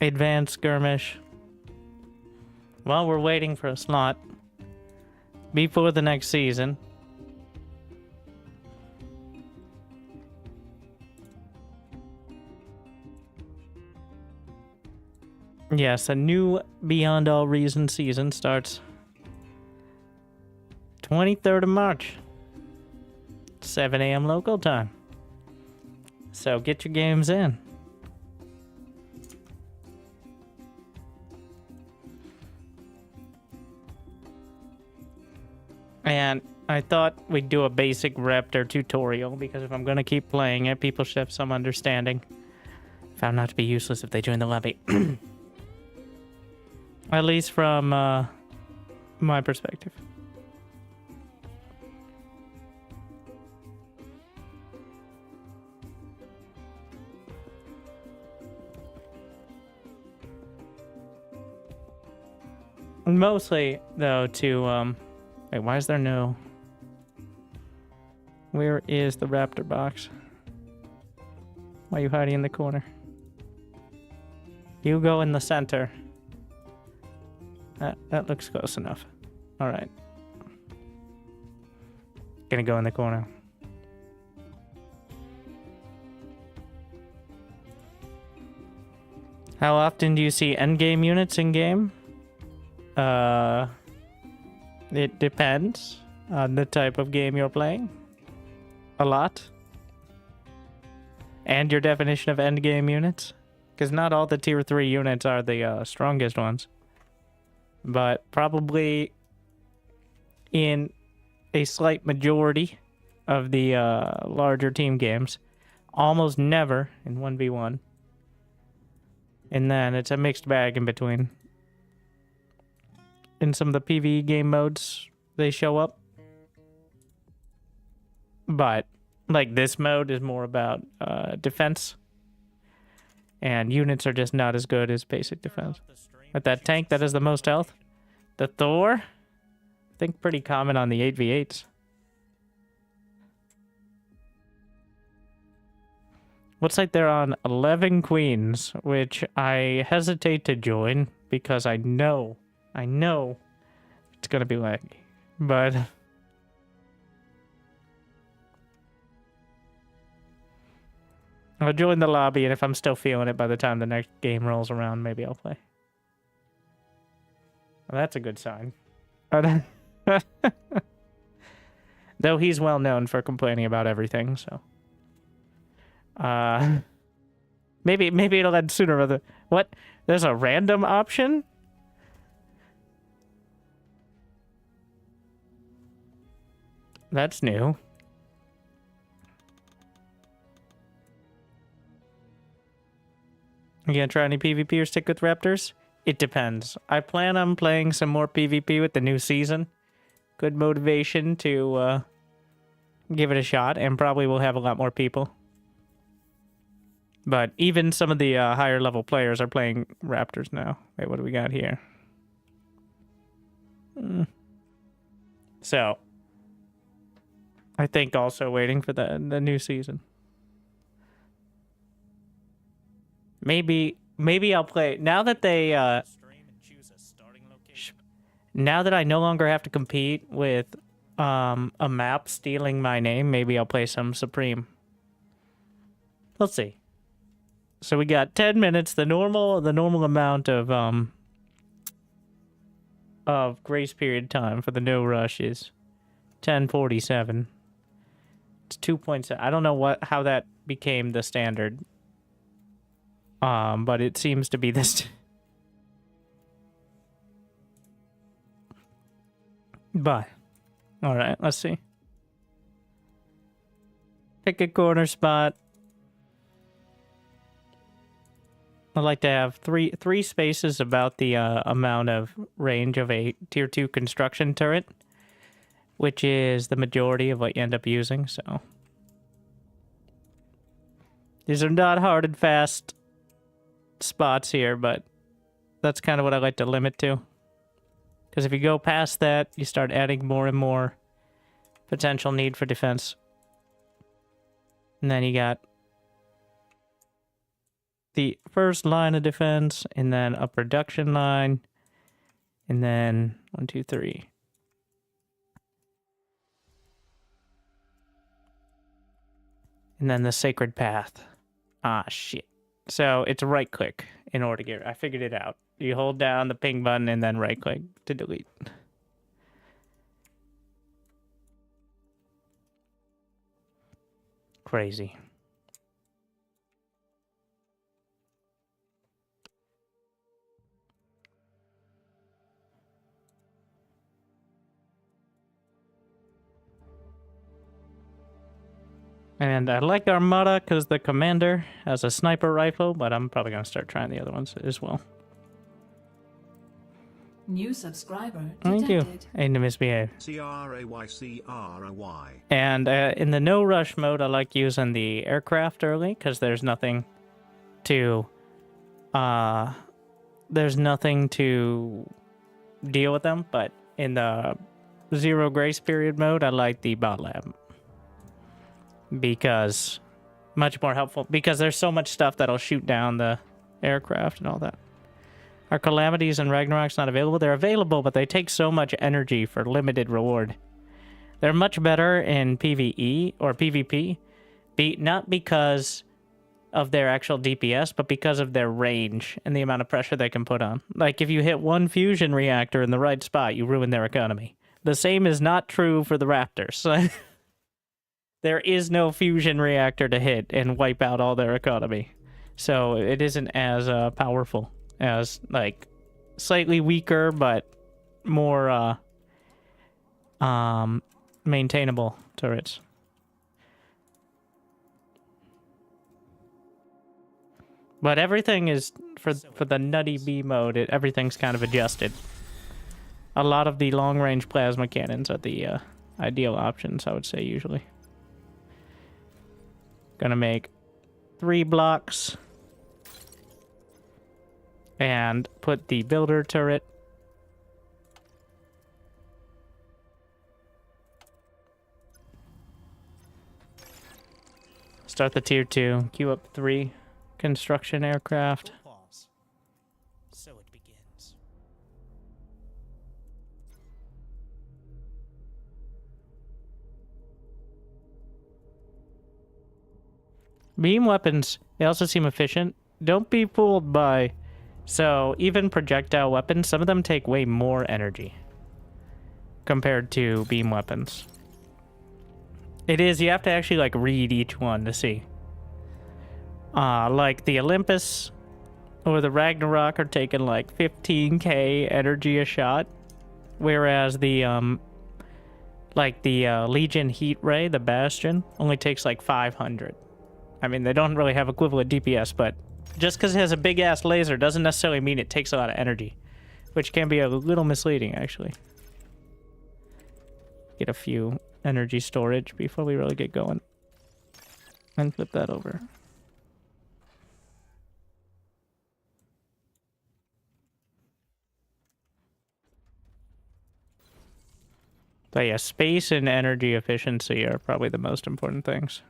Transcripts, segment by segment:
Advanced skirmish. Well, we're waiting for a slot before the next season. Yes, a new Beyond All Reason season starts 23rd of March, 7 a.m. local time. So get your games in. And I thought we'd do a basic Raptor tutorial, because if I'm going to keep playing it, people should have some understanding. Found not to be useless if they join the lobby. At least from my perspective. Mostly, though, to... Wait, why is there no... Where is the Raptor box? Why are you hiding in the corner? You go in the center. That looks close enough. Alright. Gonna go in the corner. How often do you see endgame units in-game? It depends on the type of game you're playing. A lot. And your definition of endgame units. Because not all the tier 3 units are the strongest ones. But probably in a slight majority of the larger team games. Almost never in 1v1. And then it's a mixed bag in between. In some of the PvE game modes, they show up. But, like, this mode is more about defense. And units are just not as good as basic defense. But that tank that has the most health, the Thor, I think pretty common on the 8v8s. Looks like they're on 11 queens, which I hesitate to join because I know it's gonna be laggy. But I'll join the lobby, and if I'm still feeling it by the time the next game rolls around, maybe I'll play. Well, that's a good sign. Though he's well known for complaining about everything, so. Maybe it'll end sooner rather. What? There's a random option? That's new. You gonna try any PvP or stick with Raptors? It depends. I plan on playing some more PvP with the new season. Good motivation to give it a shot, and probably we'll have a lot more people. But even some of the higher level players are playing Raptors now. Wait, what do we got here? So, I think also waiting for the new season. Maybe I'll play now that they now that I no longer have to compete with a map stealing my name. Maybe I'll play some Supreme. Let's see. So we got 10 minutes. The normal amount of grace period time for the no rush is 10:47. It's 2.7. I don't know how that became the standard. But it seems to be this. But, all right, let's see. Pick a corner spot. I'd like to have three spaces about the amount of range of a tier 2 construction turret, which is the majority of what you end up using. So these are not hard and fast spots here, but that's kind of what I like to limit to. Because if you go past that, you start adding more and more potential need for defense. And then you got the first line of defense, and then a production line, and then 1, 2, 3. And then the sacred path. Ah, shit. So it's right click in order to get. I figured it out. You hold down the ping button and then right click to delete. Crazy. And I like Armada because the commander has a sniper rifle, but I'm probably going to start trying the other ones as well. New subscriber Thank you. And to misbehave. C-R-A-Y-C-R-A-Y. And in the no rush mode, I like using the aircraft early because there's nothing to deal with them. But in the zero grace period mode, I like the bot lab because much more helpful because there's so much stuff that'll shoot down the aircraft and all that. Are calamities and Ragnarok's not available? They're available, but they take so much energy for limited reward. They're much better in PvE or PvP, not because of their actual DPS, but because of their range and the amount of pressure they can put on. Like, if you hit one fusion reactor in the right spot, you ruin their economy. The same is not true for the Raptors. There is no fusion reactor to hit and wipe out all their economy. So it isn't as powerful as, like, slightly weaker, but more maintainable turrets. But everything is, for the nutty B mode, everything's kind of adjusted. A lot of the long-range plasma cannons are the ideal options, I would say, usually. Gonna make 3 blocks. And put the builder turret. Start the tier 2. Queue up 3 construction aircraft. Pause. So it begins. Beam weapons, they also seem efficient. Don't be fooled by... So, even projectile weapons, some of them take way more energy compared to beam weapons. It is, you have to actually, like, read each one to see. Like, the Olympus or the Ragnarok are taking, like, 15k energy a shot, whereas the, Legion Heat Ray, the Bastion, only takes, like, 500. I mean, they don't really have equivalent DPS, but... Just because it has a big-ass laser doesn't necessarily mean it takes a lot of energy, which can be a little misleading, actually. Get a few energy storage before we really get going. And flip that over. But yeah, space and energy efficiency are probably the most important things.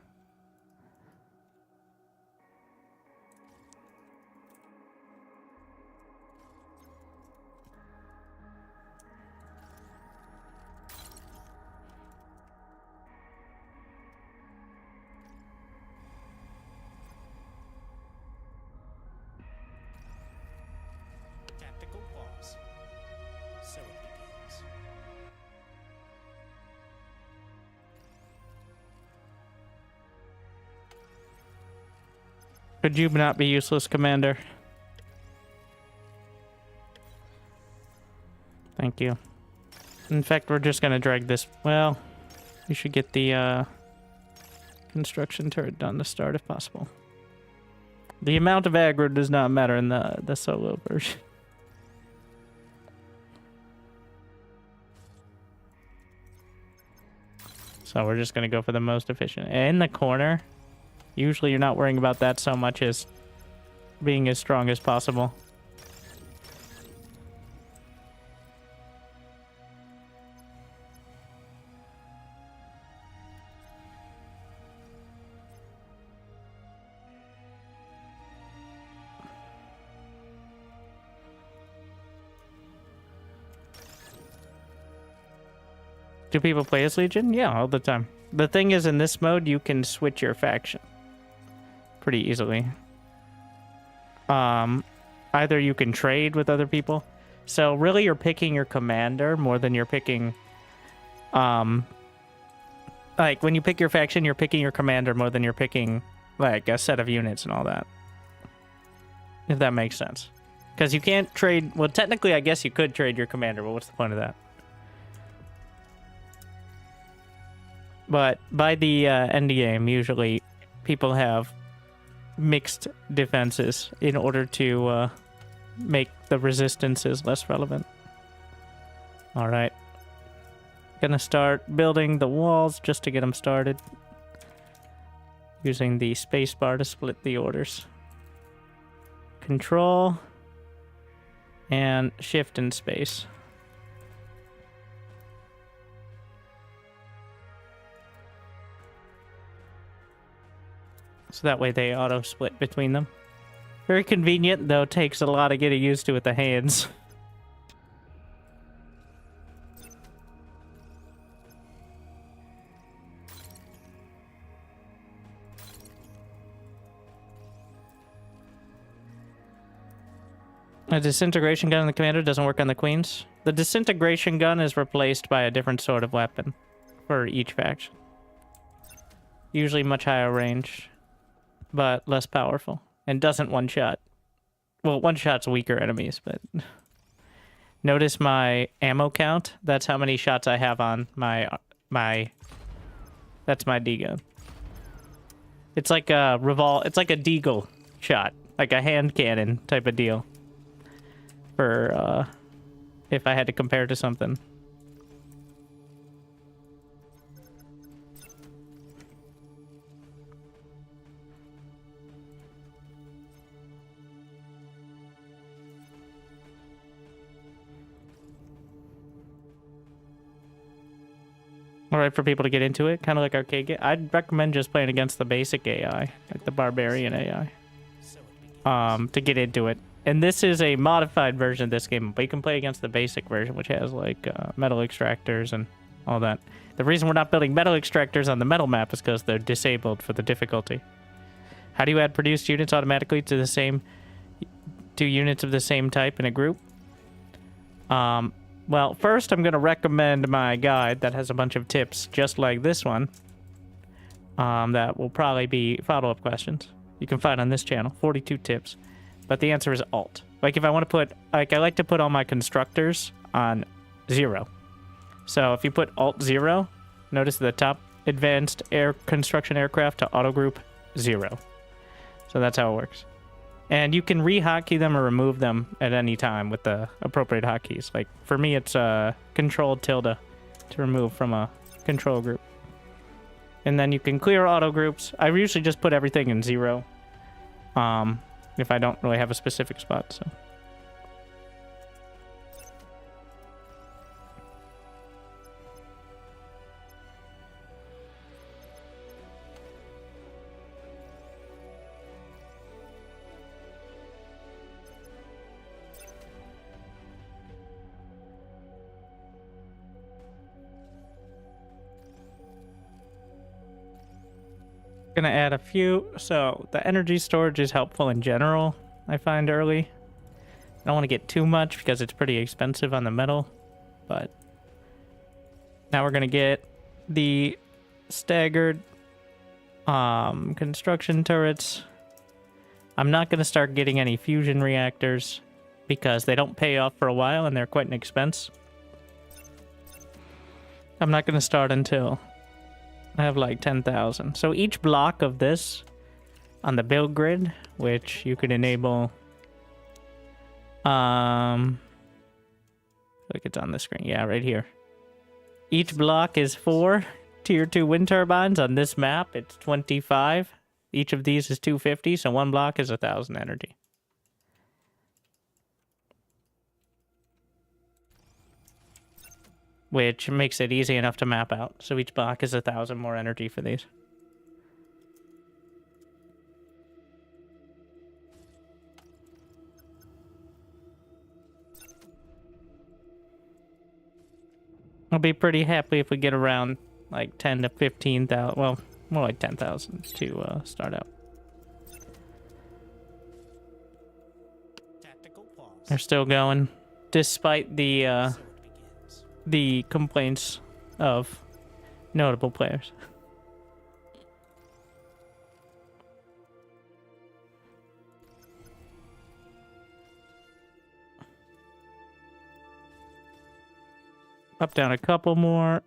Tactical pause. So it begins. Could you not be useless, Commander? Thank you. In fact, we're just gonna drag this... Well, we should get the construction turret done to start if possible. The amount of aggro does not matter in the solo version. So we're just gonna go for the most efficient. In the corner, usually you're not worrying about that so much as being as strong as possible. Do people play as Legion? Yeah, all the time. The thing is, in this mode, you can switch your faction pretty easily. Either you can trade with other people. So really, you're picking your commander more than you're picking... like, when you pick your faction, you're picking your commander more than you're picking, like, a set of units and all that. If that makes sense. Because you can't trade... Well, technically, I guess you could trade your commander, but what's the point of that? But by the end game, usually people have mixed defenses in order to make the resistances less relevant. Alright. Gonna start building the walls just to get them started. Using the spacebar to split the orders. Control. And shift and space. So that way they auto-split between them. Very convenient, though takes a lot of getting used to with the hands. A disintegration gun on the commander doesn't work on the queens. The disintegration gun is replaced by a different sort of weapon for each faction. Usually much higher range, but less powerful, and doesn't one-shot. Well, one-shots weaker enemies, but... Notice my ammo count? That's how many shots I have on my... That's my D-gun. It's like a it's like a deagle shot. Like a hand cannon type of deal. For, if I had to compare to something. Alright, for people to get into it, kind of like arcade game. I'd recommend just playing against the basic AI, like the barbarian AI, to get into it. And this is a modified version of this game, but you can play against the basic version, which has like metal extractors and all that. The reason we're not building metal extractors on the metal map is because they're disabled for the difficulty. How do you add produced units automatically to the same two units of the same type in a group? Well, first I'm going to recommend my guide that has a bunch of tips just like this one. That will probably be follow-up questions you can find on this channel. 42 tips. But the answer is Alt. Like if I want to put, like I like to put all my constructors on 0. So if you put Alt 0, notice the top advanced air construction aircraft to auto group 0. So that's how it works. And you can re-hotkey them or remove them at any time with the appropriate hotkeys. Like for me, it's Control tilde to remove from a control group. And then you can clear auto groups. I usually just put everything in 0. If I don't really have a specific spot, so. Gonna add a few. So the energy storage is helpful in general, I find early. I don't want to get too much because it's pretty expensive on the metal, but now we're gonna get the staggered construction turrets. I'm not gonna start getting any fusion reactors because they don't pay off for a while and they're quite an expense. I'm not gonna start until I have like 10,000. So each block of this on the build grid, which you could enable, like it's on the screen. Yeah, right here. Each block is 4 tier 2 wind turbines. On this map, it's 25. Each of these is 250, so one block is 1,000 energy. Which makes it easy enough to map out. So each block is 1,000 more energy for these. I'll be pretty happy if we get around like 10 to 15,000. Well, more like 10,000 to start out. Tactical pause. They're still going, despite the So it begins. complaints of notable players. Up down a couple more.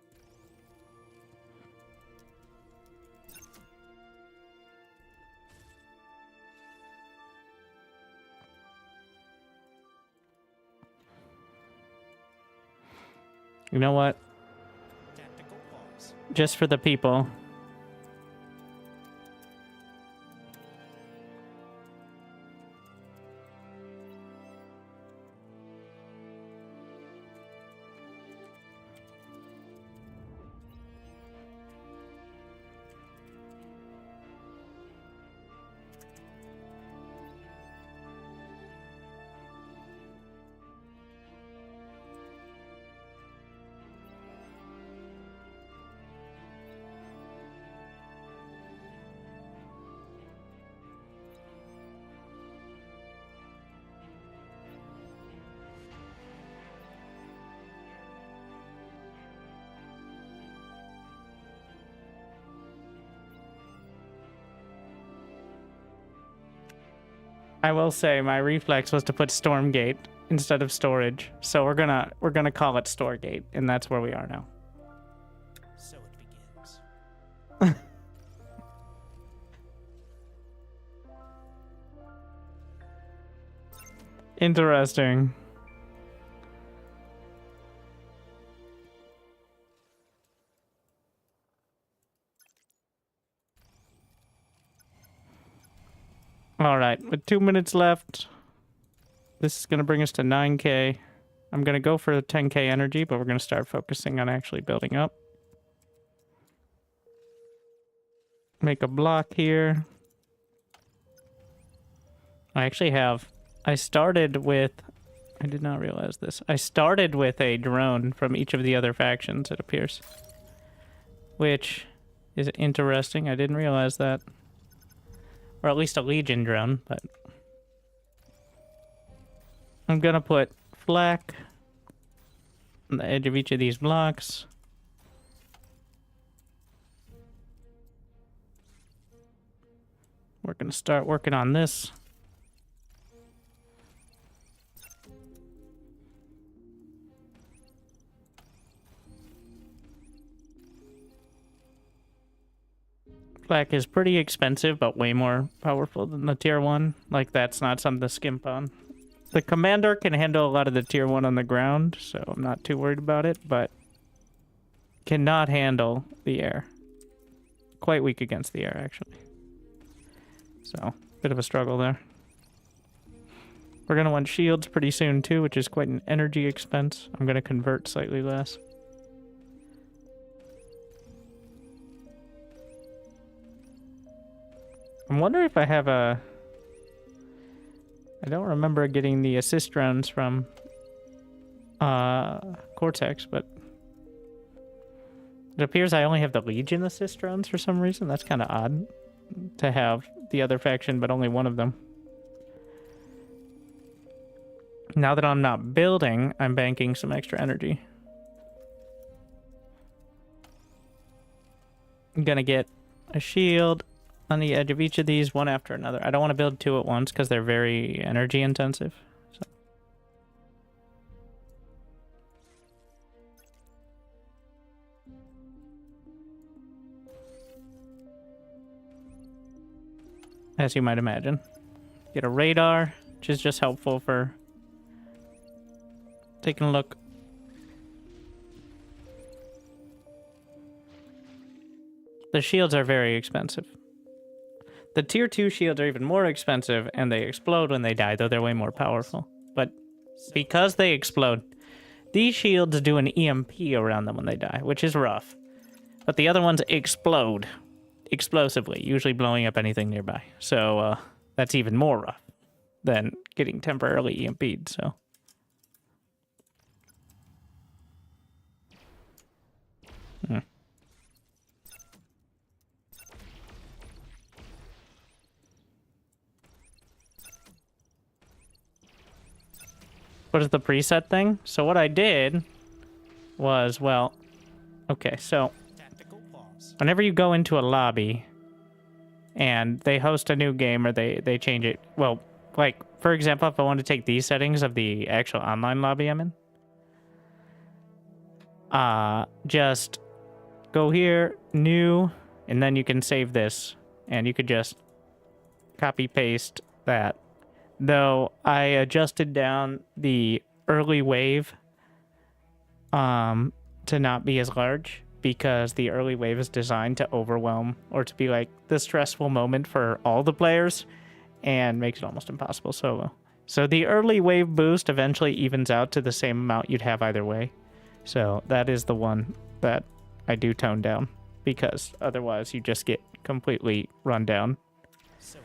You know what? Tactical pause. Just for the people. I will say my reflex was to put Stormgate instead of storage. So we're gonna call it Storegate, and that's where we are now. So it begins. Interesting. All right, with 2 minutes left, this is going to bring us to 9K. I'm going to go for 10K energy, but we're going to start focusing on actually building up. Make a block here. I started with, I did not realize this. I started with a drone from each of the other factions, it appears. Which is interesting. I didn't realize that. Or at least a Legion drone, but I'm gonna put flak on the edge of each of these blocks. We're gonna start working on this. Flak is pretty expensive, but way more powerful than the tier 1. Like, that's not something to skimp on. The commander can handle a lot of the tier 1 on the ground, so I'm not too worried about it, but cannot handle the air. Quite weak against the air, actually. So, bit of a struggle there. We're going to want shields pretty soon, too, which is quite an energy expense. I'm going to convert slightly less. I'm wondering if I have a... I don't remember getting the assist drones from Cortex, but it appears I only have the Legion assist drones for some reason. That's kind of odd to have the other faction, but only one of them. Now that I'm not building, I'm banking some extra energy. I'm gonna get a shield on the edge of each of these, one after another. I don't want to build two at once because they're very energy intensive. So. As you might imagine. Get a radar, which is just helpful for taking a look. The shields are very expensive. The tier 2 shields are even more expensive, and they explode when they die, though they're way more powerful. But because they explode, these shields do an EMP around them when they die, which is rough. But the other ones explode explosively, usually blowing up anything nearby. So that's even more rough than getting temporarily EMP'd, so... What is the preset thing? So what I did was, well, okay, so Tactical pause. whenever you go into a lobby and they host a new game or they change it, well, like, for example, if I want to take these settings of the actual online lobby I'm in, just go here, new, and then you can save this, and you could just copy paste that. Though I adjusted down the early wave to not be as large, because the early wave is designed to overwhelm or to be like the stressful moment for all the players and makes it almost impossible solo. So the early wave boost eventually evens out to the same amount you'd have either way. So that is the one that I do tone down, because otherwise you just get completely run down. So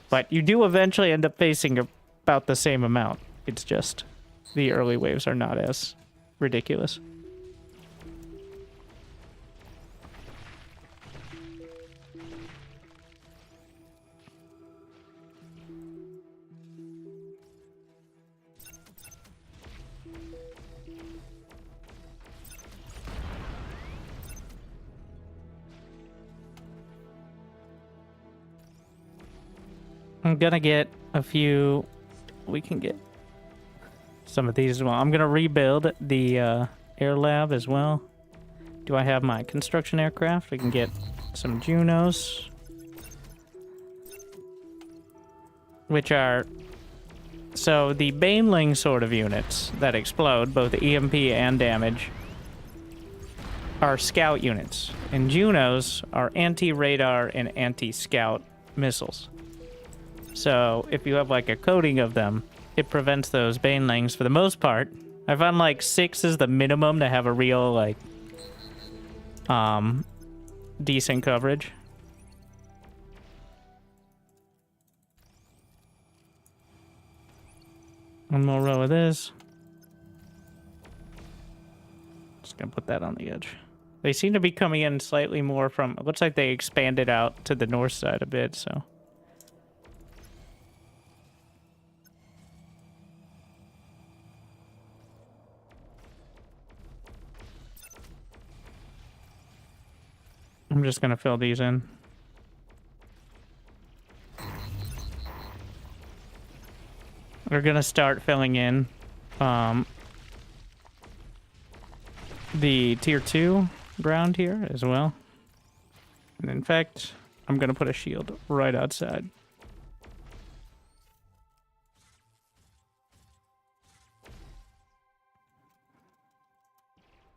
But you do eventually end up facing about the same amount. It's just the early waves are not as ridiculous. I'm gonna get a few. We can get some of these as well. I'm gonna rebuild the air lab as well. Do I have my construction aircraft? We can get some Junos, which are so the Baneling sort of units that explode both EMP and damage are scout units, and Junos are anti-radar and anti-scout missiles. So if you have like a coating of them, it prevents those banelings for the most part. I found like 6 is the minimum to have a real like decent coverage. One more row of this. Just gonna put that on the edge. They seem to be coming in slightly more from, it looks like they expanded out to the north side a bit, so. I'm just gonna fill these in. We're gonna start filling in the tier 2 ground here as well. And in fact, I'm gonna put a shield right outside.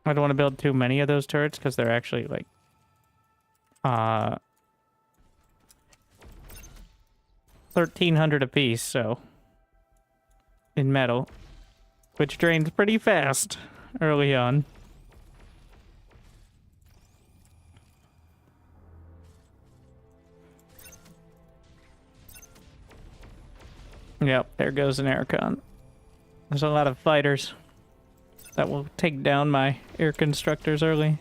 I don't want to build too many of those turrets because they're actually like 1,300 apiece, so in metal, which drains pretty fast early on. Yep, there goes an aircon. There's a lot of fighters that will take down my air constructors early.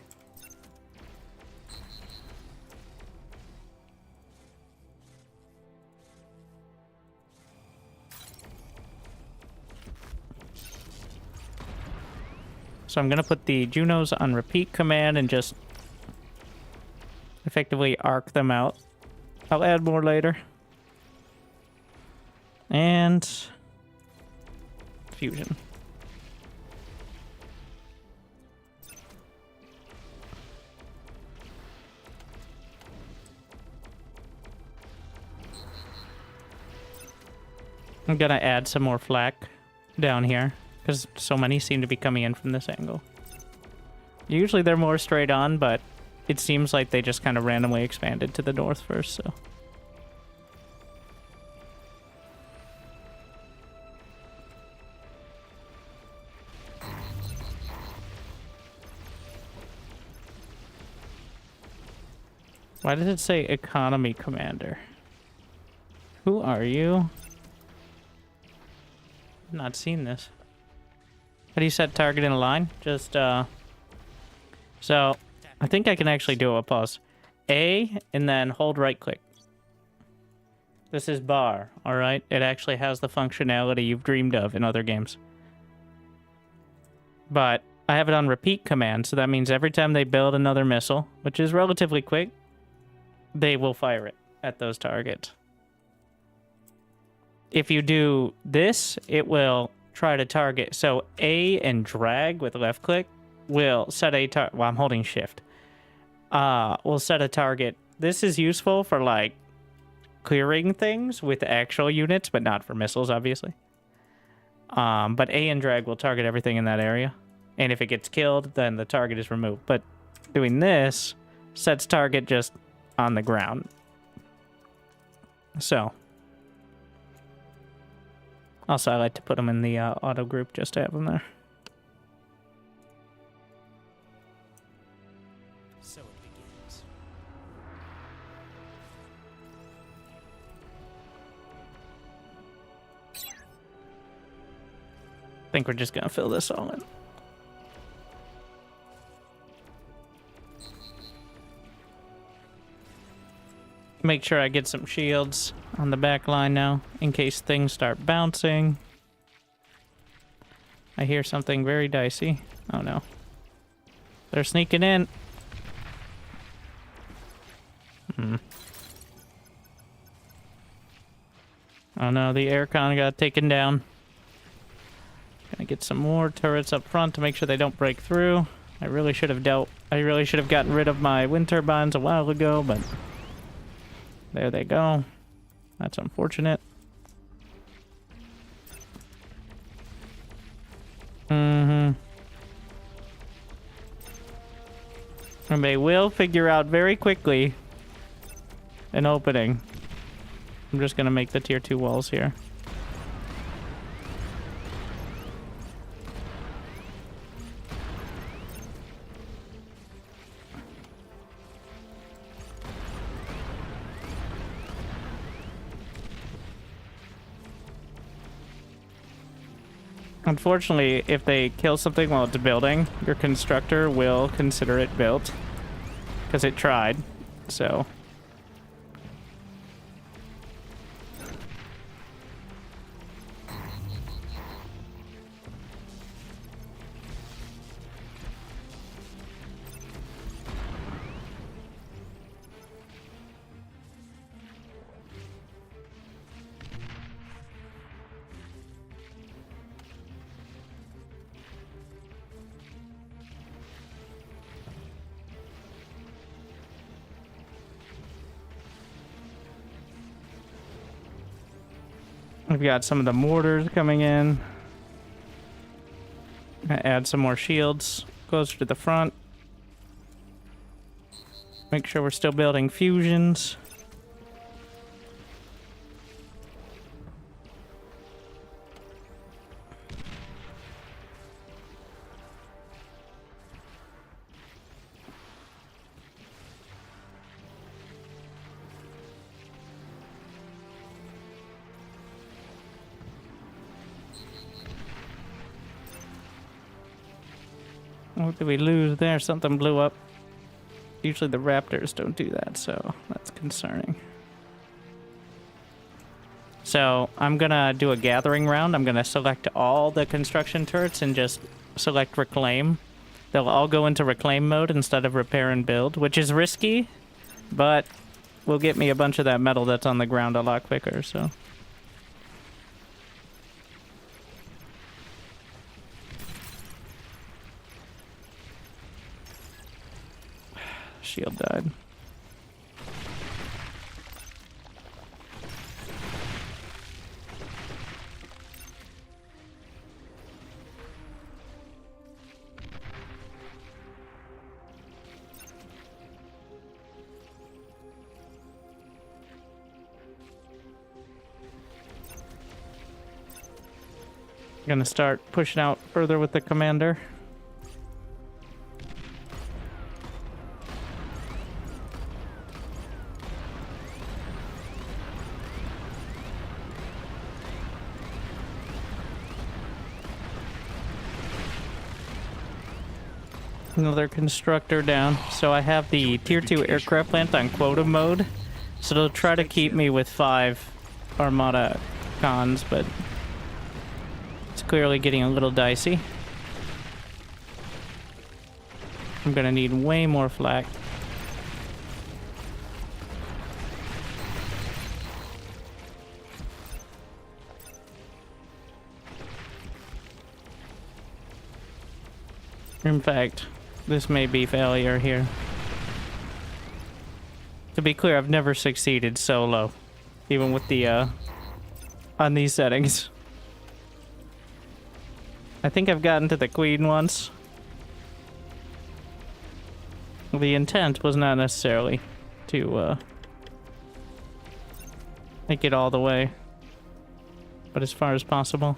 So I'm going to put the Junos on repeat command and just effectively arc them out. I'll add more later. And fusion. I'm going to add some more flak down here, because so many seem to be coming in from this angle. Usually they're more straight on, but it seems like they just kind of randomly expanded to the north first, so. Why does it say economy commander? Who are you? I've not seen this. How do you set target in a line? Just, so, I think I can actually do a pause. A, and then hold right click. This is bar, alright? It actually has the functionality you've dreamed of in other games. But I have it on repeat command, so that means every time they build another missile, which is relatively quick, they will fire it at those targets. If you do this, it will try to target. So A and drag with left click will set a target. Well, I'm holding shift. Will set a target. This is useful for like clearing things with actual units, but not for missiles, obviously. But A and drag will target everything in that area. And if it gets killed, then the target is removed. But doing this sets target just on the ground. So. Also, I like to put them in the auto group just to have them there. So it begins. I think we're just going to fill this all in. Make sure I get some shields on the back line now, in case things start bouncing. I hear something very dicey. Oh no. They're sneaking in. Oh no, the aircon got taken down. Gonna get some more turrets up front to make sure they don't break through. I really should have gotten rid of my wind turbines a while ago, but there they go. That's unfortunate. And they will figure out very quickly an opening. I'm just gonna make the tier 2 walls here. Unfortunately, if they kill something while it's building, your constructor will consider it built. Because it tried, so... We've got some of the mortars coming in. Gonna add some more shields closer to the front. Make sure we're still building fusions. What did we lose there? Something blew up. Usually the raptors don't do that, so that's concerning. So I'm gonna do a gathering round. I'm gonna select all the construction turrets and just select reclaim. They'll all go into reclaim mode instead of repair and build, which is risky, but will get me a bunch of that metal that's on the ground a lot quicker, so... Shield died. Gonna start pushing out further with the commander. Another constructor down. So I have the tier 2 aircraft plant on quota mode. So it'll try to keep me with 5 Armada cons, but it's clearly getting a little dicey. I'm gonna need way more flak. In fact, this may be failure here. To be clear, I've never succeeded solo, even with the, on these settings. I think I've gotten to the queen once. The intent was not necessarily to, make it all the way, but as far as possible.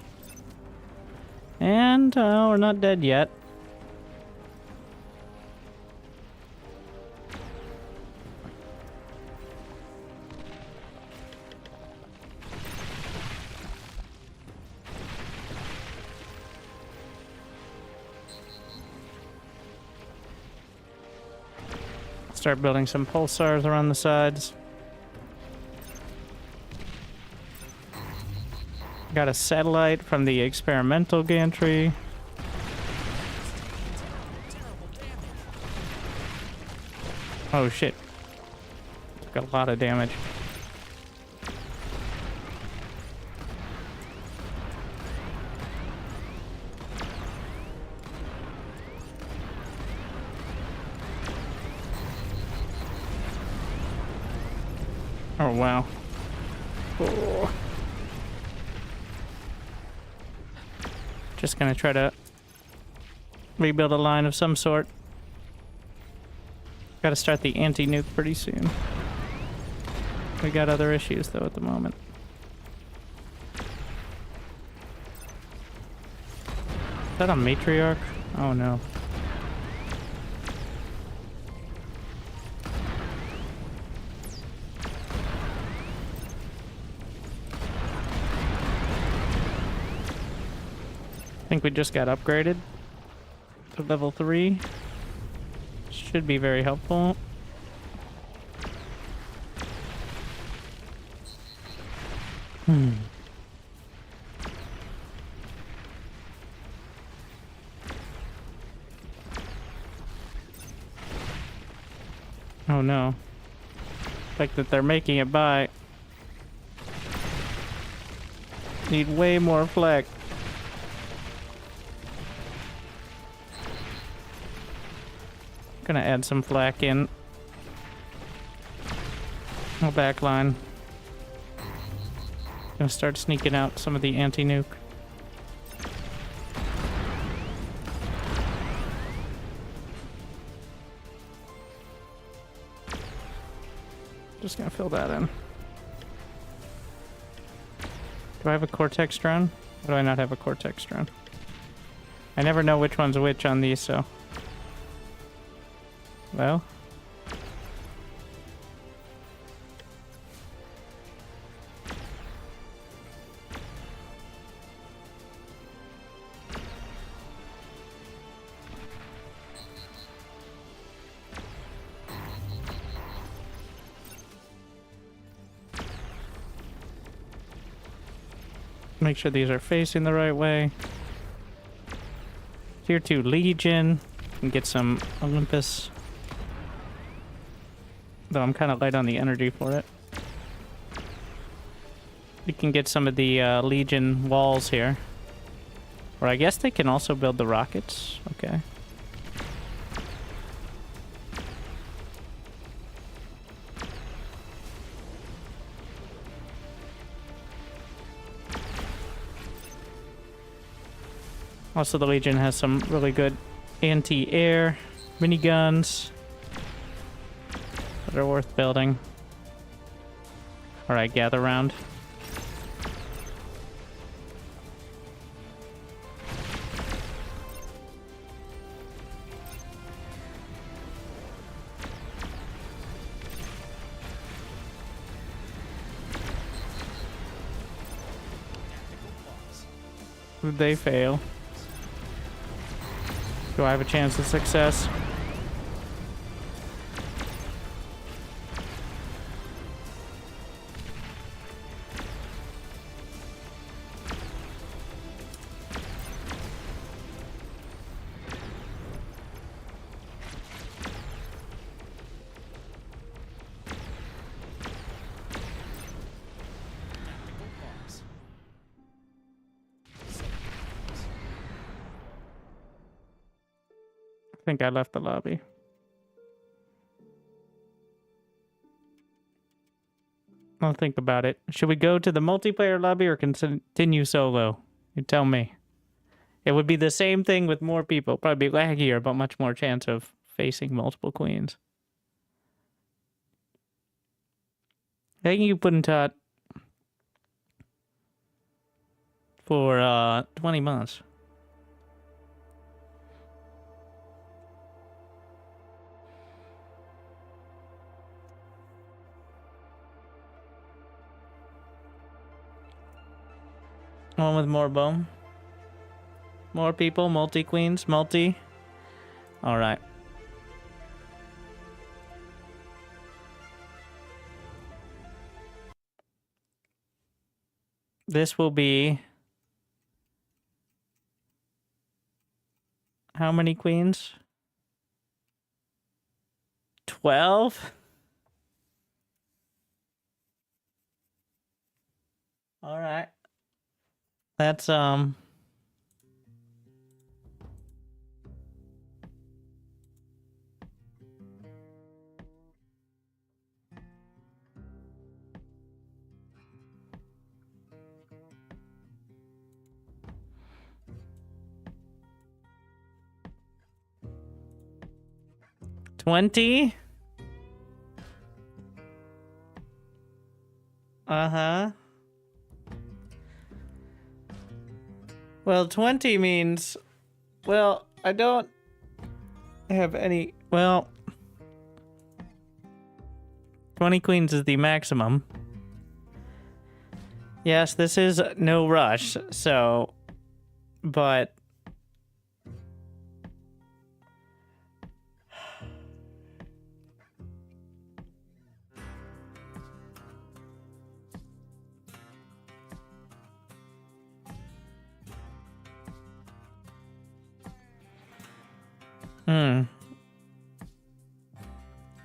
And, we're not dead yet. Start building some pulsars around the sides. Got a satellite from the experimental gantry. Oh shit. Took a lot of damage. Oh, wow. Oh. Just gonna try to rebuild a line of some sort. Gotta start the anti-nuke pretty soon. We got other issues, though, at the moment. Is that a matriarch? Oh, no. I think we just got upgraded to level 3. Should be very helpful. Oh no. Like that they're making it by. Need way more flak. Gonna add some flak in. No backline. Gonna start sneaking out some of the anti-nuke. Just gonna fill that in. Do I have a Cortex drone? Or do I not have a Cortex drone? I never know which one's which on these, so... Well... Make sure these are facing the right way. Tier 2 Legion. And get some Olympus. Though I'm kind of light on the energy for it. We can get some of the Legion walls here. Or I guess they can also build the rockets. Okay. Also, the Legion has some really good anti-air miniguns that are worth building. Alright, gather round. They fail. Do I have a chance of success? Tactical pause. 7 begins. I think I left the lobby. I'll think about it. Should we go to the multiplayer lobby or continue solo? You tell me. It would be the same thing with more people. Probably laggier, but much more chance of facing multiple queens. Thank you, Puntat, for 20 months. One with more bone. More people, multi-queens, multi. Alright. This will be... How many queens? 12? Alright. That's, 20? Uh-huh. Well, 20 means... Well, I don't have any... Well... 20 queens is the maximum. Yes, this is no rush, so... But...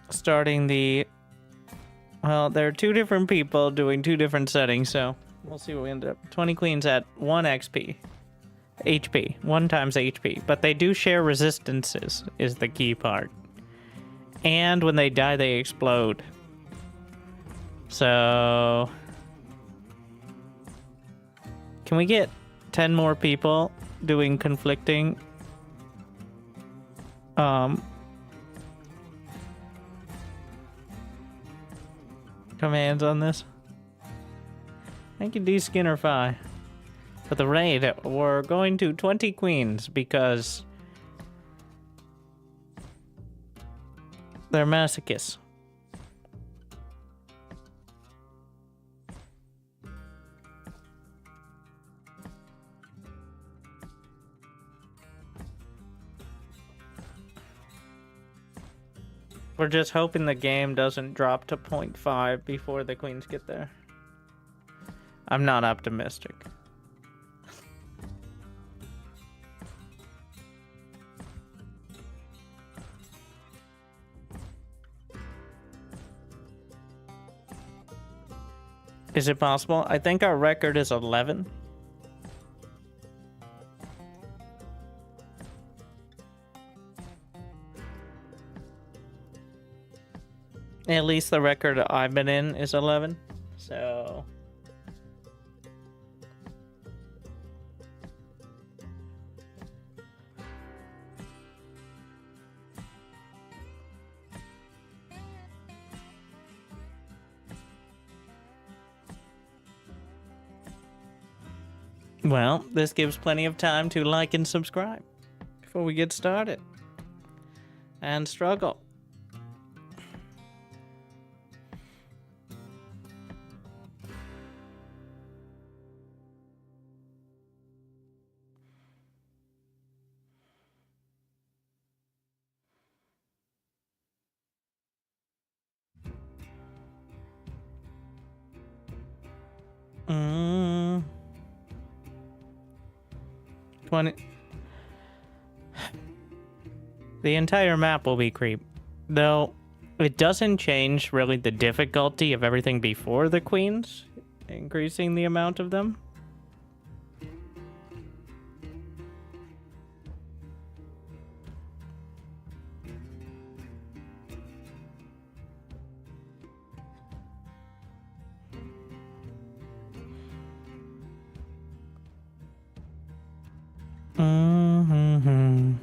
Starting the... Well, there are two different people doing two different settings, so we'll see what we end up. 20 queens at 1 XP. HP. 1 times HP. But they do share resistances, is the key part. And when they die, they explode. So... Can we get 10 more people doing conflicting... commands on this? Thank you, D Skinnerfy. For the raid, we're going to 20 queens because they're masochists. We're just hoping the game doesn't drop to 0.5 before the queens get there. I'm not optimistic. Is it possible? I think our record is 11. At least the record I've been in is 11. So... Well, this gives plenty of time to like and subscribe before we get started and struggle. Mm. 20. The entire map will be creep. Though, it doesn't change really the difficulty of everything before the queens, increasing the amount of them. Mm-hmm.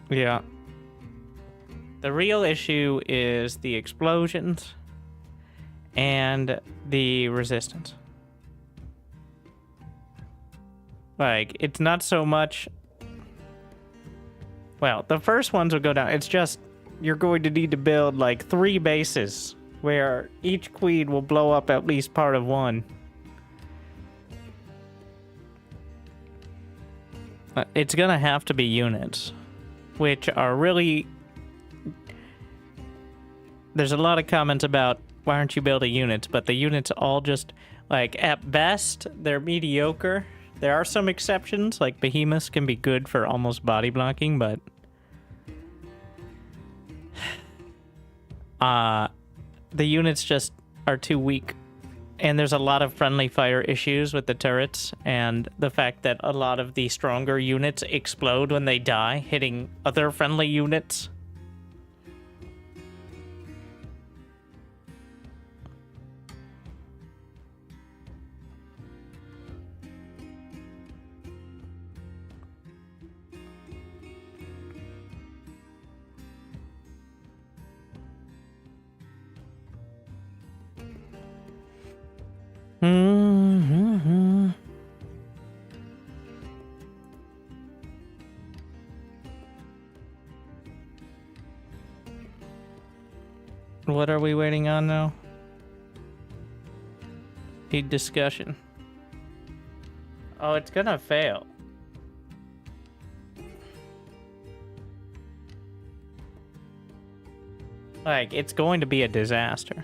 Yeah. The real issue is the explosions and the resistance. Like, it's not so much... Well, the first ones will go down. It's just, you're going to need to build, like, 3 bases where each queen will blow up at least part of one. It's gonna have to be units, which are really... There's a lot of comments about, why aren't you building units? But the units all just, like, at best, they're mediocre. There are some exceptions, like behemoths can be good for almost body blocking, but... the units just are too weak. And there's a lot of friendly fire issues with the turrets, and the fact that a lot of the stronger units explode when they die, hitting other friendly units. Mm-hmm. What are we waiting on now? Need discussion. Oh, it's gonna fail. Like, it's going to be a disaster.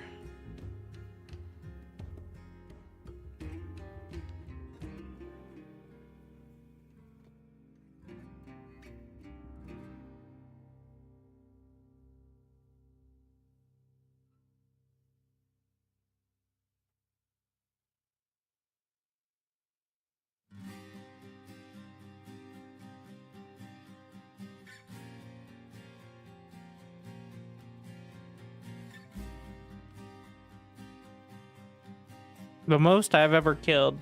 The most I've ever killed,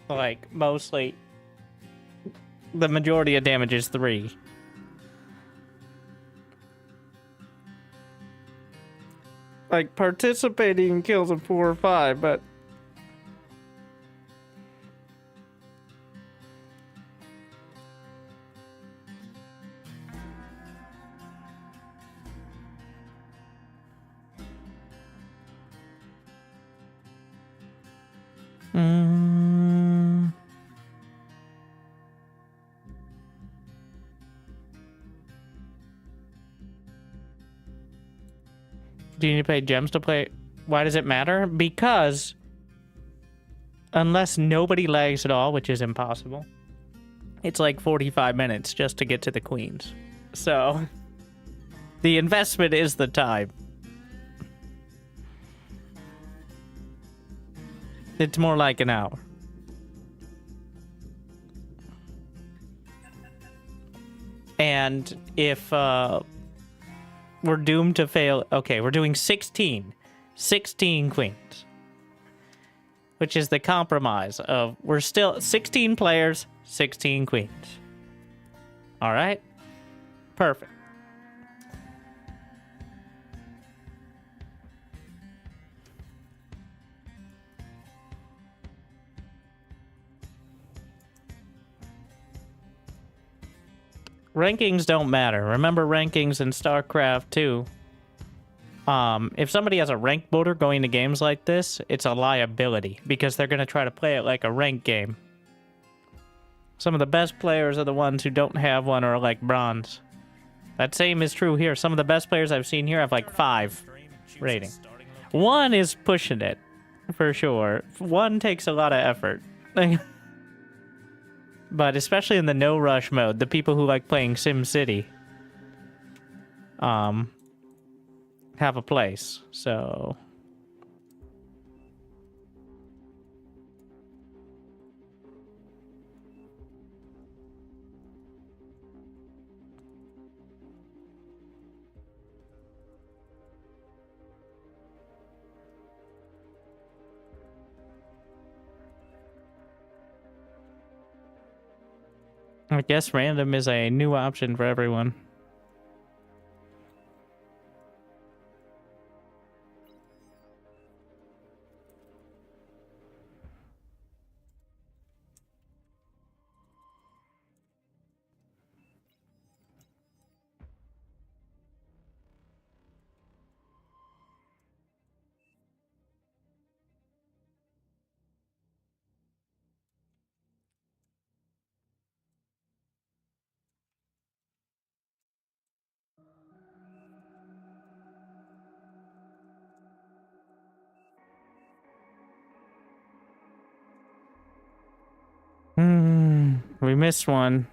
like, mostly, the majority of damage is 3. Like, participating in kills of 4 or 5, but... Do you need to pay gems to play? Why does it matter? Because unless nobody lags at all, which is impossible, it's like 45 minutes just to get to the queens. So the investment is the time. It's more like an hour. And if we're doomed to fail... Okay, we're doing 16. 16 queens. Which is the compromise of... We're still 16 players, 16 queens. Alright? Perfect. Rankings don't matter. Remember rankings in StarCraft 2. If somebody has a rank motor going to games like this, it's a liability because they're going to try to play it like a ranked game. Some of the best players are the ones who don't have one or are like bronze. That same is true here. Some of the best players I've seen here have like 5 rating. One is pushing it, for sure. One takes a lot of effort. But especially in the no rush mode, the people who like playing SimCity have a place. So I guess random is a new option for everyone. We missed one.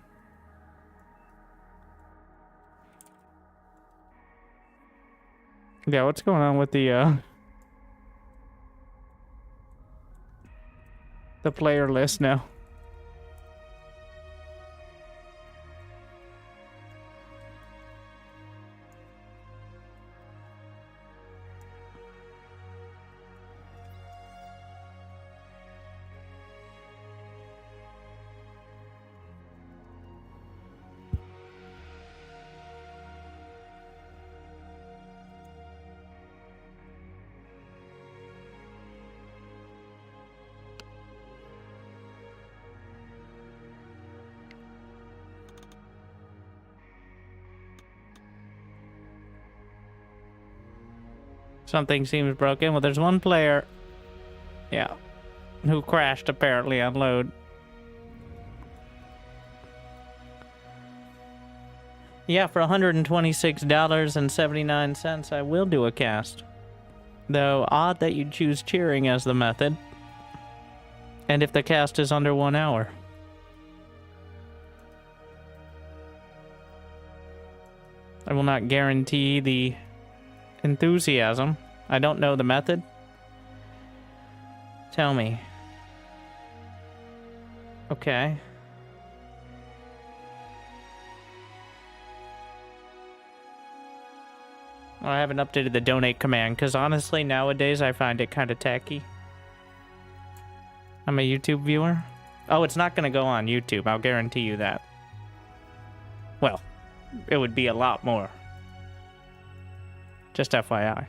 Yeah, what's going on with the player list now? Something seems broken. Well, there's one player, yeah, who crashed apparently on load. Yeah, for $126.79, I will do a cast. Though odd that you'd choose cheering as the method. And if the cast is under 1 hour. I will not guarantee the enthusiasm. I don't know the method. Tell me. Okay. Well, I haven't updated the donate command, because honestly, nowadays, I find it kind of tacky. I'm a YouTube viewer. Oh, it's not going to go on YouTube, I'll guarantee you that. Well, it would be a lot more. Just FYI.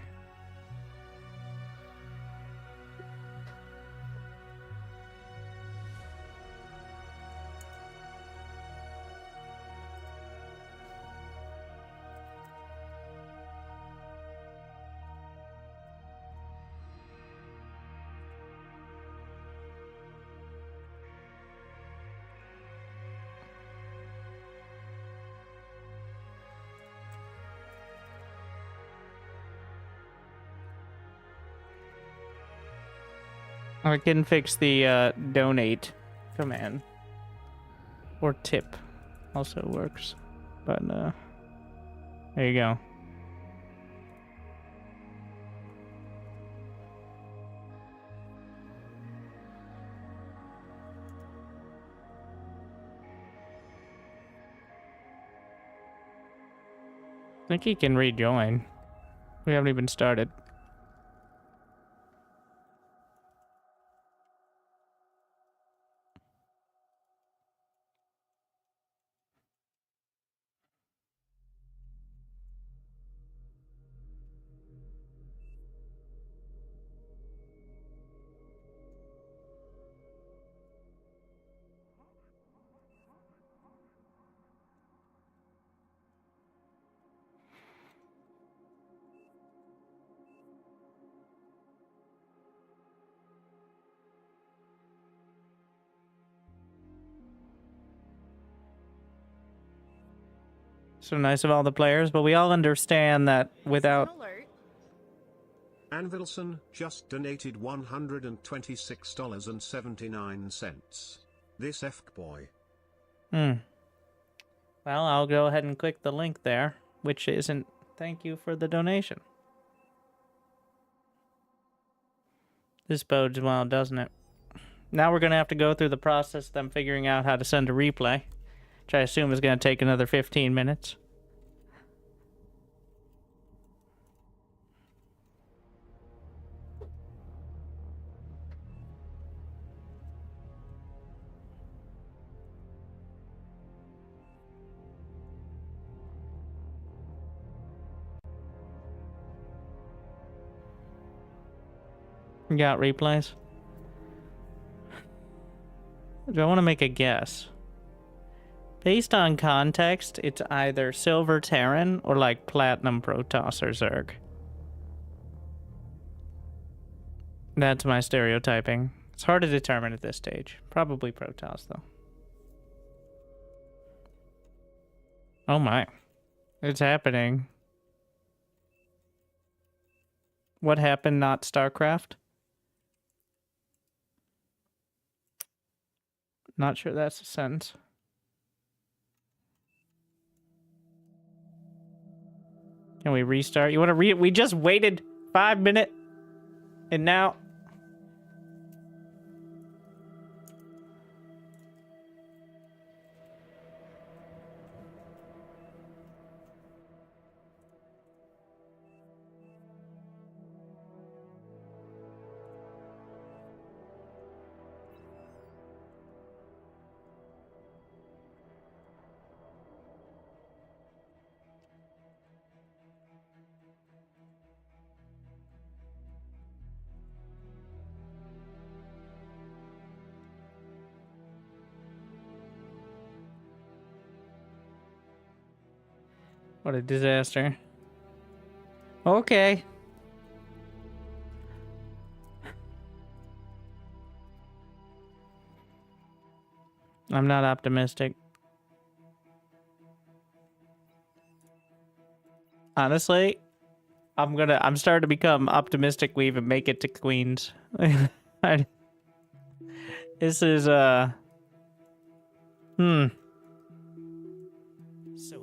I can fix the donate command. Or tip also works. But there you go. I think he can rejoin. We haven't even started. So nice of all the players, but we all understand that without... Anvilson just donated $126.79. This F-boy. Well, I'll go ahead and click the link there, which isn't thank you for the donation. This bodes well, doesn't it? Now we're going to have to go through the process of them figuring out how to send a replay, which I assume is going to take another 15 minutes. You got replays? Do I want to make a guess? Based on context, it's either Silver Terran or like Platinum Protoss or Zerg. That's my stereotyping. It's hard to determine at this stage. Probably Protoss, though. Oh my. It's happening. What happened, not StarCraft? Not sure that's a sentence. Can we restart? You want to we just waited 5 minutes and now what a disaster. Okay. I'm not optimistic. Honestly, I'm starting to become optimistic we even make it to Queens. This is So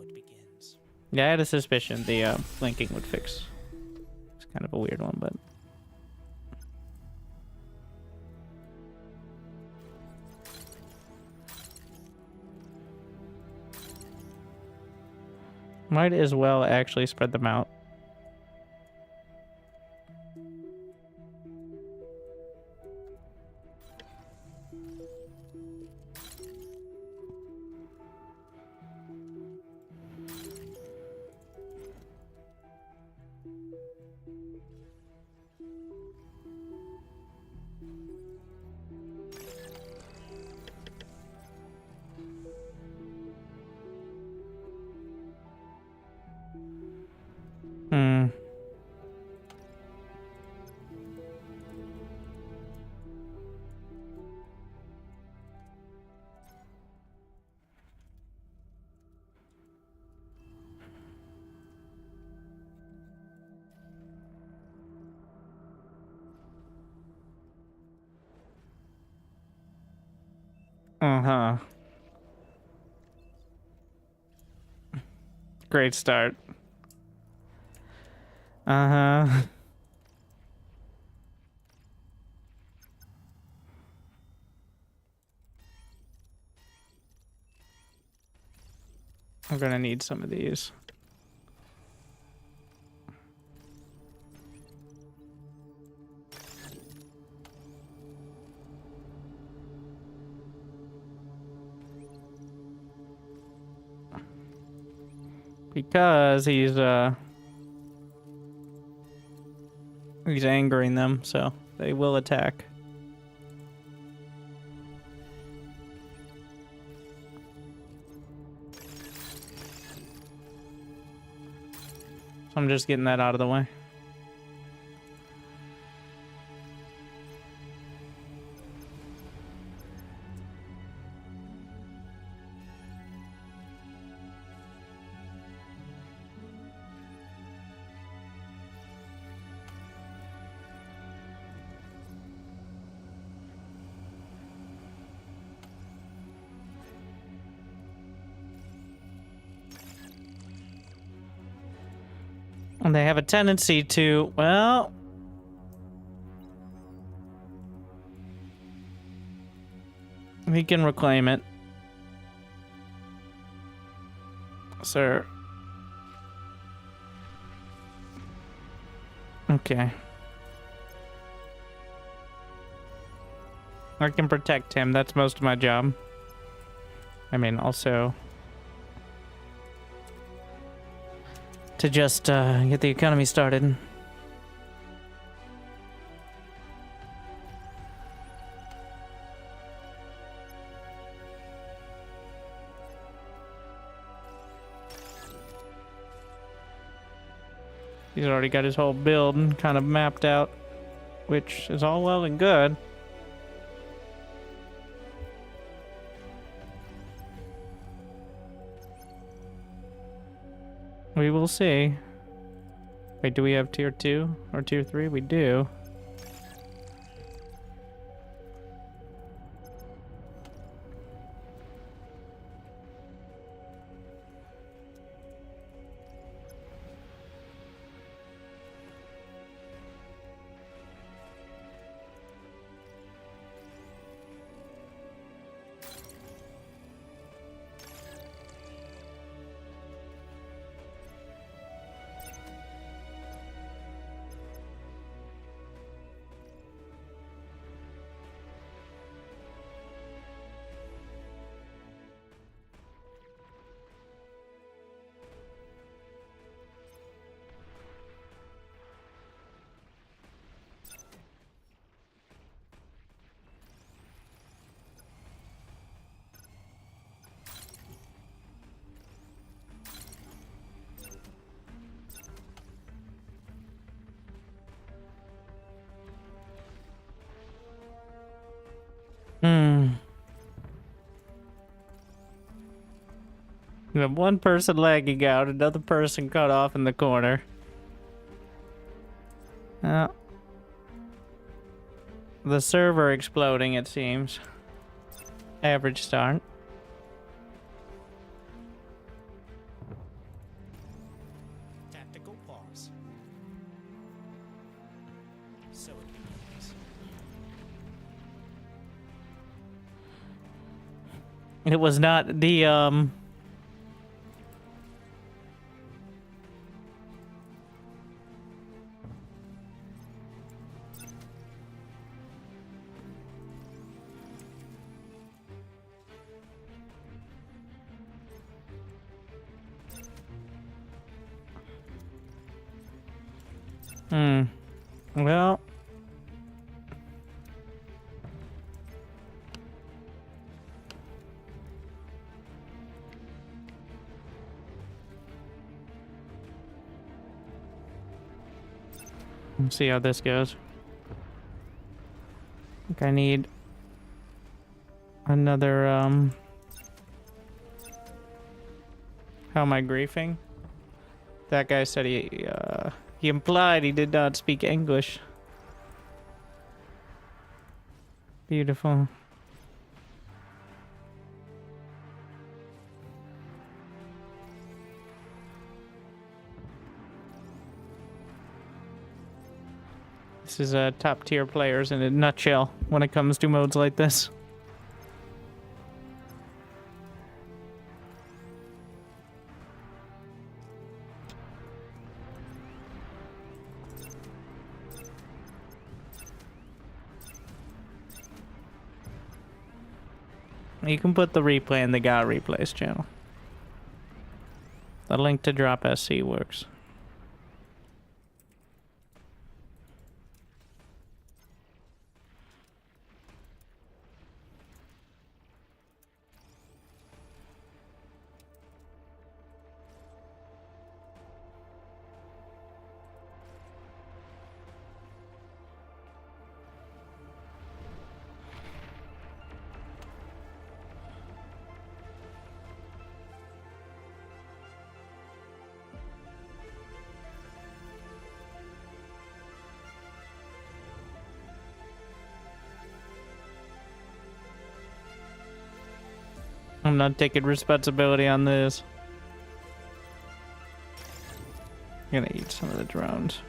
it begins. yeah, I had a suspicion the blinking would fix. It's kind of a weird one, but might as well actually spread them out. Uh-huh. Great start. Uh-huh. I'm gonna need some of these. Because he's angering them, so they will attack. So I'm just getting that out of the way. And they have a tendency to, well... We can reclaim it. Sir. Okay. I can protect him. That's most of my job. I mean, also... to just get the economy started. He's already got his whole build kind of mapped out, which is all well and good. We will see. Wait, do we have tier 2 or tier 3? We do. We have one person lagging out, another person cut off in the corner. The server exploding, it seems. Average start. Tactical pause. So it begins. It was not the, well... Let's see how this goes. I think I need another, How am I griefing? That guy said he implied he did not speak English. Beautiful. This is top tier players in a nutshell when it comes to modes like this. You can put the replay in the GA Replays channel. The link to drop SC works. I'm not taking responsibility on this. gonna eat some of the drones.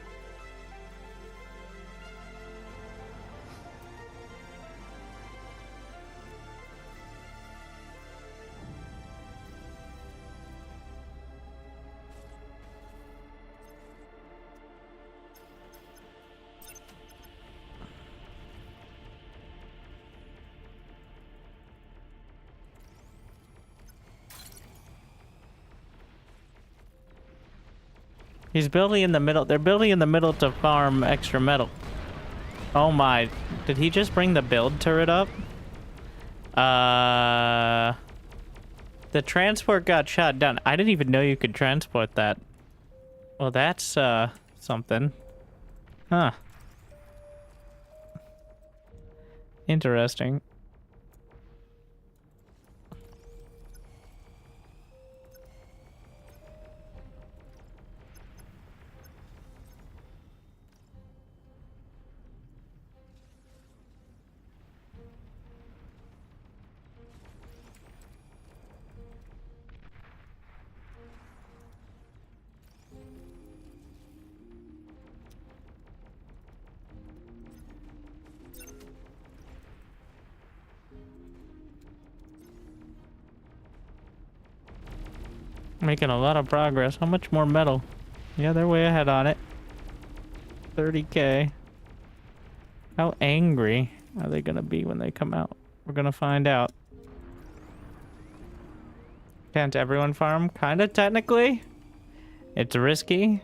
He's building in the middle. They're building in the middle to farm extra metal. Oh my. Did he just bring the build turret up? The transport got shot down. I didn't even know you could transport that. Well, that's, something. Huh. Interesting. Making a lot of progress. How much more metal? Yeah, they're way ahead on it. 30k. How angry are they gonna be when they come out? We're gonna find out. Can't everyone farm? Kinda, technically. It's risky.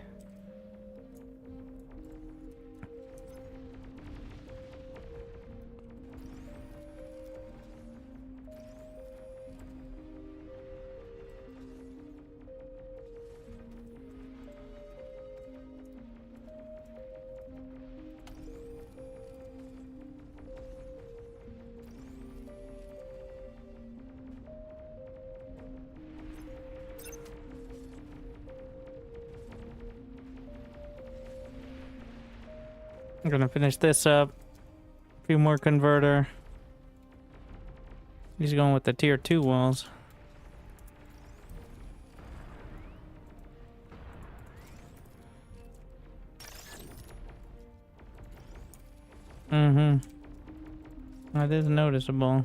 I'm gonna finish this up. A few more converter. He's going with the tier 2 walls. Mm-hmm. That is noticeable.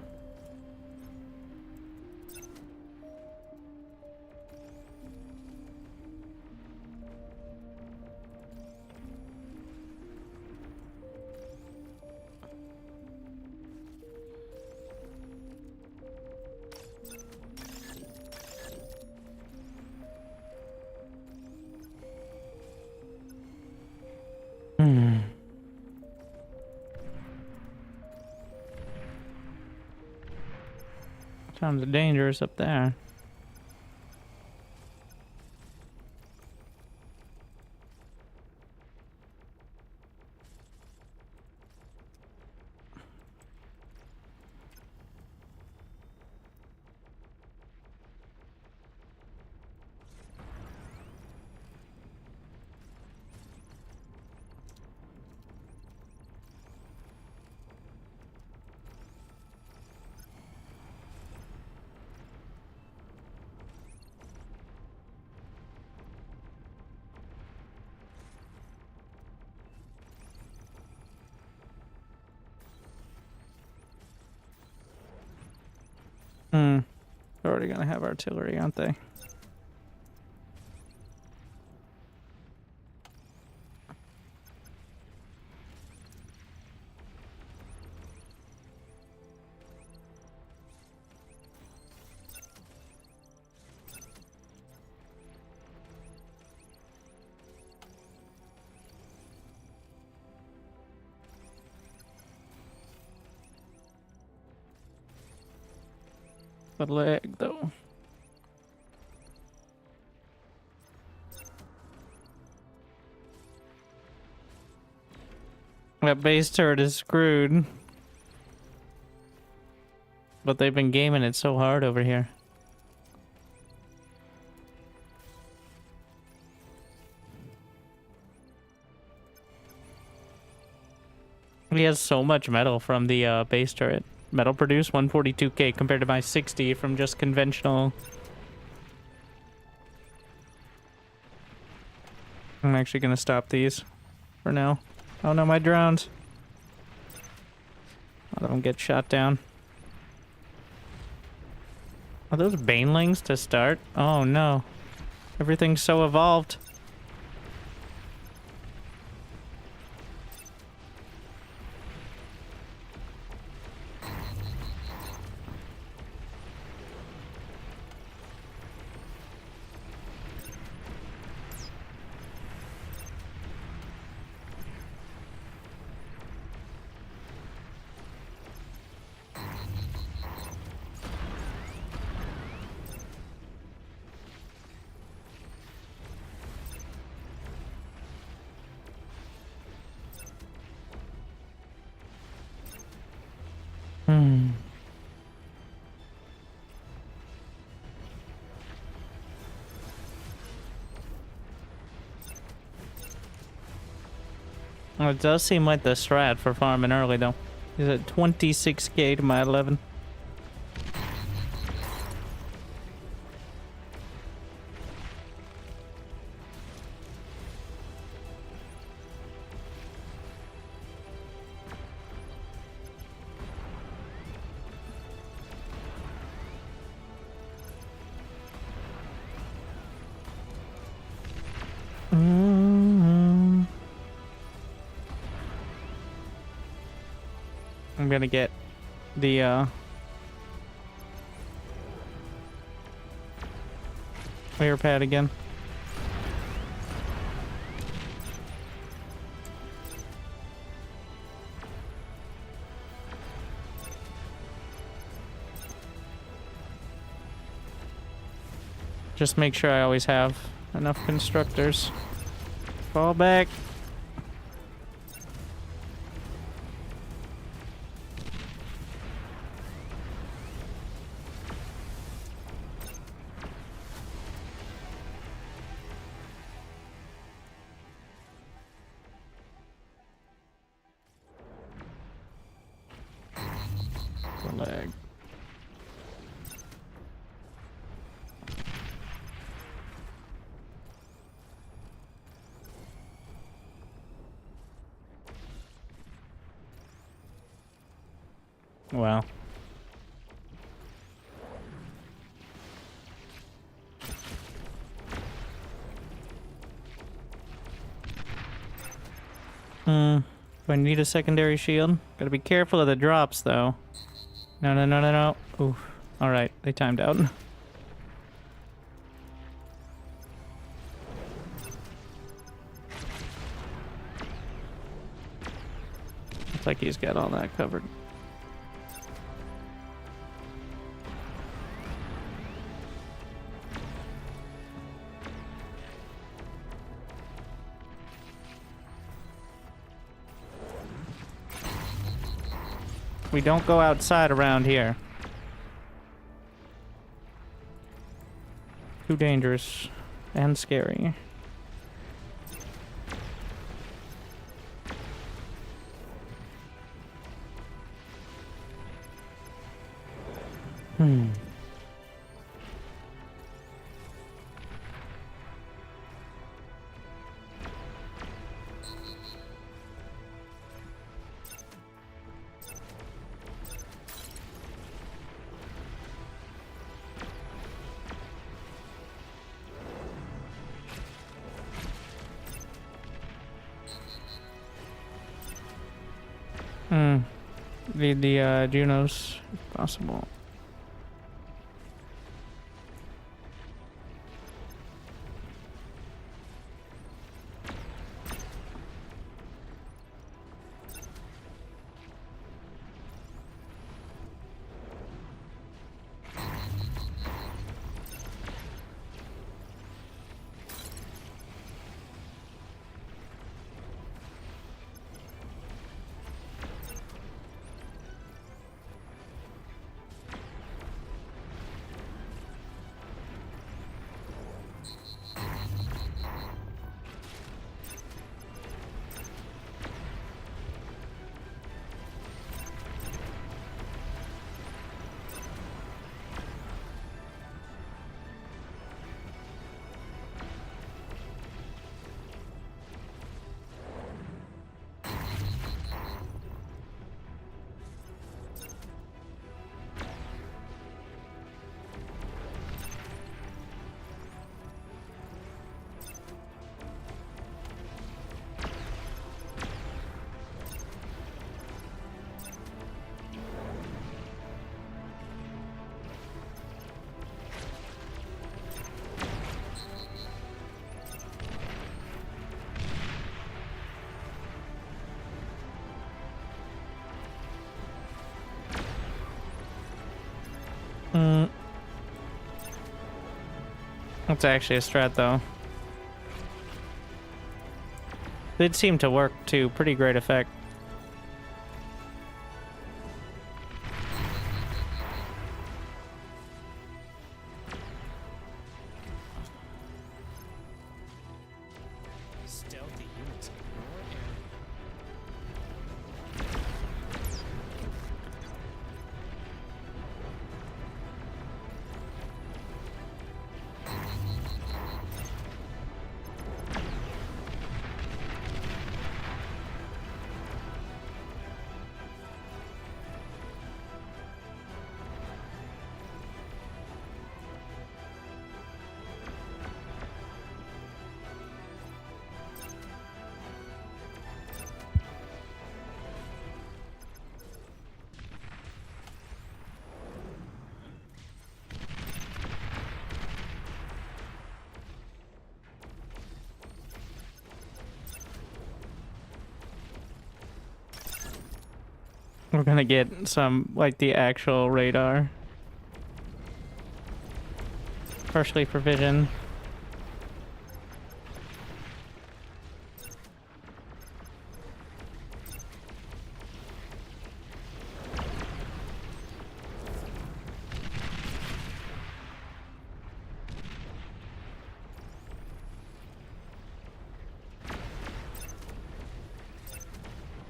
Sounds dangerous up there. They're already gonna have artillery, aren't they? The leg, though. That base turret is screwed. But they've been gaming it so hard over here. He has so much metal from the base turret. Metal produced 142k compared to my 60 from just conventional. I'm actually gonna stop these for now. Oh no, my drones. A lot of them get shot down. Are those banelings to start? Oh no. Everything's so evolved. Well, it does seem like the strat for farming early, though. He's at 26k to my 11. I'm gonna get the air pad again. Just make sure I always have enough constructors. Fall back. Lag. Wow. Do I need a secondary shield? Gotta be careful of the drops, though. No, no, no, no, no. Oof. Alright, they timed out. Looks like he's got all that covered. We don't go outside around here. Too dangerous and scary. Need the Junos, if possible. That's actually a strat, though. It seemed to work to pretty great effect. Stealthy units in your area. We're gonna get some, like, the actual radar. Partially provisioned.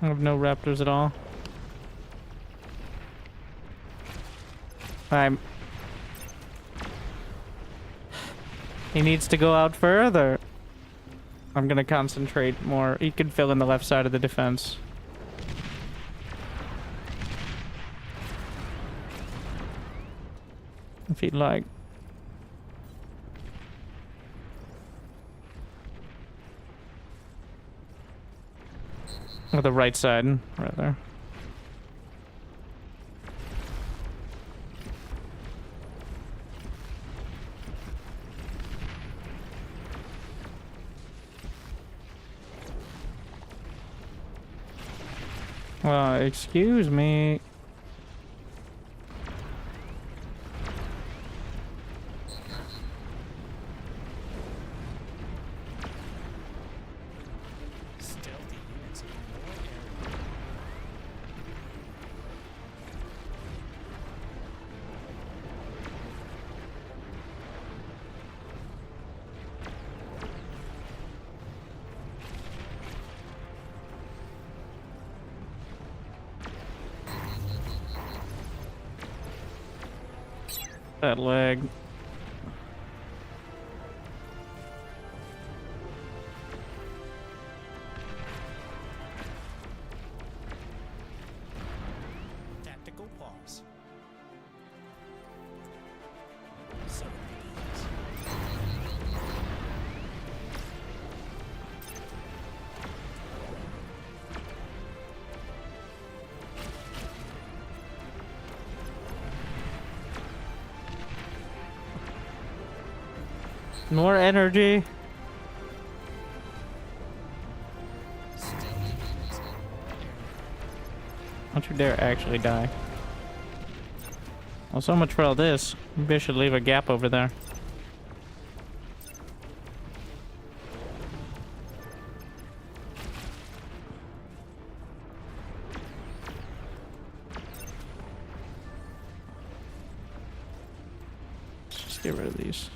I have no raptors at all. He needs to go out further. I'm gonna concentrate more. He can fill in the left side of the defense. If he'd like. Or the right side, rather. Excuse me. Stealthy units in your area. That leg. Tactical pause. So it begins. More energy. Stealthy units in your area. Don't you dare actually die. Well, so much for all this. Maybe I should leave a gap over there. Just get rid of these.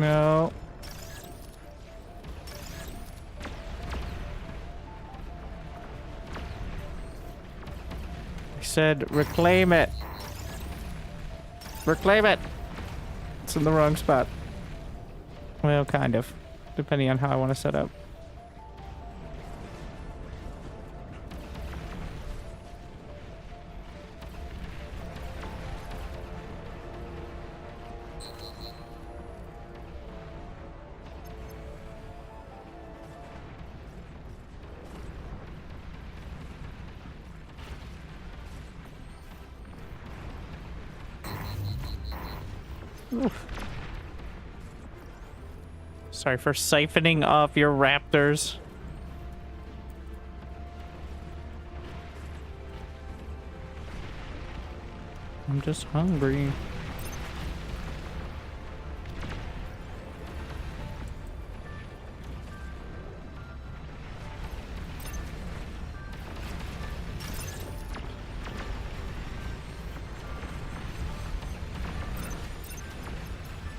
No. I said reclaim it. Reclaim it. It's in the wrong spot. Well, kind of. Depending on how I want to set up. Oof. Sorry for siphoning off your raptors. I'm just hungry.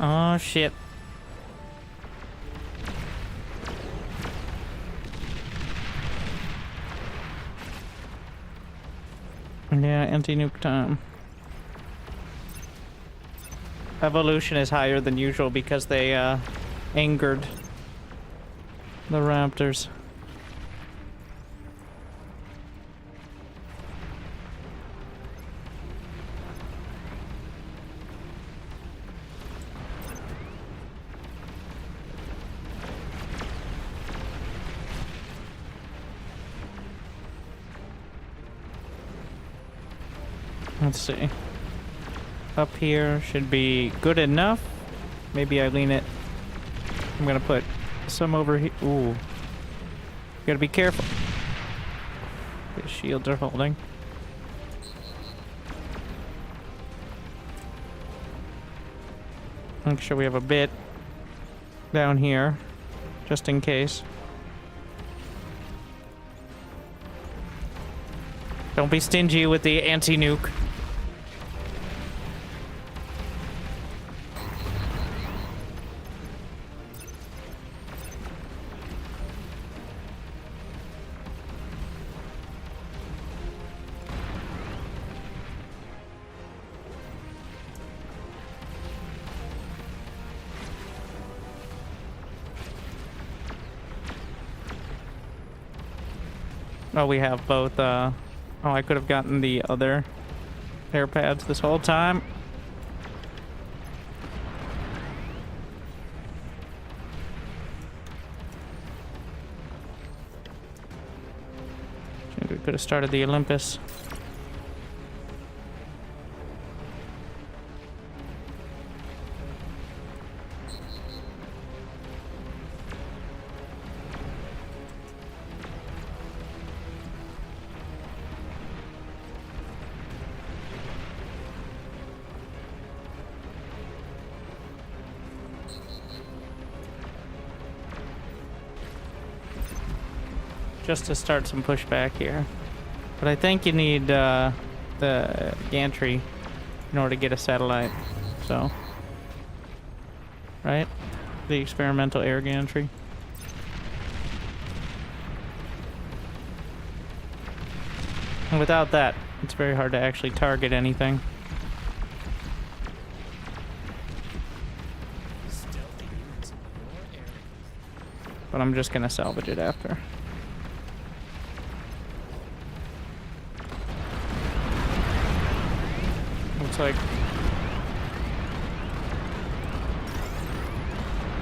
Oh shit. Yeah, anti-nuke time. Evolution is higher than usual because they angered the raptors. Let's see. Up here should be good enough. Maybe I lean it. I'm gonna put some over here. Ooh. Gotta be careful. The shields are holding. Make sure we have a bit down here, just in case. Don't be stingy with the anti-nuke. Oh, we have both, oh, I could have gotten the other air pads this whole time. We could have started the Olympus. Just to start some pushback here. But I think you need the gantry in order to get a satellite. So, right? The experimental air gantry. And without that, it's very hard to actually target anything. Stealthy units in your area. But I'm just gonna salvage it after. Looks like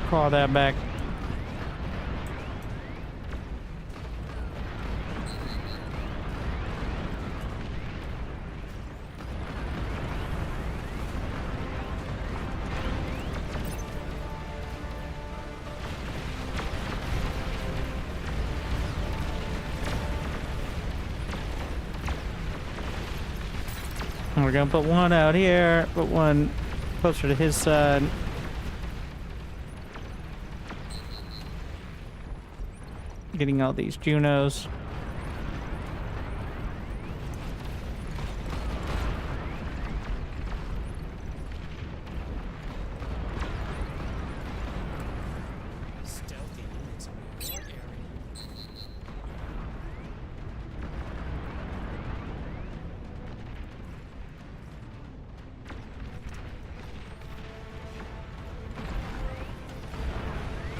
claw that back. And we're gonna put one out here, put one closer to his side. Getting all these Junos. Stealthy units in your area.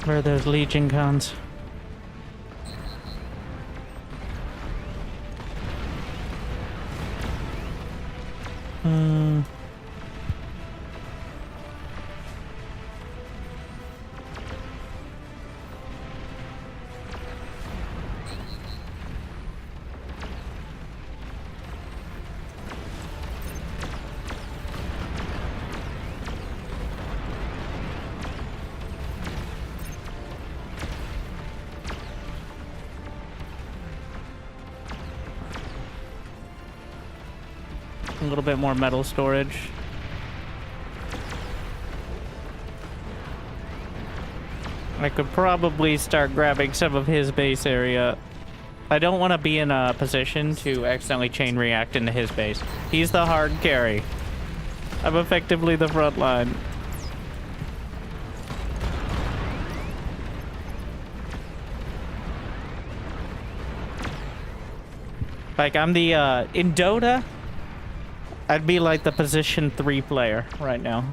Where are those Legion cons? A little bit more metal storage. I could probably start grabbing some of his base area. I don't want to be in a position to accidentally chain react into his base. He's the hard carry. I'm effectively the front line. Like, I'm the, in Dota, I'd be like the position 3 player right now.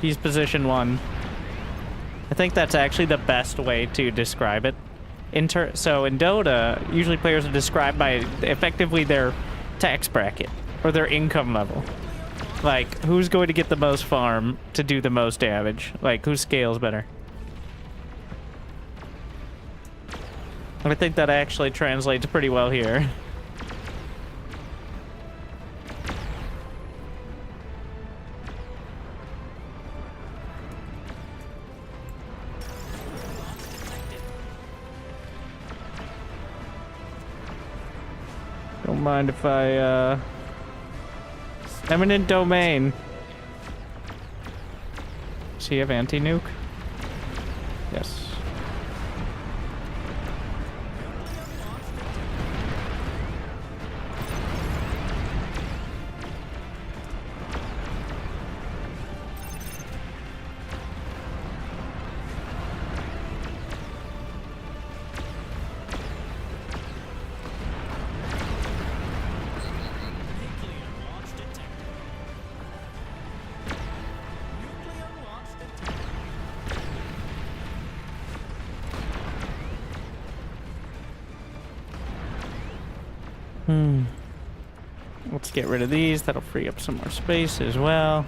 He's position 1. I think that's actually the best way to describe it. So in Dota, usually players are described by effectively their tax bracket or their income level. Like, who's going to get the most farm to do the most damage? Like, who scales better? I think that actually translates pretty well here. Don't mind if I, Eminent domain. Does he have anti-nuke? Yes. Let's get rid of these. That'll free up some more space as well.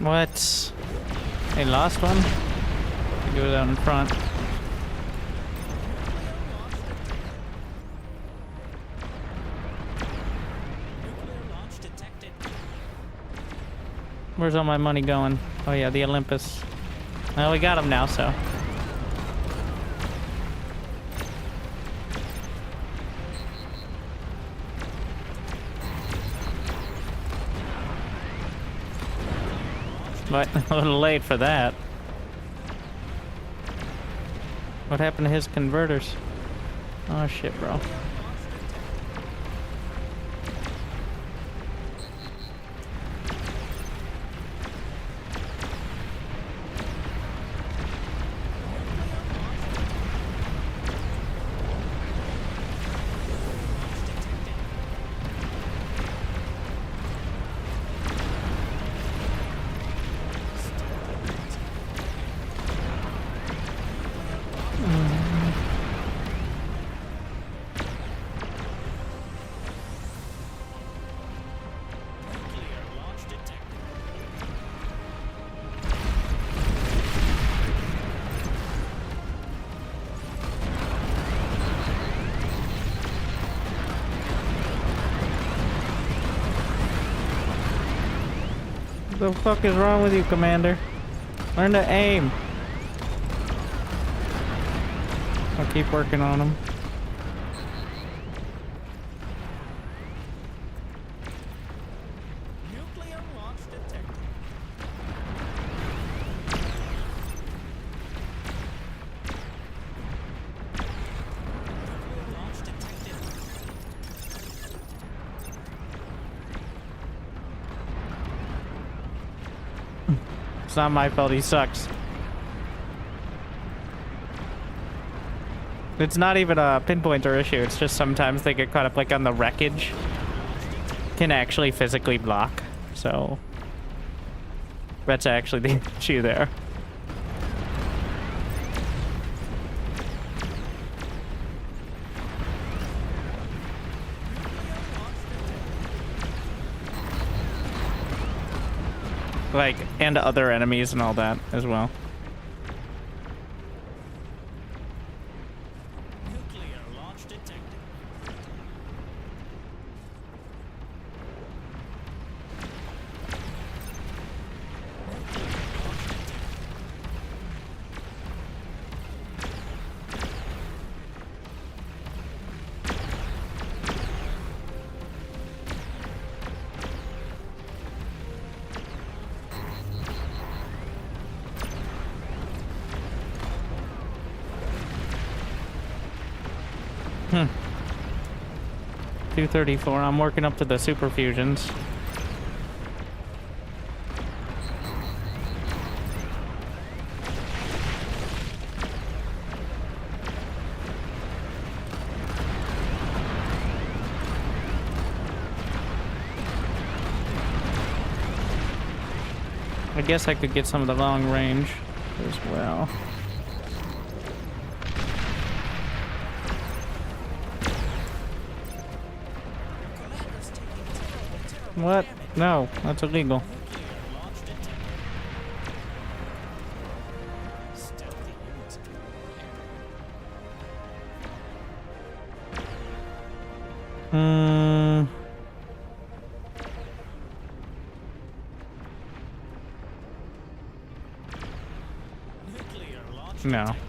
What? They lost one? He goes out in front. Where's all my money going? Oh yeah, the Olympus. Well, we got him now, so. But a little late for that. What happened to his converters? Oh shit, bro. What the fuck is wrong with you, Commander? Learn to aim. I'll keep working on him. Nuclear launch detected. Nuclear launch detected. It's not my fault, he sucks. It's not even a pinpointer issue, it's just sometimes they get caught up like on the wreckage. Can actually physically block, so that's actually the issue there. Like, and other enemies and all that as well. Nuclear launch detected. Hmm. 234. I'm working up to the super fusions. I guess I could get some of the long range as well. Commander's taking terrible What? damage. No, that's illegal. Nuclear launch detected. Stealthy units in the area. Hmm. Nuclear launch No. detected.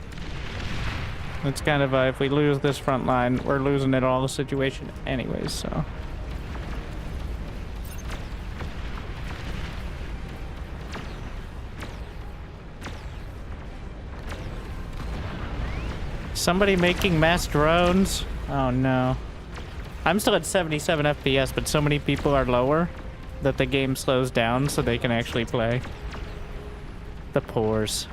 It's kind of if we lose this front line, we're losing it all the situation anyways, so. Somebody making mass drones? Oh no. I'm still at 77 FPS, but so many people are lower that the game slows down so they can actually play. The pores.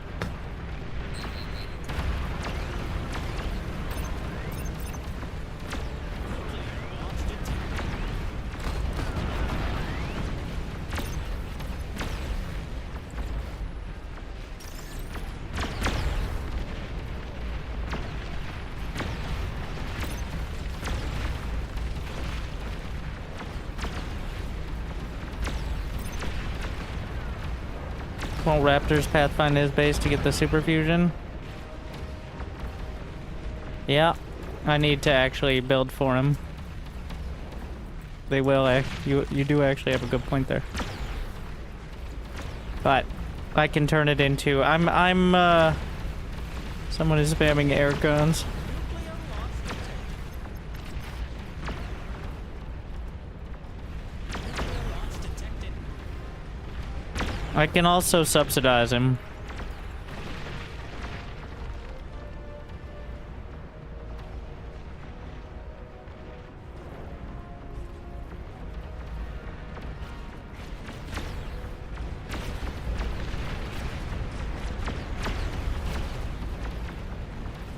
Won't Raptors pathfind his base to get the super fusion? Yeah, I need to actually build for him. They will. You do actually have a good point there. But I can turn it into. Someone is spamming air guns. Nuclear launch detected. Nuclear launch detected. I can also subsidize him.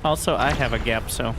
Also, I have a gap, so.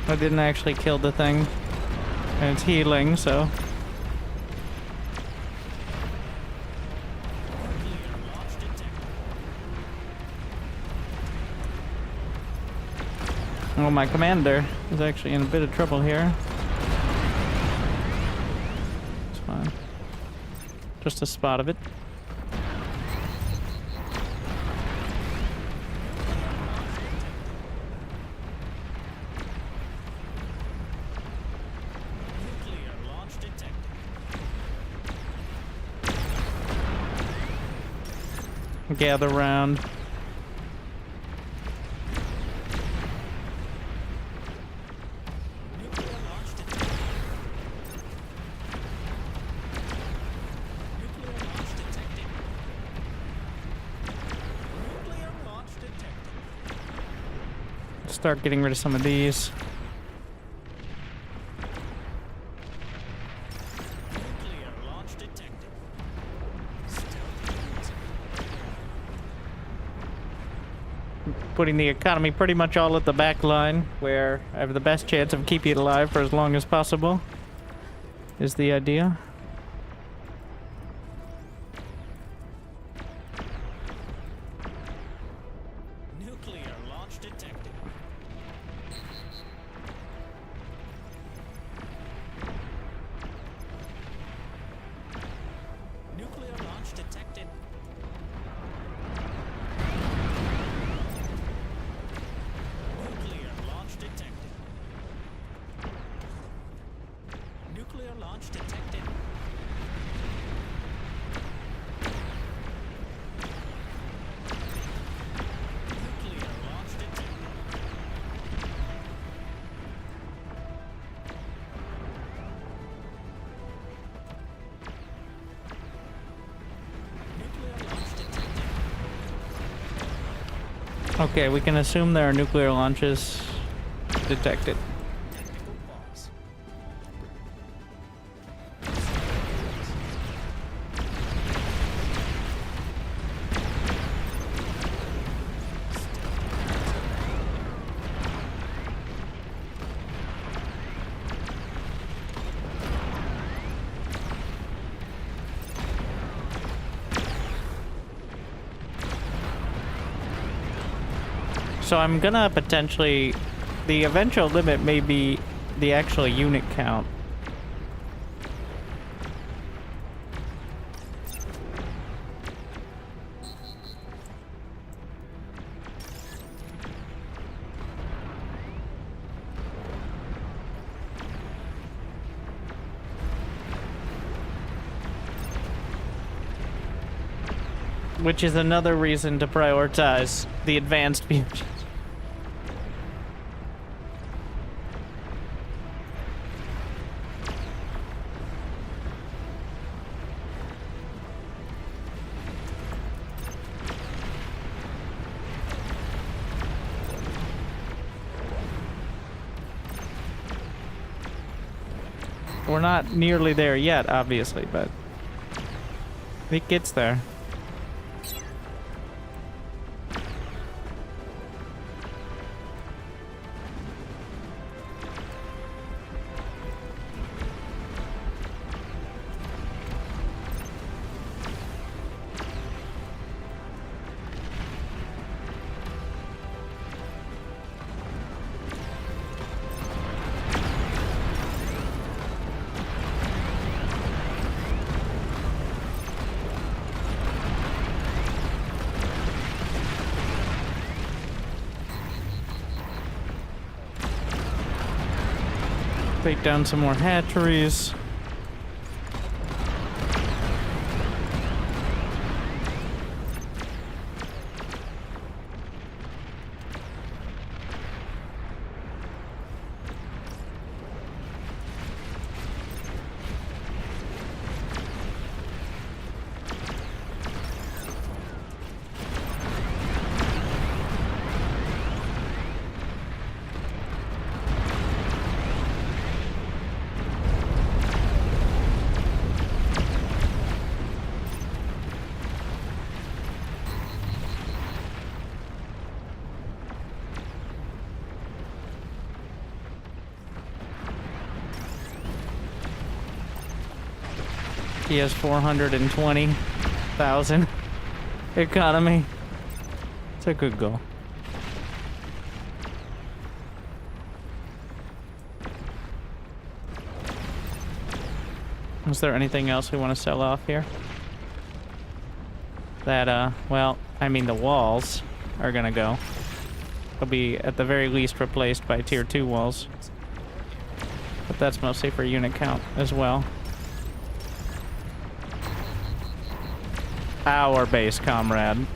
I didn't actually kill the thing. And it's healing, so. Nuclear launch detected. Well, my commander is actually in a bit of trouble here. It's fine. Just a spot of it. Nuclear launch detected. Gather round. Nuclear launch detected. Start getting rid of some of these. Nuclear launch detected. Stealthy units in the Putting the economy pretty much all at the back line, where I have the best chance of keeping it alive for as long as possible, is the idea. Nuclear launch detected. Nuclear launch detected. Nuclear launch detected. Nuclear launch detected. Nuclear launch detected. Nuclear launch detected. Okay, we can assume there are nuclear launches detected. Technical pause. So I'm gonna potentially... The eventual limit may be the actual unit count. Which is another reason to prioritize the advanced fusions. We're not nearly there yet, obviously, but it gets there. Take down some more hatcheries. He has 420,000 economy. It's a good goal. Is there anything else we want to sell off here? That, well, I mean, the walls are gonna go. They'll be, at the very least, replaced by tier 2 walls. But that's mostly for unit count as well. Our base, comrade.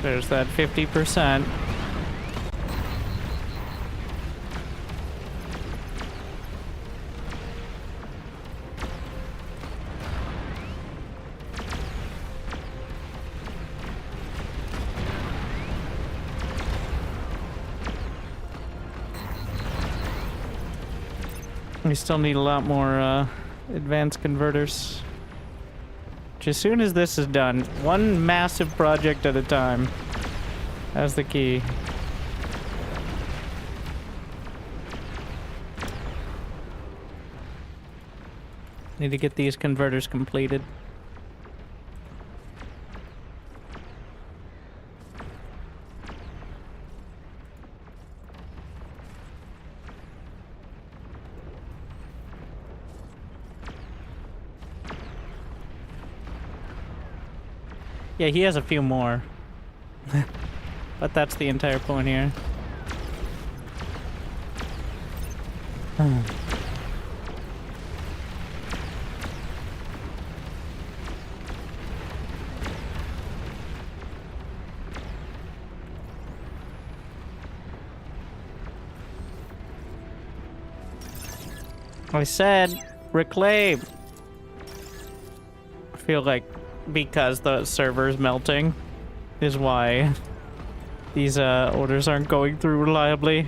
There's that 50%. We still need a lot more advanced converters. Which, as soon as this is done, one massive project at a time. That's the key. Need to get these converters completed. Yeah, he has a few more. But that's the entire point here. I said reclaim. I feel like because the server's melting is why these orders aren't going through reliably.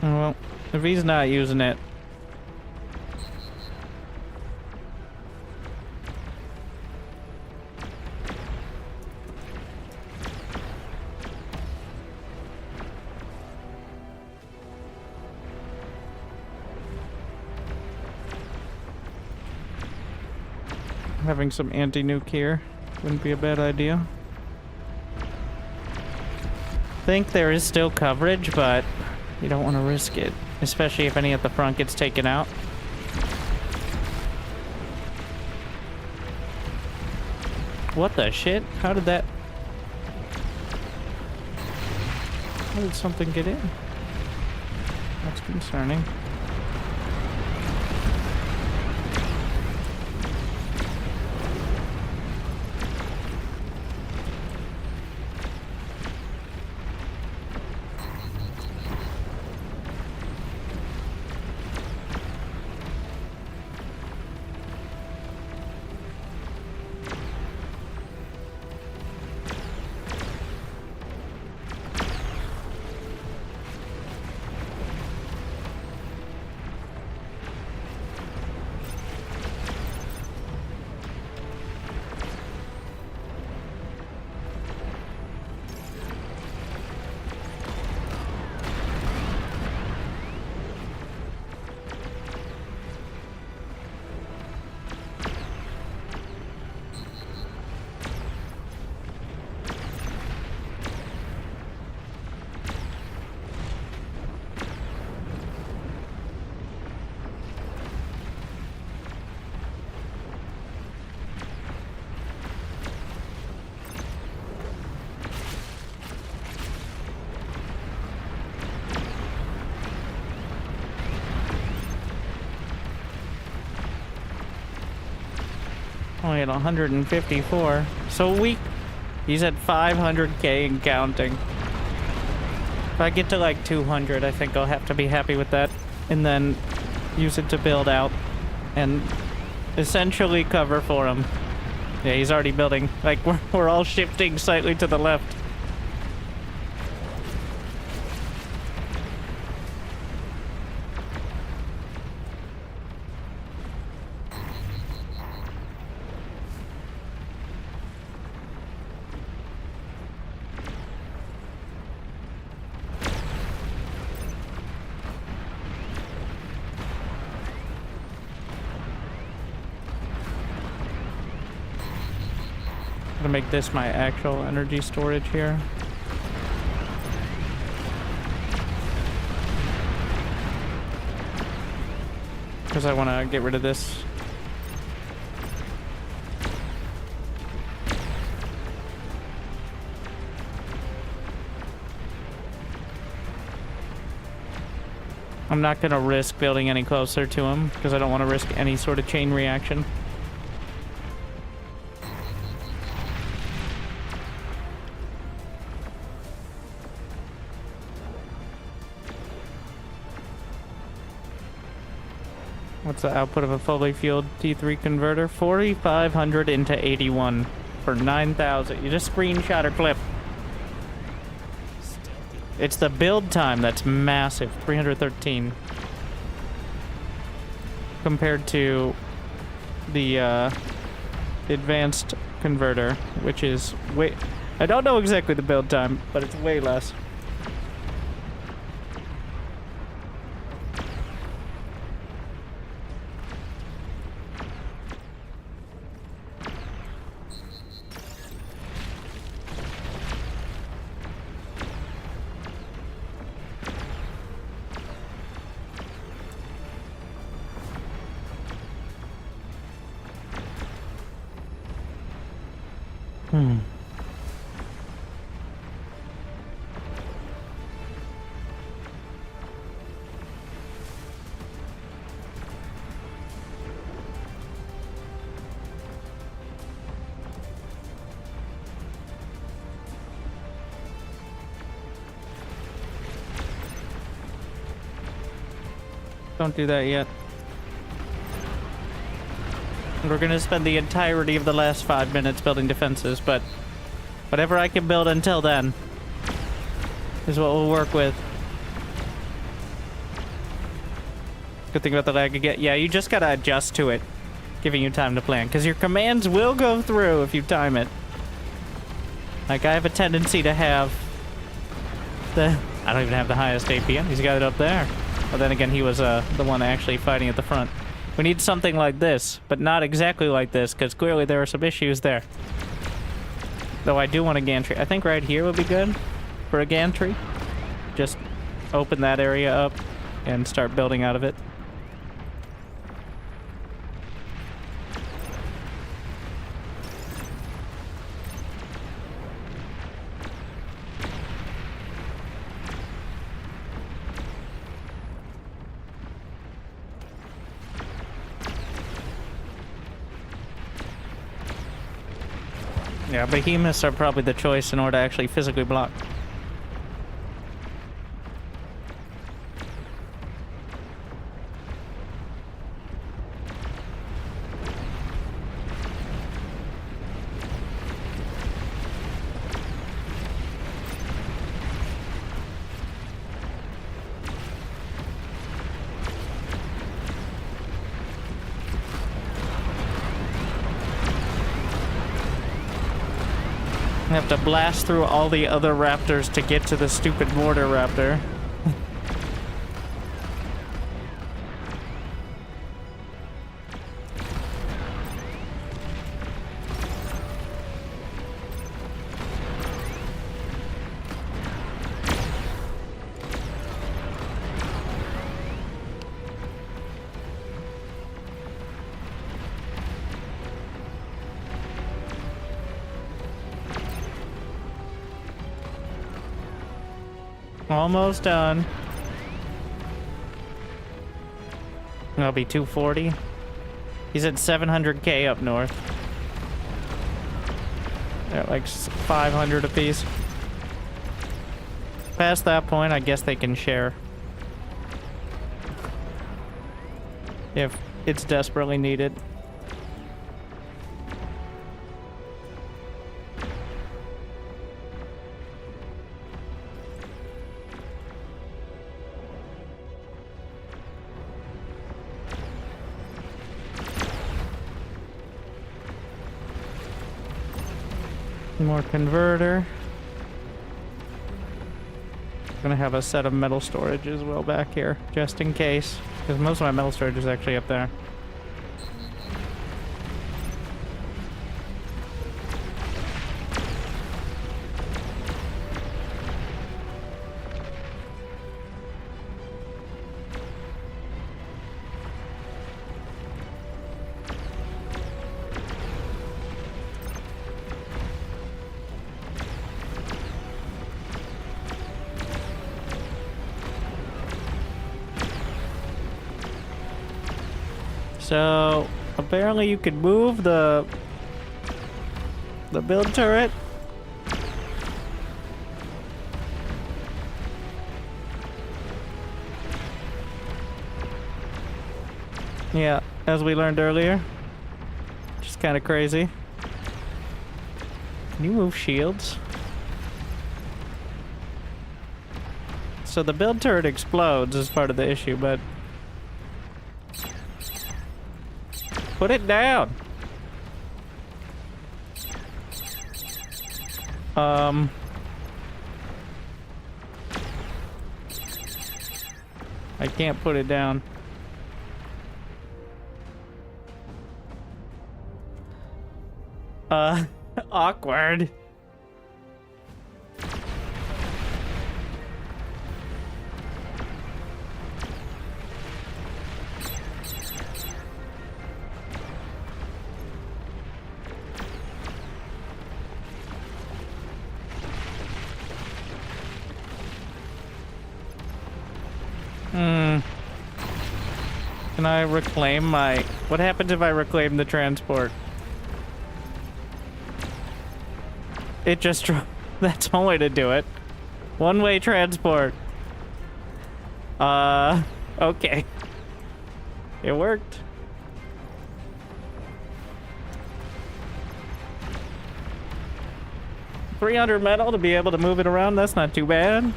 Well, if he's not using it, having some anti-nuke here wouldn't be a bad idea. I think there is still coverage, but you don't want to risk it, especially if any at the front gets taken out. What the shit? How did that... How did something get in? That's concerning. Only at 154. So he's at 500k and counting. If I get to like 200, I think I'll have to be happy with that. And then use it to build out and essentially cover for him. Yeah, he's already building. Like, we're all shifting slightly to the left. I'm gonna make this my actual energy storage here. Because I want to get rid of this. I'm not going to risk building any closer to him because I don't want to risk any sort of chain reaction. What's the output of a fully fueled T3 converter? 4,500 into 81 for 9,000. You just screenshot or clip. It's the build time that's massive. 313. Compared to the advanced converter, which is way... I don't know exactly the build time, but it's way less. Don't do that yet. We're gonna spend the entirety of the last 5 minutes building defenses, but whatever I can build until then is what we'll work with. Good thing about the lag again. Yeah, you just gotta adjust to it, giving you time to plan, because your commands will go through if you time it. Like, I have a tendency to have the... I don't even have the highest APM. He's got it up there. But then again, he was the one actually fighting at the front. We need something like this, but not exactly like this, because clearly there are some issues there. Though I do want a gantry. I think right here would be good for a gantry. Just open that area up and start building out of it. Yeah, behemoths are probably the choice in order to actually physically block. I have to blast through all the other raptors to get to the stupid mortar raptor. Almost done. That'll be 240. He's at 700k up north. They're at like 500 apiece. Past that point, I guess they can share. If it's desperately needed. More converter. Gonna have a set of metal storage as well back here, just in case, because most of my metal storage is actually up there. So apparently you can move the build turret. Yeah, as we learned earlier. Which is kind of crazy. Can you move shields? So the build turret explodes as part of the issue, but... Put it down! I can't put it down. Awkward. Can I reclaim my... What happens if I reclaim the transport? It just... That's one way to do it. One-way transport. Okay. It worked. $300 metal to be able to move it around, that's not too bad.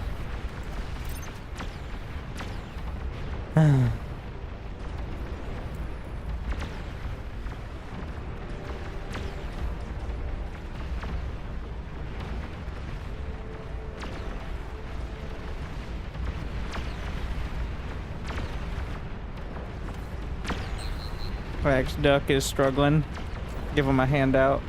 Wax Duck is struggling. Give him a handout.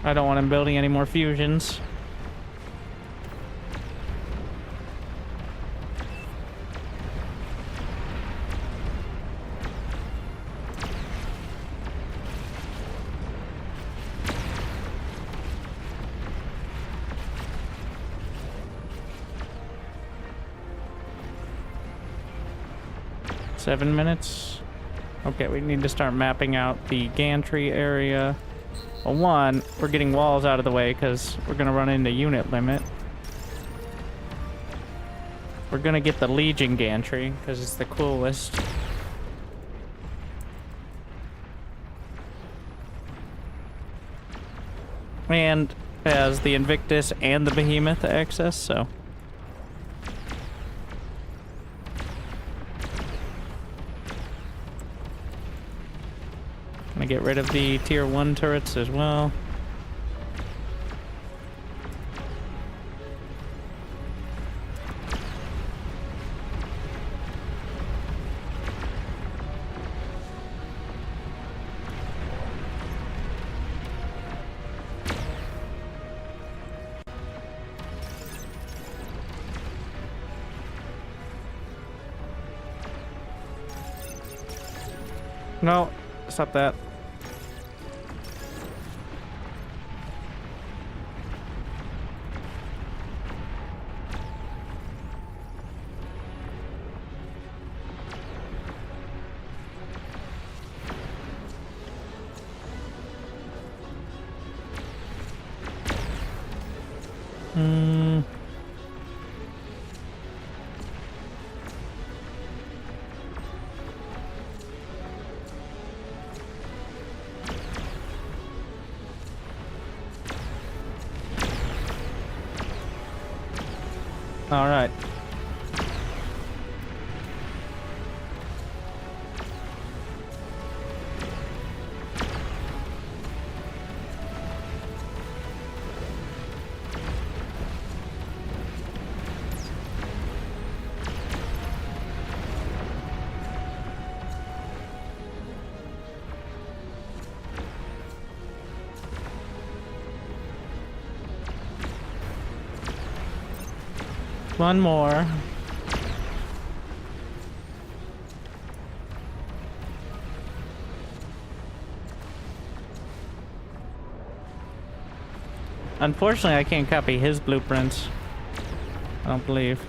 I don't want him building any more fusions. Seven minutes. Okay, we need to start mapping out the gantry area. Well, one, we're getting walls out of the way because we're going to run into unit limit. We're going to get the Legion gantry because it's the coolest. And has the Invictus and the Behemoth access, so... Gonna get rid of the tier 1 turrets as well. No, stop that. All right. One more. Unfortunately, I can't copy his blueprints. I don't believe.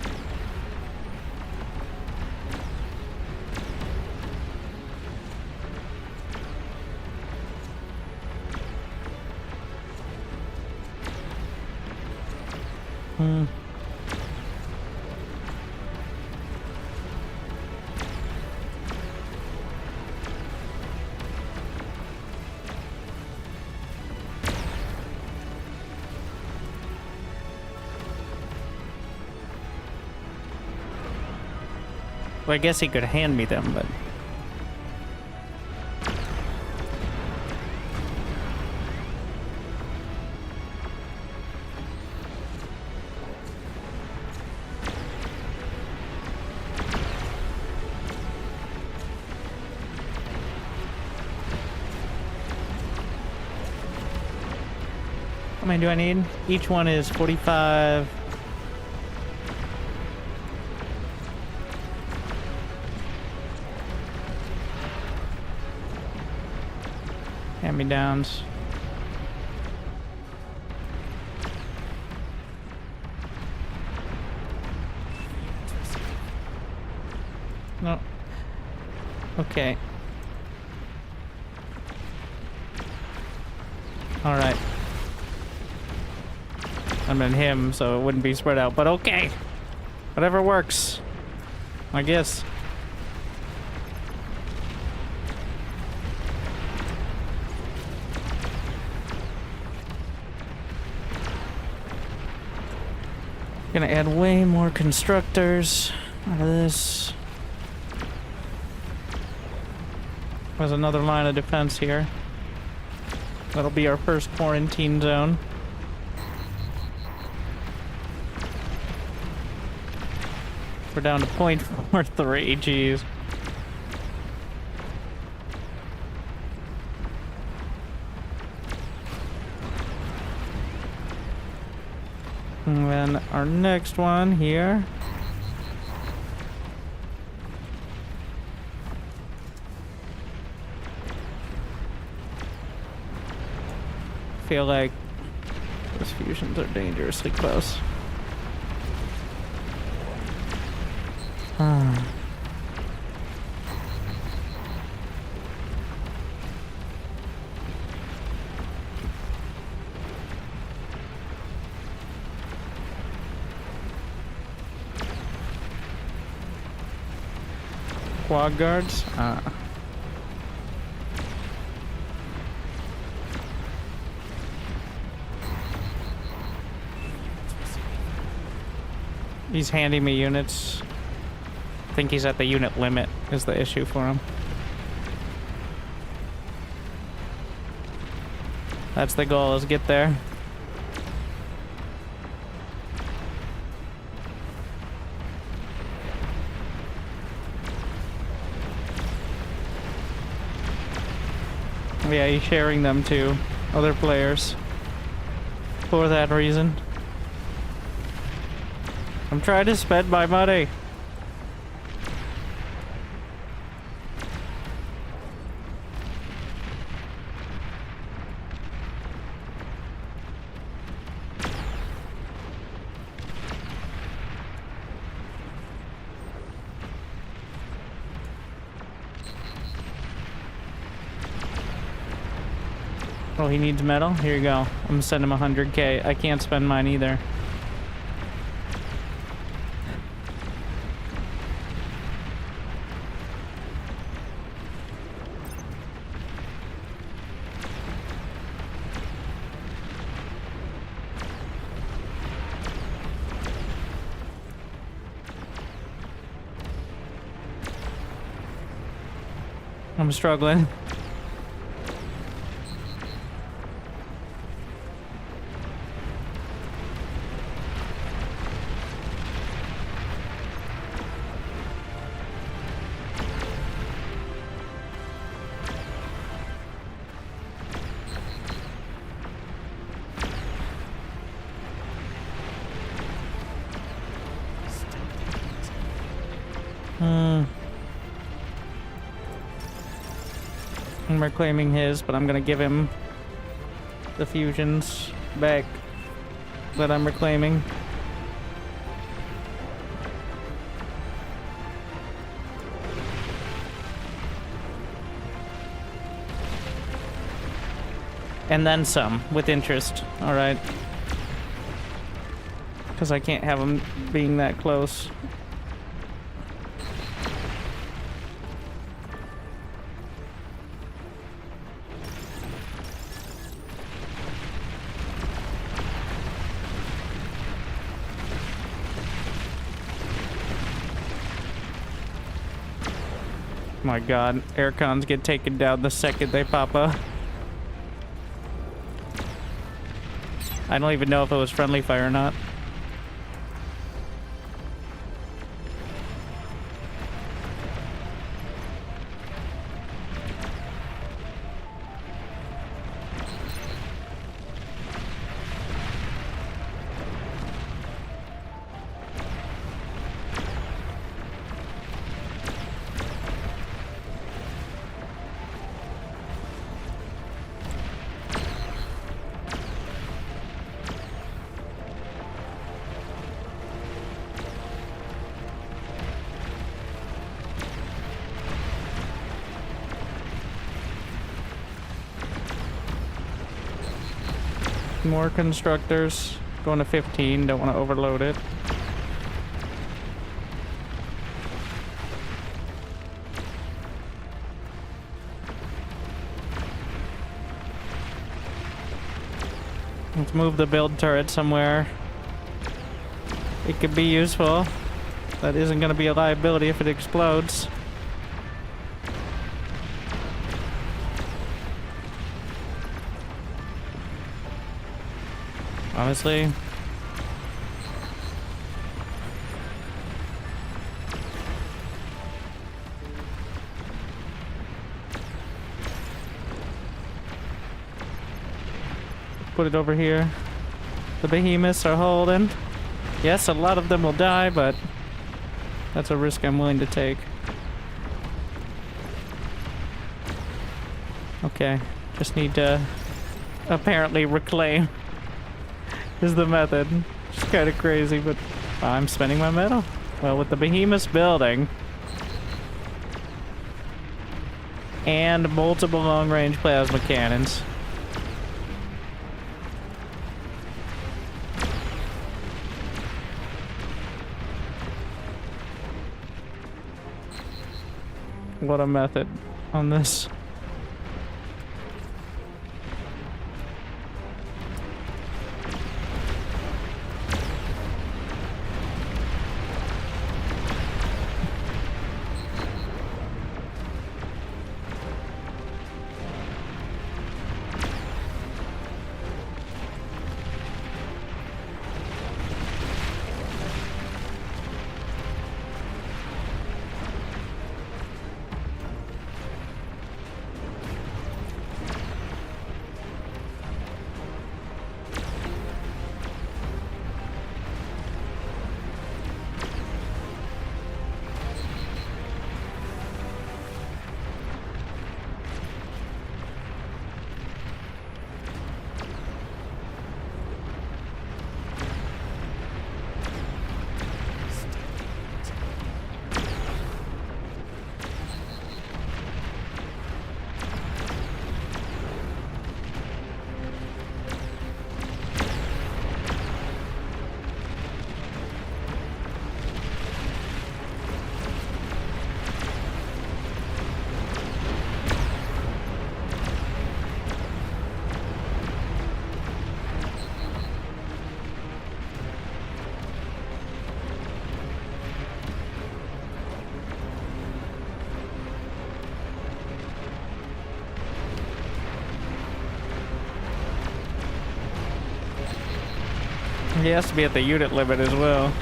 Well, I guess he could hand me them, but... How many do I need? Each one is 45... hand-me-downs. No. Okay. Alright. I'm in him, so it wouldn't be spread out, but okay. Whatever works. I guess. Gonna add way more constructors out of this. There's another line of defense here. That'll be our first quarantine zone. We're down to 0.43, jeez. And then our next one here. Feel like those fusions are dangerously close. Quad guards? He's handing me units. I think he's at the unit limit is the issue for him. That's the goal, is get there. Yeah, he's sharing them to other players for that reason. I'm trying to spend my money. Oh, he needs metal? Here you go. I'm gonna send him 100k. I can't spend mine either. I'm struggling. I'm reclaiming his, but I'm gonna give him the fusions back that I'm reclaiming. And then some, with interest. Alright. Because I can't have them being that close. My god, aircons get taken down the second they pop up. I don't even know if it was friendly fire or not. More constructors. Going to 15. Don't want to overload it. Let's move the build turret somewhere. It could be useful. That isn't going to be a liability if it explodes. Honestly. Put it over here. The behemoths are holding. Yes, a lot of them will die, but that's a risk I'm willing to take. Okay, just need to apparently reclaim. Is the method. It's kind of crazy, but I'm spending my metal. Well, with the behemoths building and multiple long-range plasma cannons. What a method on this. He has to be at the unit limit as well.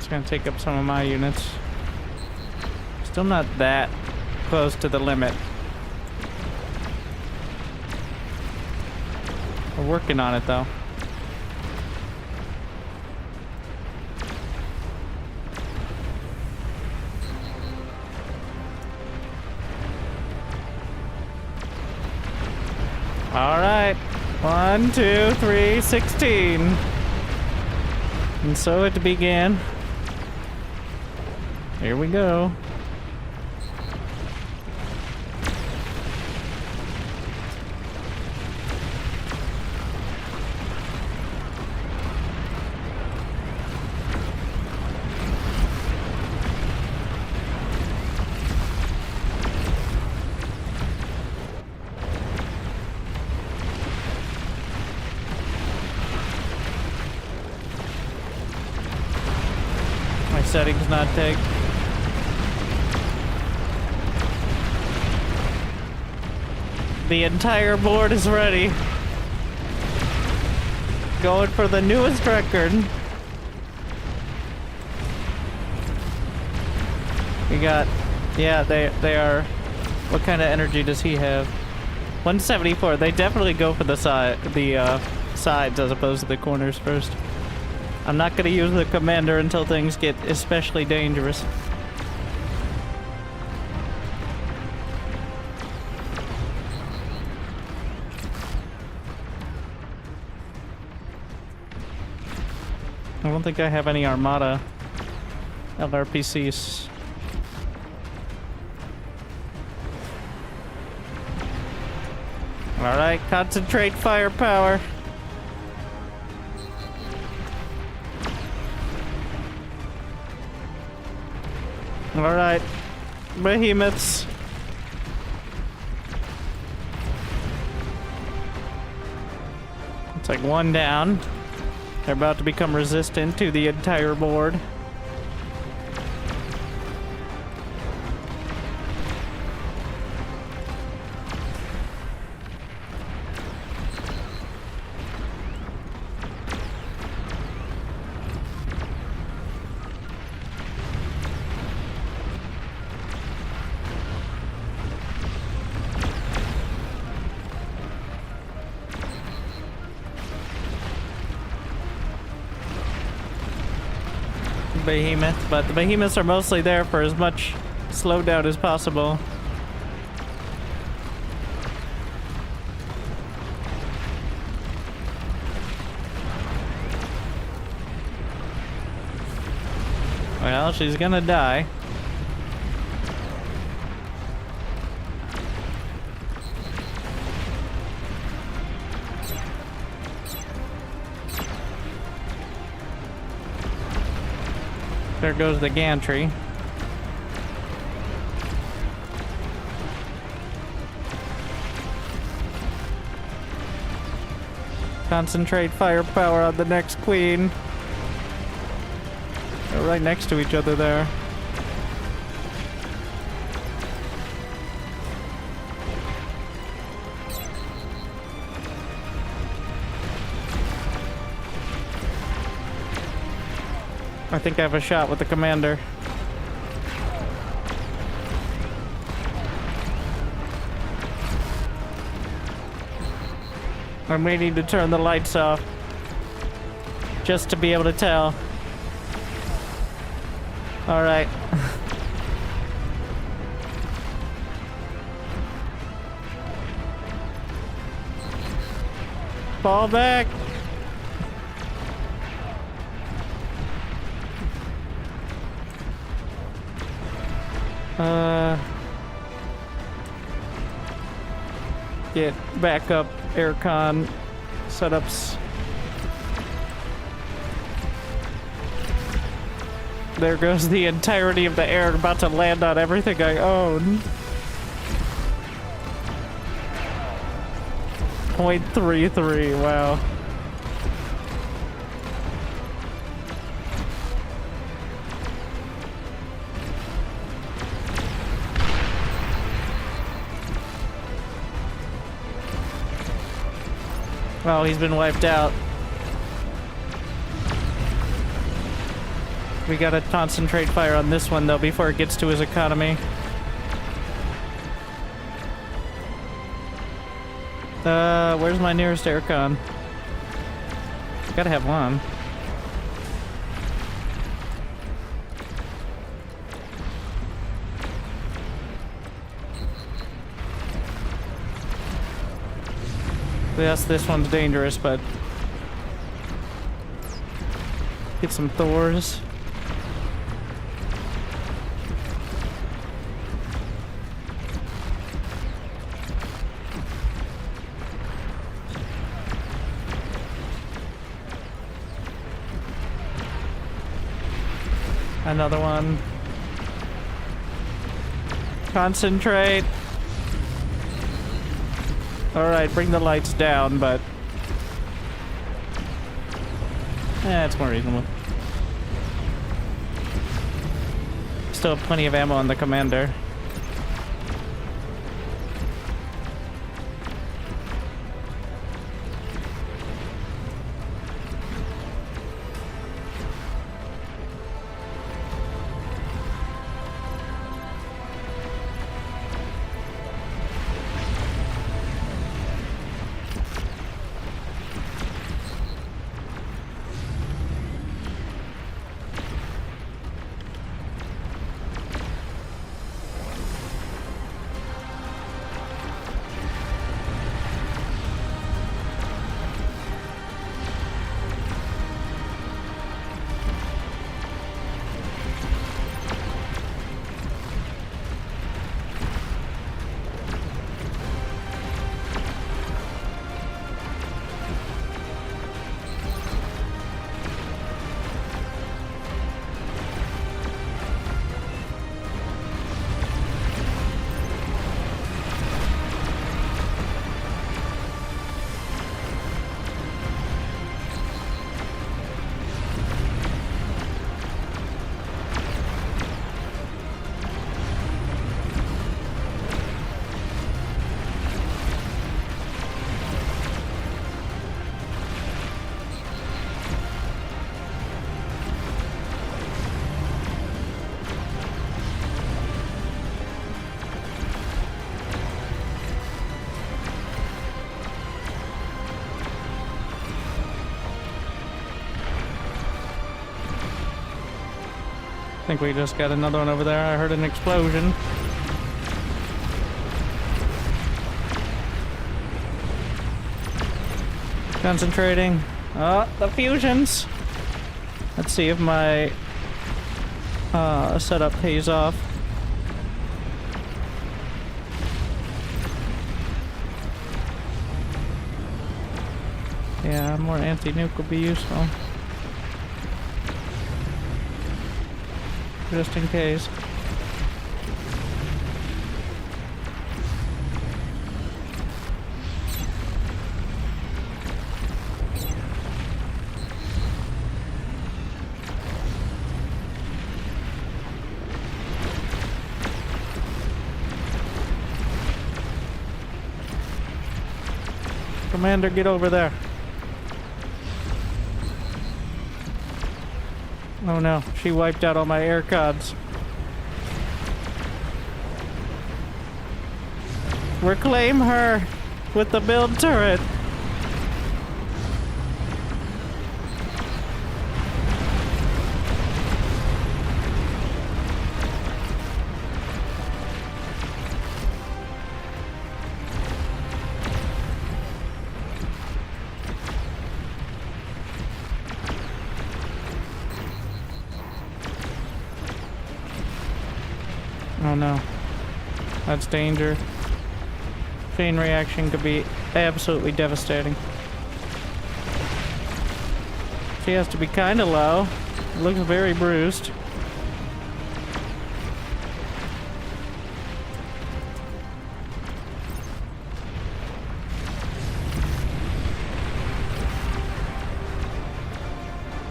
It's gonna take up some of my units. Still not that close to the limit. We're working on it though. All right. 1, 2, 3, 16. And so it began. Here we go. My settings not take. The entire board is ready. Going for the newest record. We got, yeah, they are. What kind of energy does he have? 174. They definitely go for the sides as opposed to the corners first. I'm not gonna use the commander until things get especially dangerous. I don't think I have any Armada LRPCs. Alright, concentrate firepower. Alright, behemoths. It's like one down. They're about to become resistant to the entire board. Behemoth, but the behemoths are mostly there for as much slowdown as possible. Well, she's gonna die. There goes the gantry. Concentrate firepower on the next queen. They're right next to each other there. I think I have a shot with the commander. I may need to turn the lights off just to be able to tell. All right. Fall back. Get backup aircon setups. There goes the entirety of the air about to land on everything I own. 0.33, wow. Oh, he's been wiped out. We gotta concentrate fire on this one, though, before it gets to his economy. Where's my nearest aircon? Gotta have one. Yes, this one's dangerous, but... Get some Thors. Another one. Concentrate. Alright, bring the lights down, but... it's more reasonable. Still have plenty of ammo on the commander. I think we just got another one over there. I heard an explosion. Concentrating. Oh, the fusions! Let's see if my setup pays off. Yeah, more anti-nuke would be useful. Just in case. Commander, get over there. Oh no, she wiped out all my air cods. Reclaim her with the build turret. Oh no. That's danger. Chain reaction could be absolutely devastating. She has to be kinda low. Looks very bruised.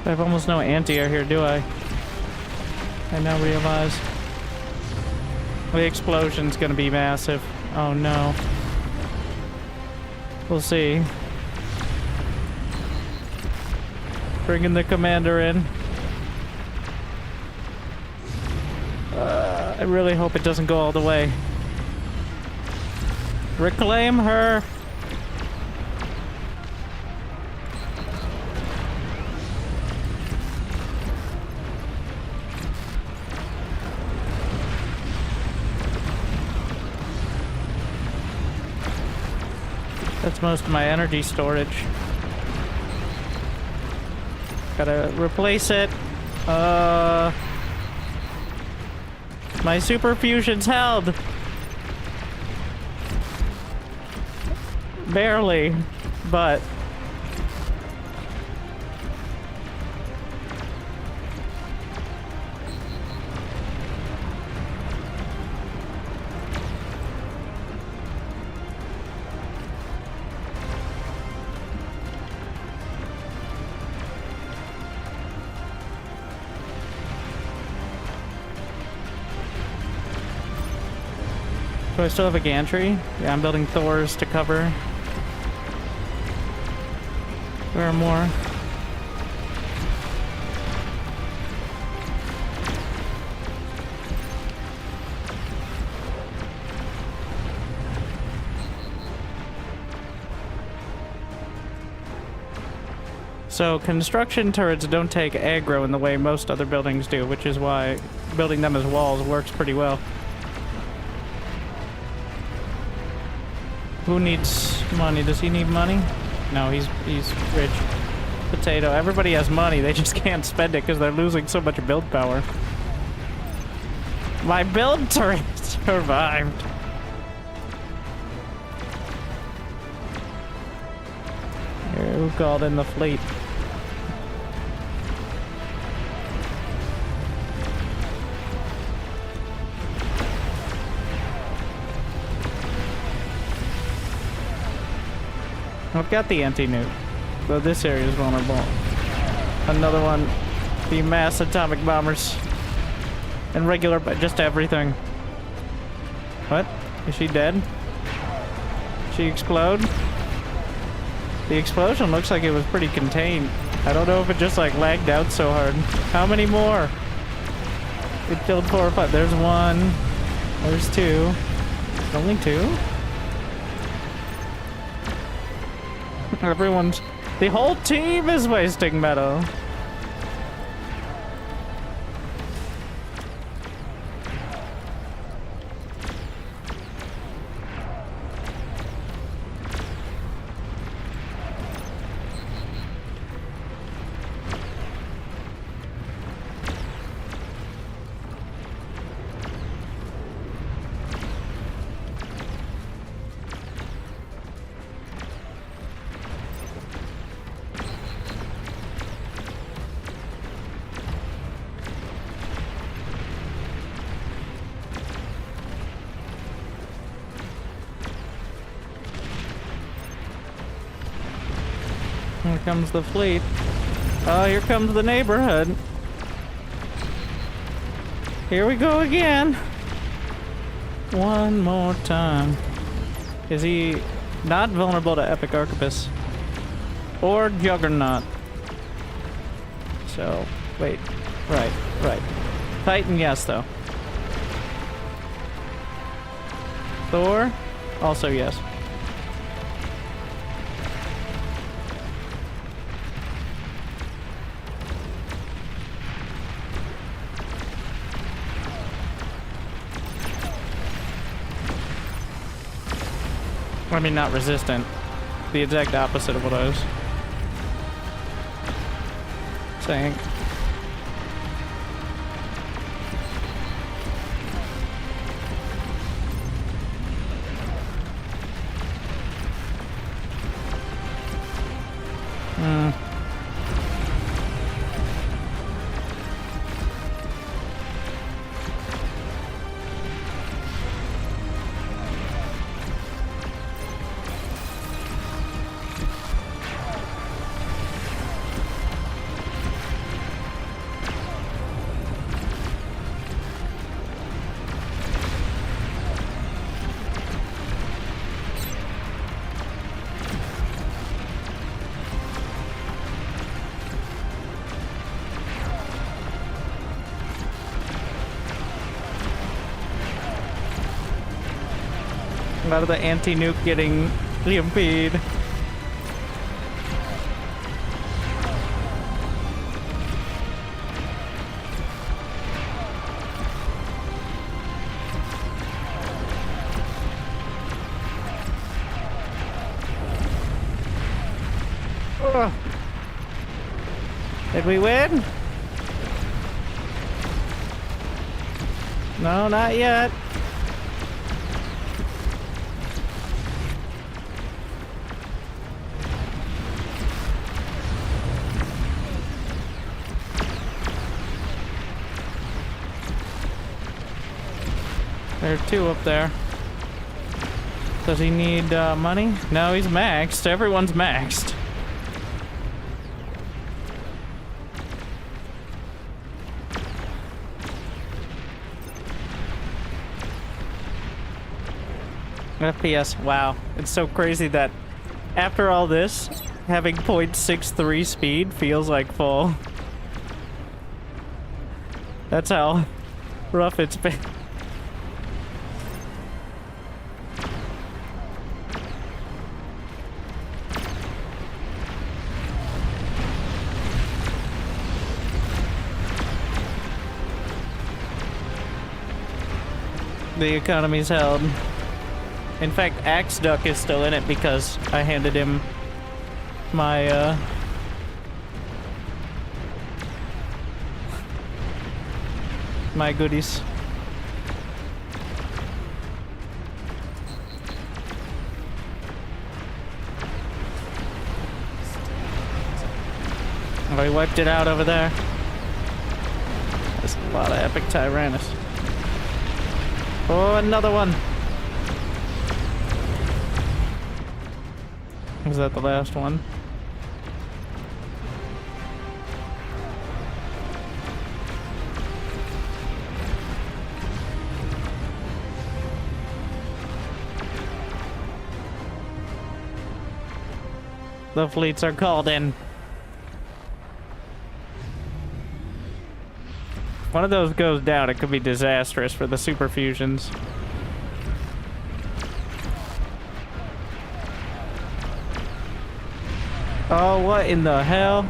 I have almost no anti-air here, do I? I now realize. The explosion's gonna be massive. Oh no. We'll see. Bringing the commander in. I really hope it doesn't go all the way. Reclaim her! That's most of my energy storage. Gotta replace it. My super fusion's held. Barely, but do I still have a gantry? Yeah, I'm building Thors to cover. Where are more? So construction turrets don't take aggro in the way most other buildings do, which is why building them as walls works pretty well. Who needs money? Does he need money? No, he's rich. Potato. Everybody has money. They just can't spend it because they're losing so much build power. My build turret survived. Here, who called in the fleet? I've got the anti-nuke, though this area is vulnerable. Another one, the mass atomic bombers. And regular, but just everything. What? Is she dead? She explode? The explosion looks like it was pretty contained. I don't know if it just like lagged out so hard. How many more? It killed 4 or 5. There's 1. There's 2. Only 2? The whole team is wasting metal. Here comes the fleet. Oh, here comes the neighborhood. Here we go again. One more time. Is he not vulnerable to Epic Arquebus? Or Juggernaut? So, wait. Right. Titan, yes, though. Thor? Also, yes. I mean, not resistant. The exact opposite of what I was saying. A lot of the anti-nuke getting EMP'd. Ugh. Did we win? No, not yet. There are two up there. Does he need money? No, he's maxed. Everyone's maxed. FPS, wow. It's so crazy that after all this, having 0.63 speed feels like full. That's how rough it's been. The economy's held. In fact, Axe Duck is still in it because I handed him my, my goodies. Oh, he wiped it out over there. There's a lot of epic Tyrannus. Oh, another one. Was that the last one? The fleets are called in. If one of those goes down, it could be disastrous for the super fusions. Oh, what in the hell?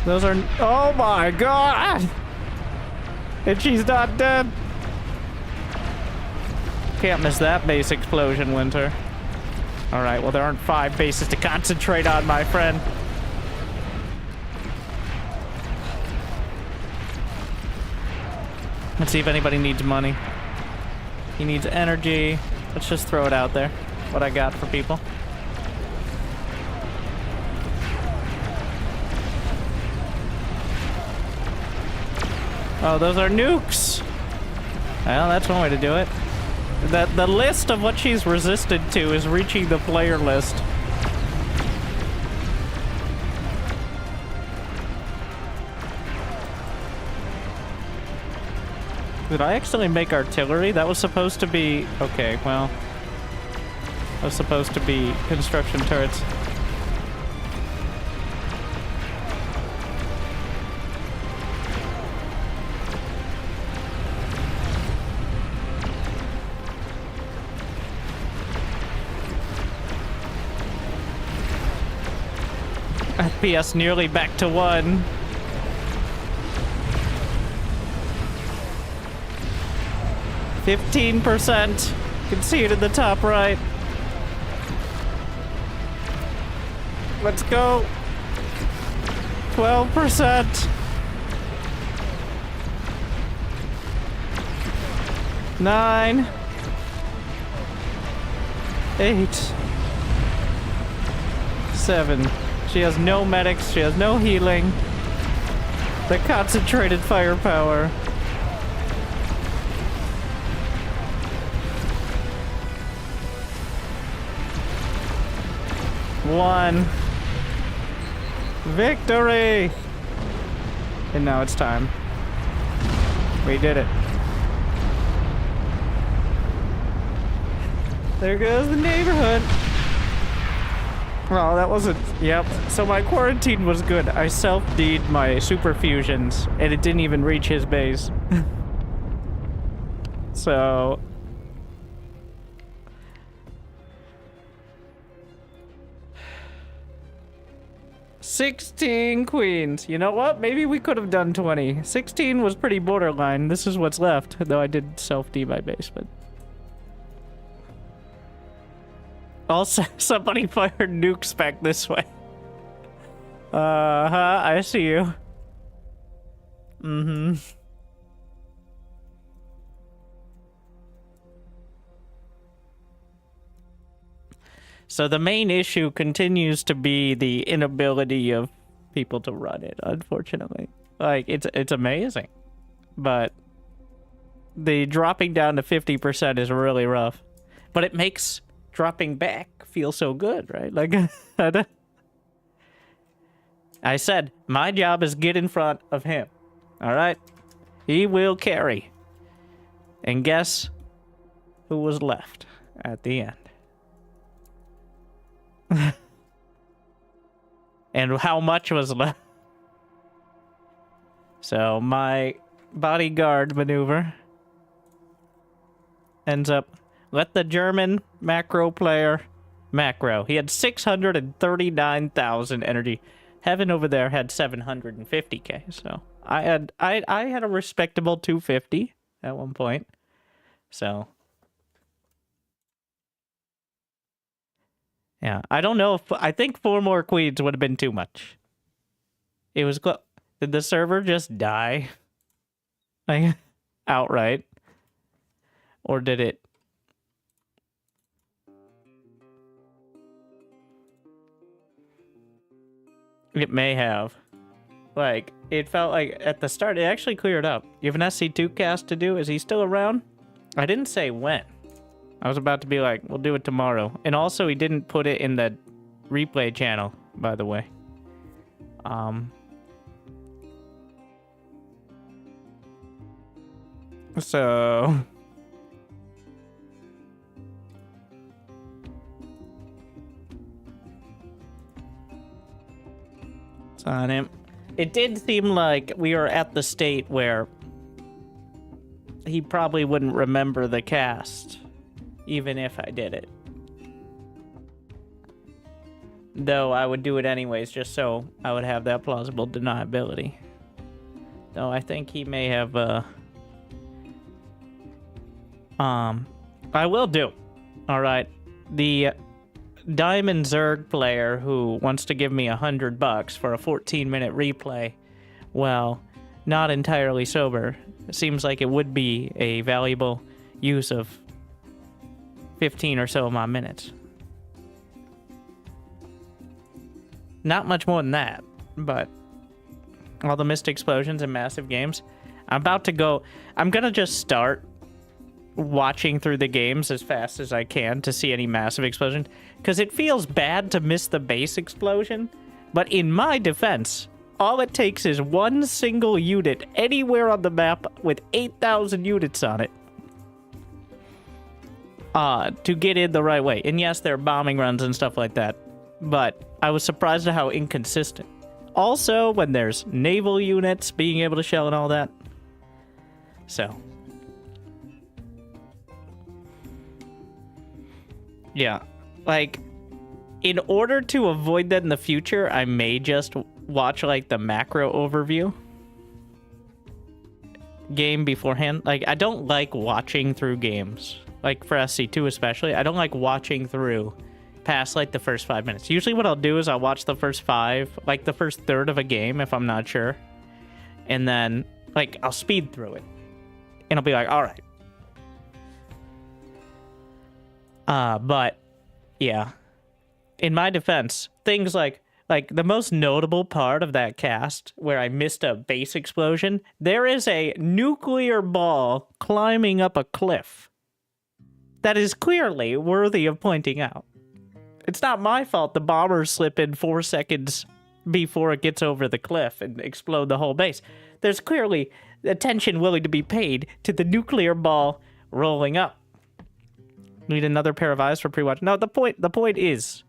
Those are... Oh my god! And she's not dead! Can't miss that base explosion, Winter. Alright, well there aren't 5 bases to concentrate on, my friend. Let's see if anybody needs money. He needs energy. Let's just throw it out there. What I got for people. Oh, those are nukes. Well, that's one way to do it. The list of what she's resisted to is reaching the player list. Did I actually make artillery? That was supposed to be... Okay, well... That was supposed to be construction turrets. FPS nearly back to 1. %. You can see it in the top right. Let's go. 12%. 9. 8. 7. She has no medics. She has no healing. The concentrated firepower. One. Victory! And now it's time. We did it. There goes the neighborhood. Well, that wasn't... Yep. So my quarantine was good. I self-D'd my super fusions, and it didn't even reach his base. So 16 queens. You know what? Maybe we could have done 20. 16 was pretty borderline. This is what's left, though I did self-D my base, but... Also, somebody fired nukes back this way. Uh-huh, I see you. Mm-hmm. So the main issue continues to be the inability of people to run it, unfortunately. Like, it's amazing. But the dropping down to 50% is really rough. But it makes dropping back feel so good, right? Like, I said, my job is get in front of him. All right? He will carry. And guess who was left at the end? And how much was left? So my bodyguard maneuver ends up, let the German macro player macro. He had 639,000 energy. Heaven over there had 750k. So I had a respectable 250 at one point. So yeah, I don't know if... I think 4 more queens would have been too much. It was... Did the server just die? Like, outright? Or did it... It may have. Like, it felt like at the start, it actually cleared up. You have an SC2 cast to do? Is he still around? I didn't say when. I was about to be like, we'll do it tomorrow. And also, he didn't put it in the replay channel, by the way. So... it's on him. It did seem like we were at the state where he probably wouldn't remember the cast. Even if I did it. Though I would do it anyways, just so I would have that plausible deniability. Though I think he may have, I will do. Alright. The Diamond Zerg player who wants to give me $100 for a 14-minute replay, well, not entirely sober. It seems like it would be a valuable use of 15 or so of my minutes. Not much more than that, but all the missed explosions and massive games. I'm gonna just start watching through the games as fast as I can to see any massive explosion, because it feels bad to miss the base explosion, but in my defense, all it takes is one single unit anywhere on the map with 8,000 units on it to get in the right way. And yes, there are bombing runs and stuff like that, but I was surprised at how inconsistent. Also, when there's naval units being able to shell and all that. So. Yeah. Like, in order to avoid that in the future, I may just watch, like, the macro overview game beforehand. Like, I don't like watching through games. Like, for SC2 especially, I don't like watching through past, like, the first 5 minutes. Usually what I'll do is I'll watch the first 5, like, the first third of a game if I'm not sure. And then, like, I'll speed through it. And I'll be like, alright. But, yeah. In my defense, things like the most notable part of that cast, where I missed a base explosion, there is a nuclear ball climbing up a cliff. That is clearly worthy of pointing out. It's not my fault the bombers slip in 4 seconds before it gets over the cliff and explode the whole base. There's clearly attention willing to be paid to the nuclear ball rolling up. Need another pair of eyes for pre-watch. No, the point is,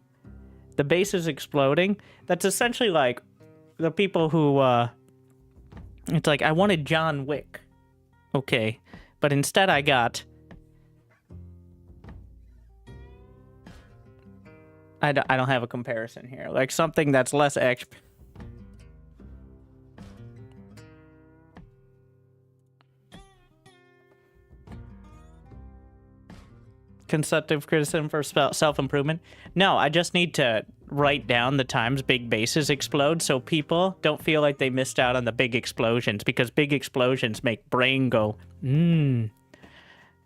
the base is exploding. That's essentially like the people who, it's like, I wanted John Wick. Okay, But instead I got... I don't have a comparison here. Like something that's less action... Constructive criticism for self-improvement. No, I just need to write down the times big bases explode so people don't feel like they missed out on the big explosions, because big explosions make brain go, and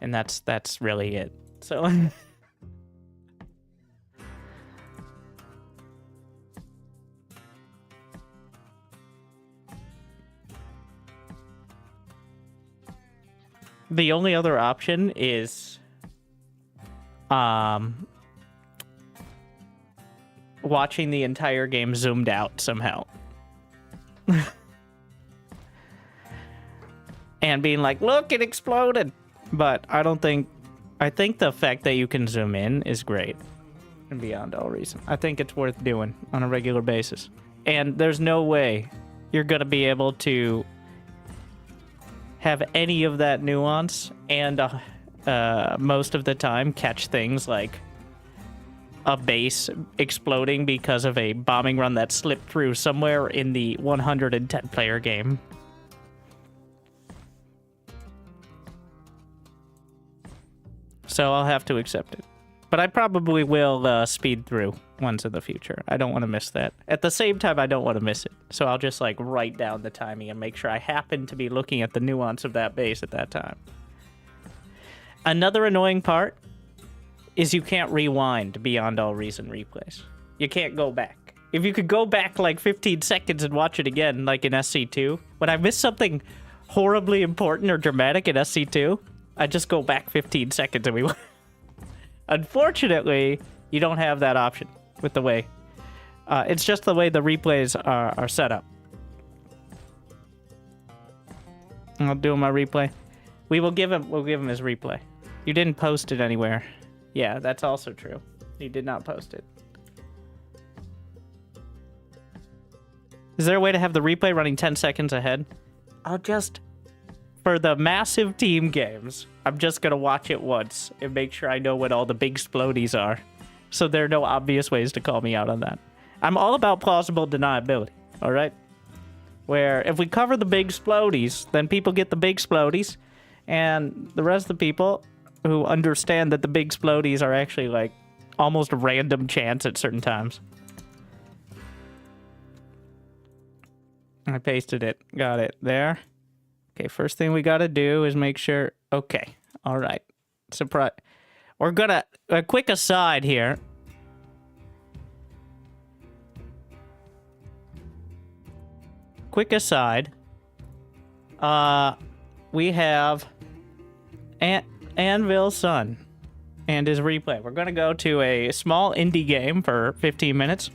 that's really it. So the only other option is watching the entire game zoomed out somehow. And being like, look, it exploded. But I think the fact that you can zoom in is great. And beyond all reason. I think it's worth doing on a regular basis. And there's no way you're going to be able to have any of that nuance and most of the time catch things like a base exploding because of a bombing run that slipped through somewhere in the 110 player game. So I'll have to accept it. But I probably will speed through ones in the future. I don't want to miss that. At the same time, I don't want to miss it. So I'll just like write down the timing and make sure I happen to be looking at the nuance of that base at that time. Another annoying part is you can't rewind beyond all reason replays. You can't go back. If you could go back like 15 seconds and watch it again, like in SC2, when I miss something horribly important or dramatic in SC2, I just go back 15 seconds and we... Unfortunately, you don't have that option with the way. It's just the way the replays are set up. I'll do my replay. We'll give him his replay. You didn't post it anywhere. Yeah, that's also true. You did not post it. Is there a way to have the replay running 10 seconds ahead? I'll just... For the massive team games, I'm just going to watch it once and make sure I know what all the big splodies are. So there are no obvious ways to call me out on that. I'm all about plausible deniability, all right? Where if we cover the big splodies, then people get the big splodies, and the rest of the people who understand that the big splodies are actually like almost random chance at certain times. I pasted it. Got it. There. Okay, first thing we gotta do is make sure... Okay, all right. Surprise. We're gonna... A quick aside here. Quick aside. We have... Anvil's son and his replay. We're gonna go to a small indie game for 15 minutes.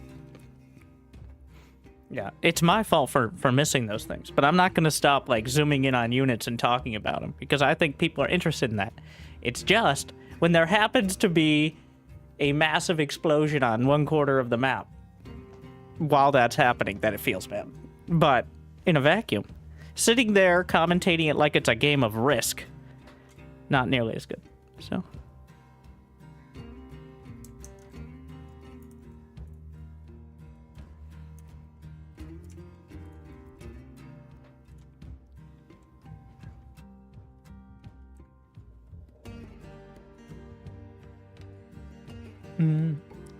Yeah, it's my fault for missing those things, but I'm not going to stop like zooming in on units and talking about them because I think people are interested in that. It's just when there happens to be a massive explosion on 1/4 of the map while that's happening that it feels bad. But in a vacuum, sitting there commentating it like it's a game of Risk, not nearly as good. So...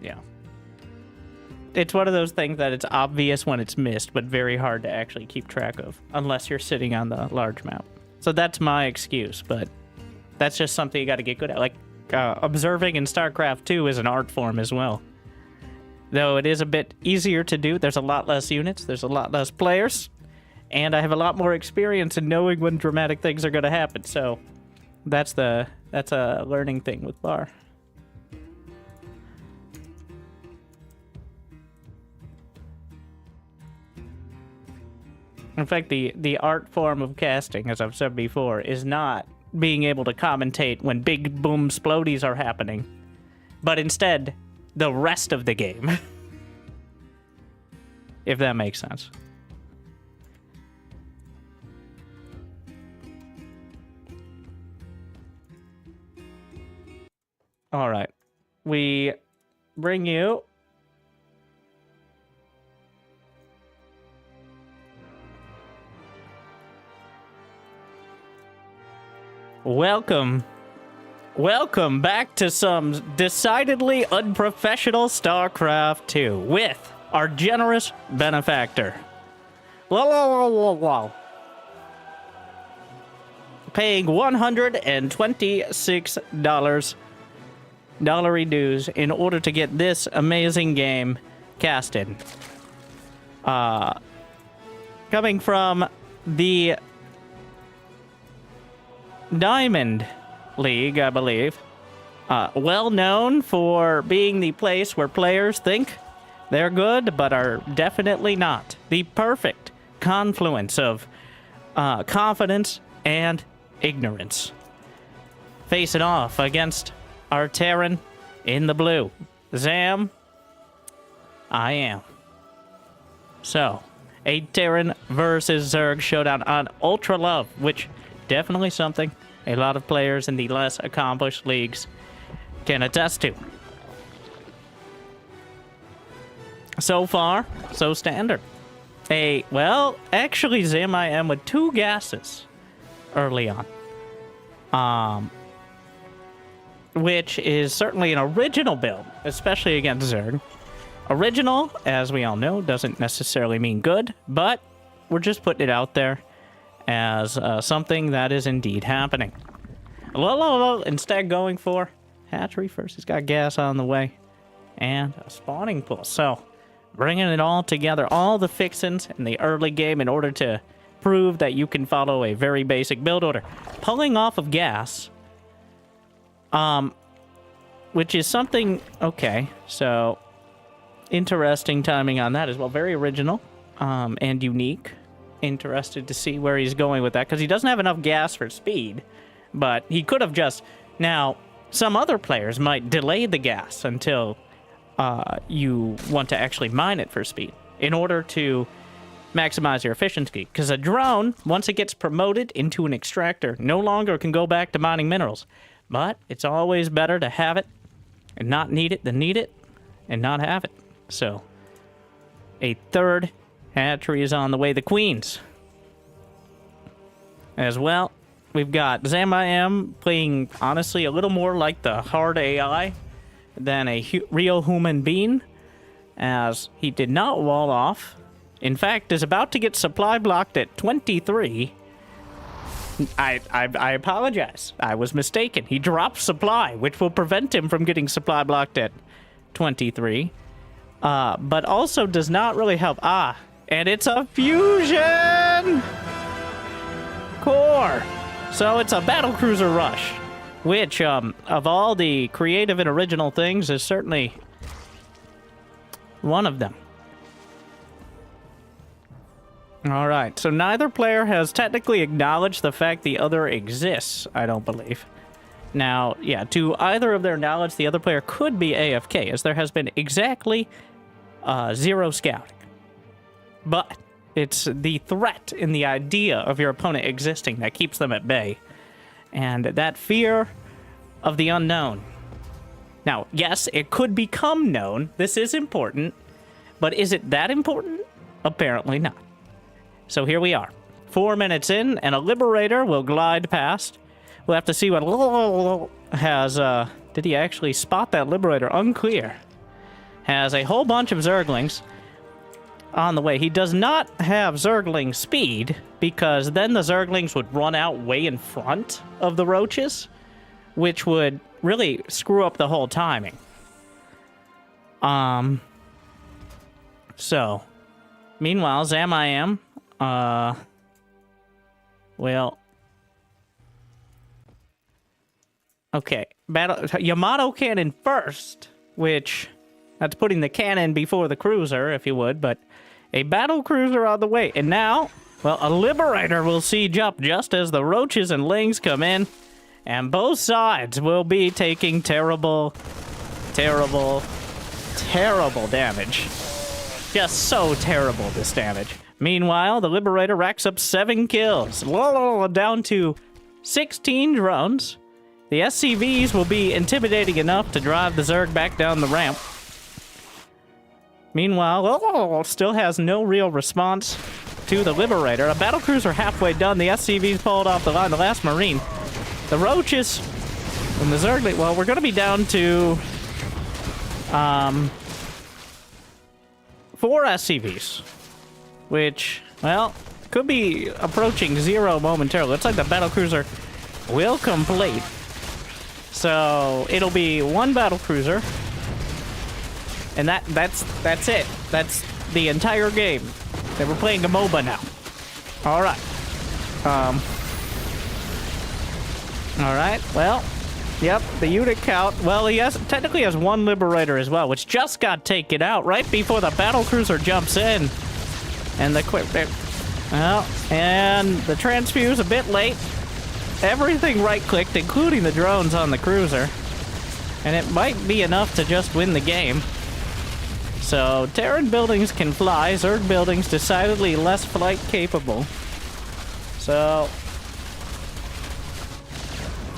Yeah. It's one of those things that it's obvious when it's missed, but very hard to actually keep track of, unless you're sitting on the large map. So that's my excuse, but that's just something you got to get good at. Like, observing in StarCraft 2 is an art form as well. Though it is a bit easier to do. There's a lot less units, there's a lot less players, and I have a lot more experience in knowing when dramatic things are going to happen, so that's a learning thing with Bar. In fact, the art form of casting, as I've said before, is not being able to commentate when big boom splodies are happening, but instead, the rest of the game. If that makes sense. All right. We bring you... Welcome back to some decidedly unprofessional StarCraft 2 with our generous benefactor. Paying $126 dollary dues in order to get this amazing game casted. Coming from the Diamond League, I believe. Well known for being the place where players think they're good, but are definitely not. The perfect confluence of confidence and ignorance. Facing off against our Terran in the blue. Zam, I am. So, a Terran versus Zerg showdown on Ultra Love, which definitely something a lot of players in the less accomplished leagues can attest to. So far, so standard. Well, actually, Zam I am with 2 gases early on. Which is certainly an original build, especially against Zerg. Original, as we all know, doesn't necessarily mean good, but we're just putting it out there as something that is indeed happening. Instead going for hatchery first. He's got gas on the way. And a spawning pool. So, bringing it all together, all the fixins in the early game in order to prove that you can follow a very basic build order. Pulling off of gas, which is something, okay, so interesting timing on that as well. Very original, and unique. Interested to see where he's going with that, because he doesn't have enough gas for speed, but he could have just... Now, some other players might delay the gas until you want to actually mine it for speed in order to maximize your efficiency, because a drone, once it gets promoted into an extractor, no longer can go back to mining minerals. But it's always better to have it and not need it than need it and not have it. So, a third hatchery is on the way. The queens. As well, we've got Zamayam playing, honestly, a little more like the hard AI than a real human being, as he did not wall off. In fact, is about to get supply blocked at 23. I apologize. I was mistaken. He dropped supply, which will prevent him from getting supply blocked at 23. But also does not really help. And it's a fusion core. So it's a battlecruiser rush, which, of all the creative and original things, is certainly one of them. All right, so neither player has technically acknowledged the fact the other exists, I don't believe. Now, yeah, to either of their knowledge, the other player could be AFK, as there has been exactly 0 scouting. But it's the threat in the idea of your opponent existing that keeps them at bay. And that fear of the unknown. Now, yes, it could become known. This is important. But is it that important? Apparently not. So here we are. 4 minutes in, and a Liberator will glide past. We'll have to see what has, did he actually spot that Liberator? Unclear. Has a whole bunch of Zerglings on the way. He does not have Zergling speed, because then the Zerglings would run out way in front of the Roaches, which would really screw up the whole timing. So, meanwhile, Zamayam, well, okay, Yamato cannon first, which, that's putting the cannon before the cruiser, if you would, but a battle cruiser on the way, and now, well, a Liberator will siege up just as the Roaches and Lings come in, and both sides will be taking terrible, terrible, terrible damage. Just so terrible, this damage. Meanwhile, the Liberator racks up 7 kills, down to 16 drones. The SCVs will be intimidating enough to drive the Zerg back down the ramp. Meanwhile, still has no real response to the Liberator. A battlecruiser halfway done. The SCVs pulled off the line. The last Marine. The Roaches and the Zerg. Well, we're going to be down to 4 SCVs, which, well, could be approaching 0 momentarily. Looks like the battlecruiser will complete. So it'll be 1 battlecruiser, and that's it. That's the entire game. They were playing a MOBA now. All right. All right. Well, yep. The unit count. Well, he technically has 1 Liberator as well, which just got taken out right before the battlecruiser jumps in, and the quick. Well, and the transfuse a bit late. Everything right-clicked, including the drones on the cruiser. And it might be enough to just win the game. So, Terran buildings can fly, Zerg buildings decidedly less flight capable. So,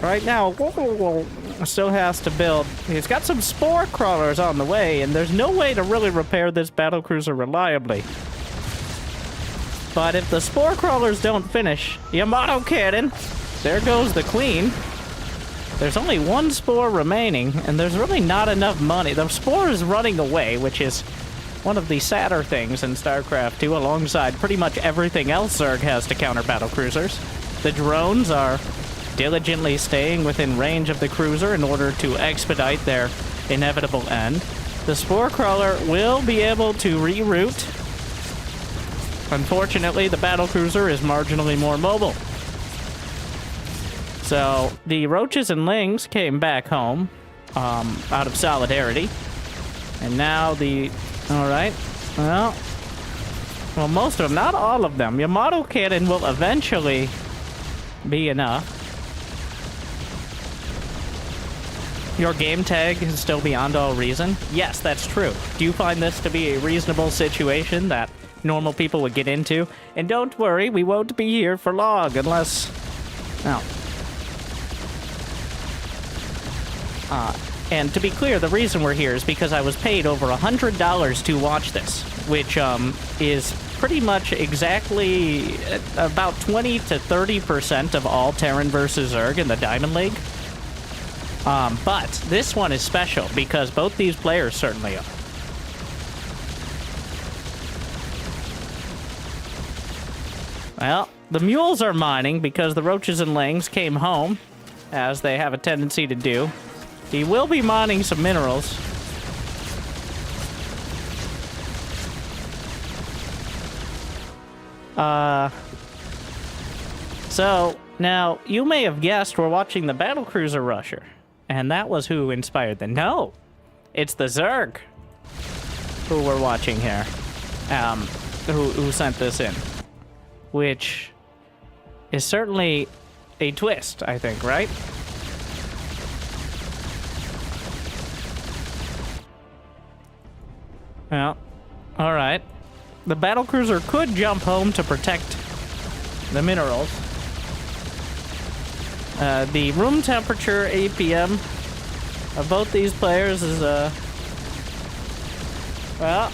right now, still has to build. He's got some spore crawlers on the way, and there's no way to really repair this battlecruiser reliably. But if the spore crawlers don't finish, Yamato cannon, there goes the queen. There's only 1 spore remaining, and there's really not enough money. The spore is running away, which is one of the sadder things in StarCraft 2, alongside pretty much everything else Zerg has to counter battlecruisers. The drones are diligently staying within range of the cruiser in order to expedite their inevitable end. The spore crawler will be able to reroute. Unfortunately, the battlecruiser is marginally more mobile. So, the Roaches and Lings came back home, out of solidarity. And now the... Alright. Well, most of them. Not all of them. Yamato Cannon will eventually be enough. Your game tag is still beyond all reason? Yes, that's true. Do you find this to be a reasonable situation that normal people would get into? And don't worry, we won't be here for long unless... Well... and to be clear, the reason we're here is because I was paid over $100 to watch this, which is pretty much exactly about 20 to 30% of all Terran versus Zerg in the Diamond League. But this one is special because both these players certainly are. Well, the mules are mining because the Roaches and Lings came home, as they have a tendency to do. He will be mining some minerals. So, now, you may have guessed we're watching the Battlecruiser Rusher. And that was who inspired the... No! It's the Zerg who we're watching here. Who sent this in. Which is certainly a twist, I think, right? Well, alright. The battlecruiser could jump home to protect the minerals. The room temperature APM of both these players is, well...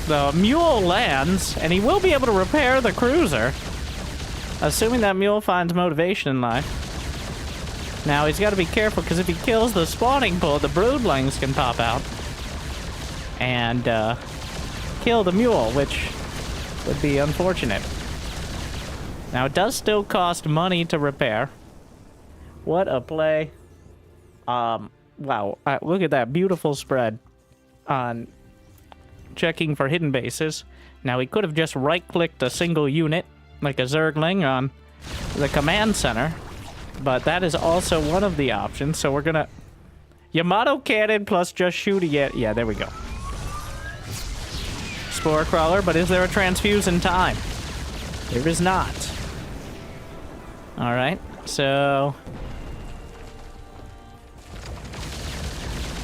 The mule lands, and he will be able to repair the cruiser. Assuming that mule finds motivation in life. Now, he's got to be careful, because if he kills the spawning pool, the broodlings can pop out. And, kill the mule, which would be unfortunate. Now, it does still cost money to repair. What a play. Wow. Look at that beautiful spread on checking for hidden bases. Now, he could have just right-clicked a single unit, like a Zergling, on the command center. But that is also one of the options, so we're gonna... Yamato Cannon plus just shooting it. Yeah, there we go. Spore Crawler, but is there a transfuse in time? There is not. Alright, so...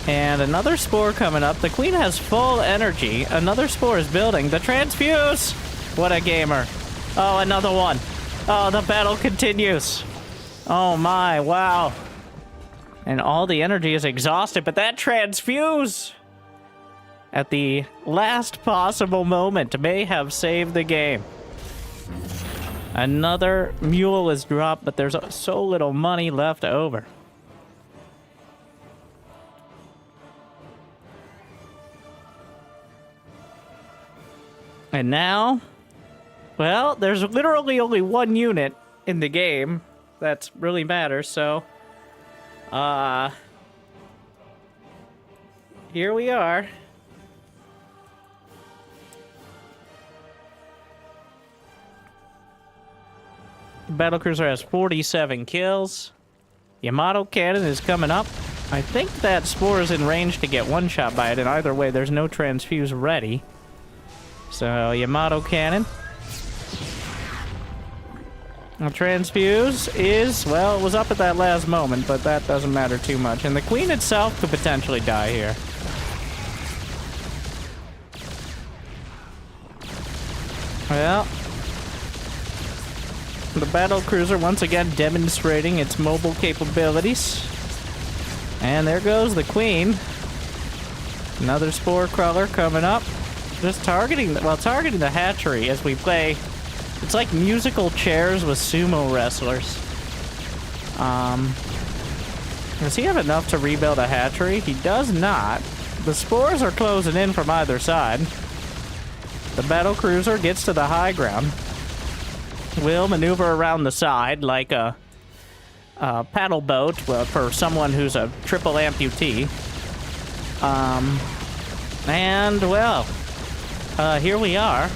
And another spore coming up. The queen has full energy. Another spore is building. The transfuse! What a gamer. Oh, another one. Oh, the battle continues. Oh my, wow. And all the energy is exhausted, but that transfuse at the last possible moment may have saved the game. Another mule is dropped, but there's so little money left over. And now, well, there's literally only one unit in the game that really matters, so here we are. The battlecruiser has 47 kills. Yamato cannon is coming up. I think that Spore is in range to get one shot by it, and either way, there's no transfuse ready. So, Yamato cannon. The transfuse is, well, it was up at that last moment, but that doesn't matter too much. And the queen itself could potentially die here. Well, the battlecruiser once again demonstrating its mobile capabilities. And there goes the queen. Another spore crawler coming up. Just targeting, well, targeting the hatchery as we play. It's like musical chairs with sumo wrestlers. Does he have enough to rebuild a hatchery? He does not. The spores are closing in from either side. The battlecruiser gets to the high ground. Will maneuver around the side like a paddle boat for someone who's a triple amputee. And, well, here we are.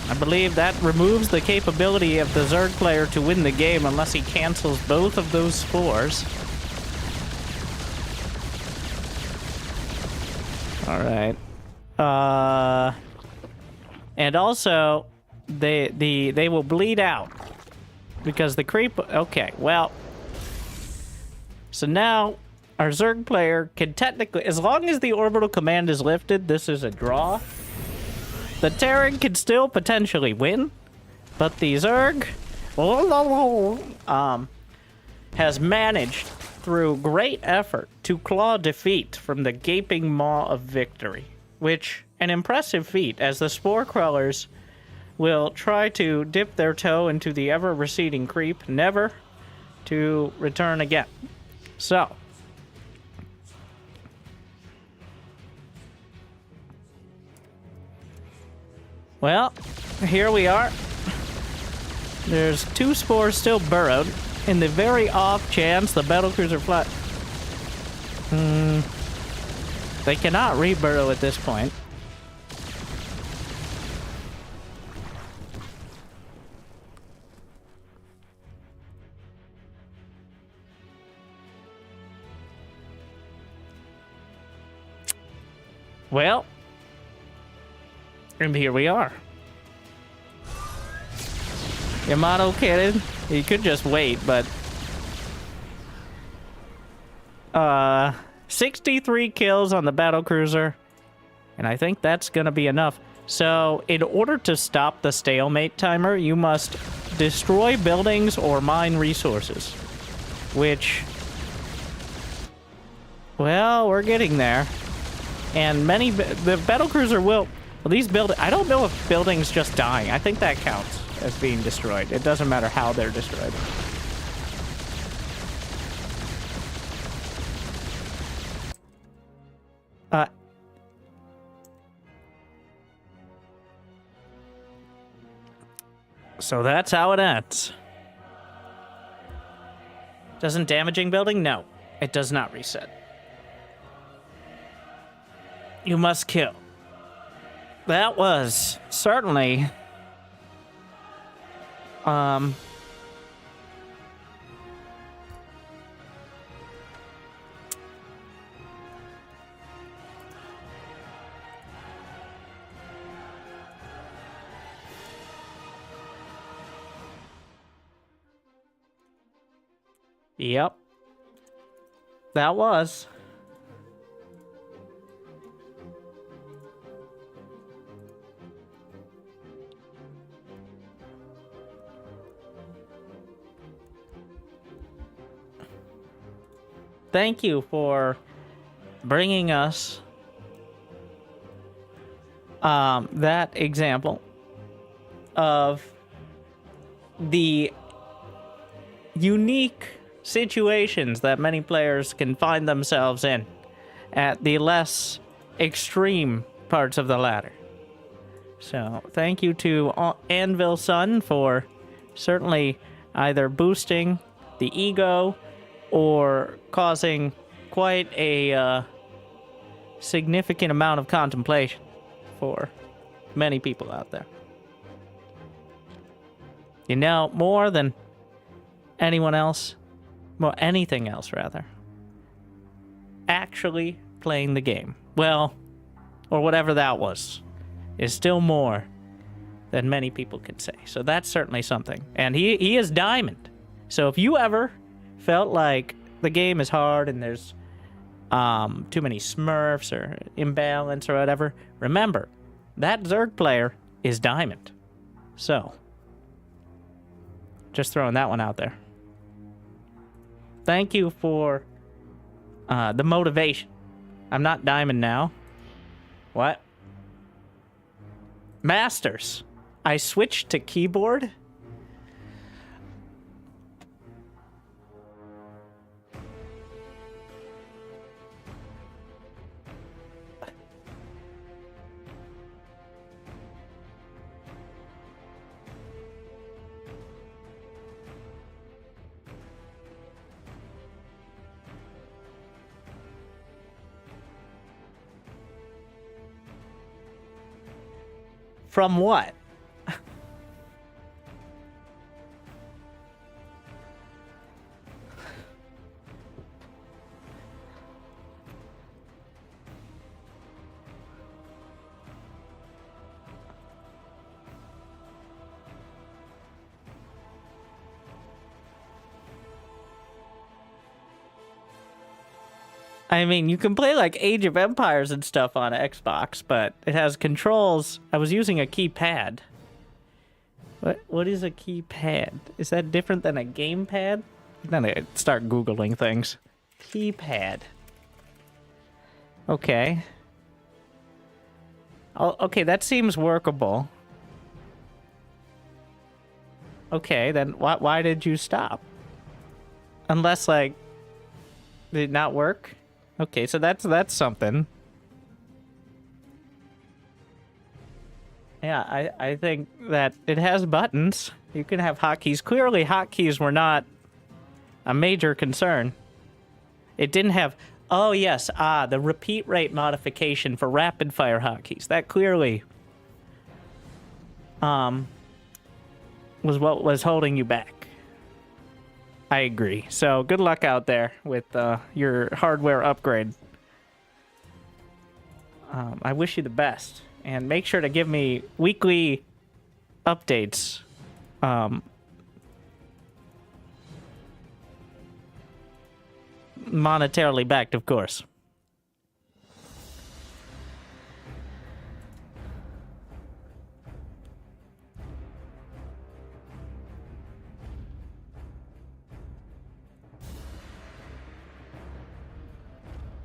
I believe that removes the capability of the Zerg player to win the game unless he cancels both of those spores. Alright. And also, they will bleed out. Because the creep... Okay, well... So now, our Zerg player can technically... As long as the orbital command is lifted, this is a draw. The Terran can still potentially win. But the Zerg... has managed, through great effort, to claw defeat from the gaping maw of victory. Which, an impressive feat, as the Spore Crawlers will try to dip their toe into the ever-receding creep, never to return again. So, well, here we are. There's 2 spores still burrowed. In the very off chance the battlecruiser fly... They cannot reburrow at this point. Well, and here we are. Yamato cannon. He could just wait, but 63 kills on the battlecruiser, and I think that's gonna be enough. So, in order to stop the stalemate timer, you must destroy buildings or mine resources, which, well, we're getting there. And the battlecruiser will, well, these I don't know if buildings just dying. I think that counts as being destroyed. It doesn't matter how they're destroyed. So that's how it ends. Doesn't damaging building? No, it does not reset. You must kill. That was certainly Yep. That was. thank you for bringing us that example of the unique situations that many players can find themselves in at the less extreme parts of the ladder. So, thank you to Anvil Sun for certainly either boosting the ego or causing quite a significant amount of contemplation for many people out there. You know, more than anyone else, well, anything else rather, actually playing the game, well, or whatever that was, is still more than many people can say. So that's certainly something. And he is diamond. So if you ever felt like the game is hard and there's too many smurfs or imbalance or whatever, remember, that Zerg player is diamond. So, just throwing that one out there. Thank you for the motivation. I'm not diamond now. What? Masters. I switched to keyboard. From what? I mean, you can play like Age of Empires and stuff on Xbox, but it has controls. I was using a keypad. What is a keypad? Is that different than a gamepad? Then I start Googling things. Keypad. Okay. Oh, okay, that seems workable. Okay, then why did you stop? Unless, like, did it not work? Okay, so that's something. Yeah, I think that it has buttons. You can have hotkeys. Clearly, hotkeys were not a major concern. It didn't have... Oh, yes. The repeat rate modification for rapid-fire hotkeys. That clearly was what was holding you back. I agree. So, good luck out there with your hardware upgrade. I wish you the best. And make sure to give me weekly updates. Monetarily backed, of course.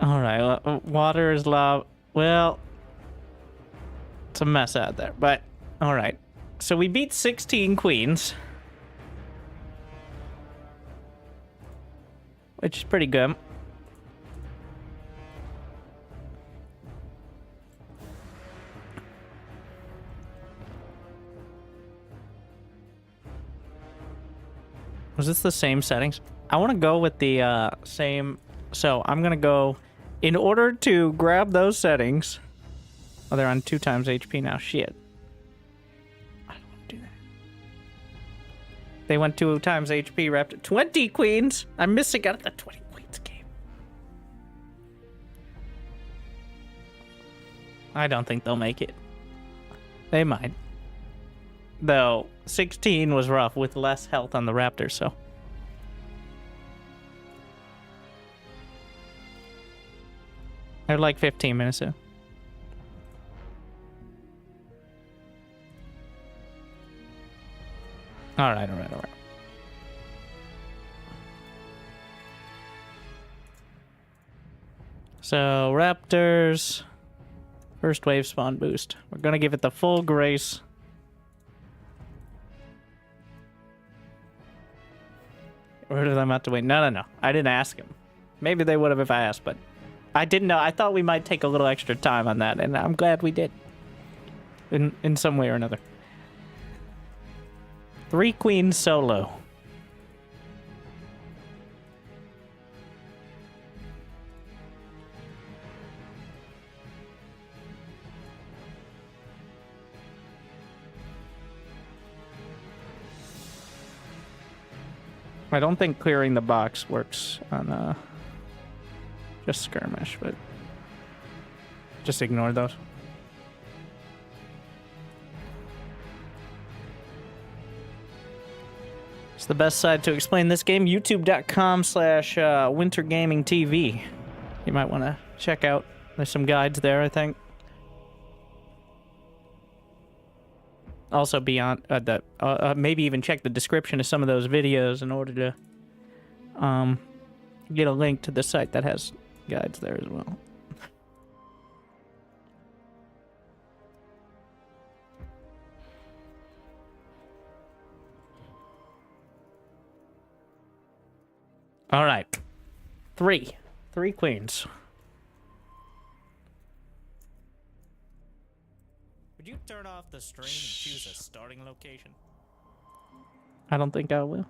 All right, water is lava. Well, it's a mess out there, but all right. So we beat 16 queens, which is pretty good. Was this the same settings? I want to go with the same. So I'm going to go, in order to grab those settings. Oh, they're on 2 times HP now. Shit. I don't want to do that. They went 2 times HP, wrapped 20 queens. I'm missing out on the 20 queens game. I don't think they'll make it. They might. Though 16 was rough with less health on the Raptors, so. They're like 15 minutes in. All right. So, Raptors. First wave spawn boost. We're gonna give it the full grace. Or do them have to wait? No. I didn't ask him. Maybe they would have if I asked, but I didn't know. I thought we might take a little extra time on that, and I'm glad we did. In some way or another. 3 queens solo. I don't think clearing the box works on just skirmish, but just ignore those. It's the best side to explain this game, youtube.com/Wintergaming TV. You might want to check out. There's some guides there, I think. Also, beyond maybe even check the description of some of those videos in order to get a link to the site that has guides there as well. All right, 3 queens. Would you turn off the stream and choose a starting location? I don't think I will.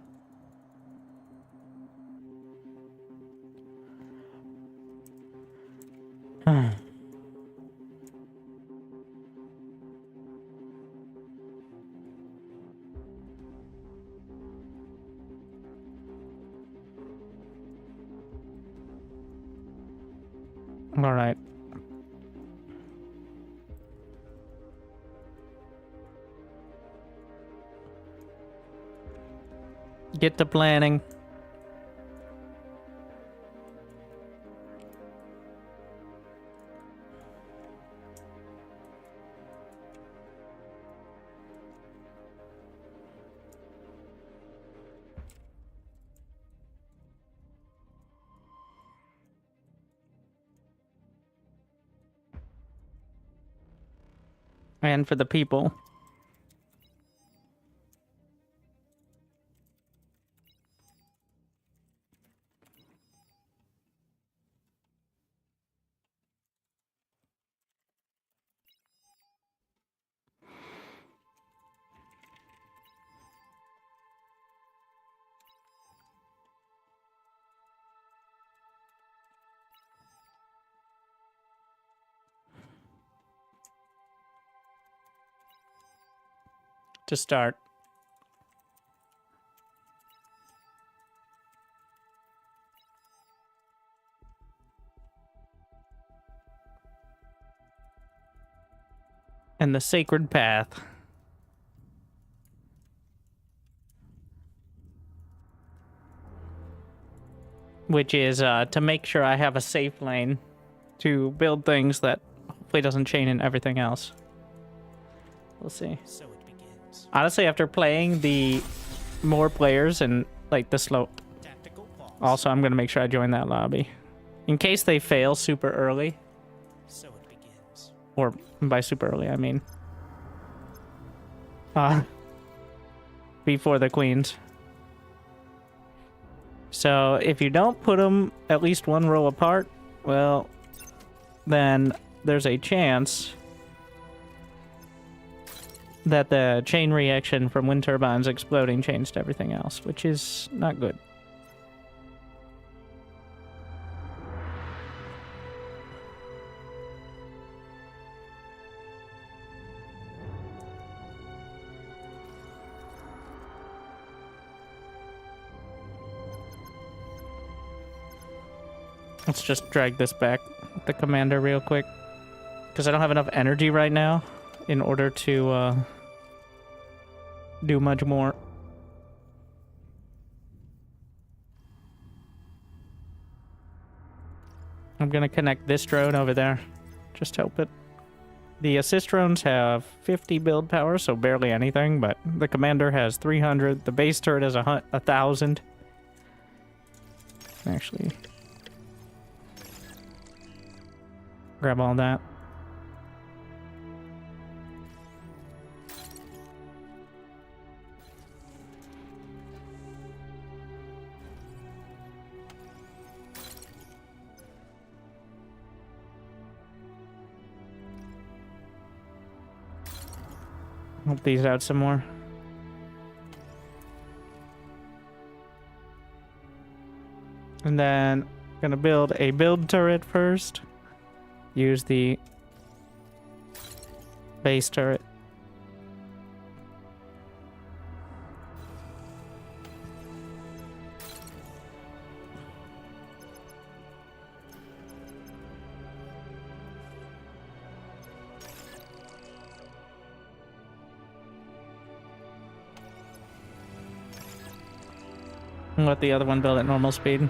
All right. Get to planning. And for the people. To start. And the sacred path. Which is to make sure I have a safe lane to build things that hopefully doesn't chain in everything else. We'll see. So it begins. Honestly, after playing the more players and like the slow... Tactical pause. Also, I'm going to make sure I join that lobby. In case they fail super early. So it begins. Or by super early, I mean... before the queens. So, if you don't put them at least one row apart, well, then there's a chance that the chain reaction from wind turbines exploding changed everything else, which is not good. Let's just drag this back, the commander, real quick. Because I don't have enough energy right now in order to do much more. I'm going to connect this drone over there. Just help it. The assist drones have 50 build power, so barely anything, but the commander has 300. The base turret has 1,000. Actually... Grab all that. Help these out some more. And then gonna build a build turret first. Use the base turret. And let the other one build at normal speed.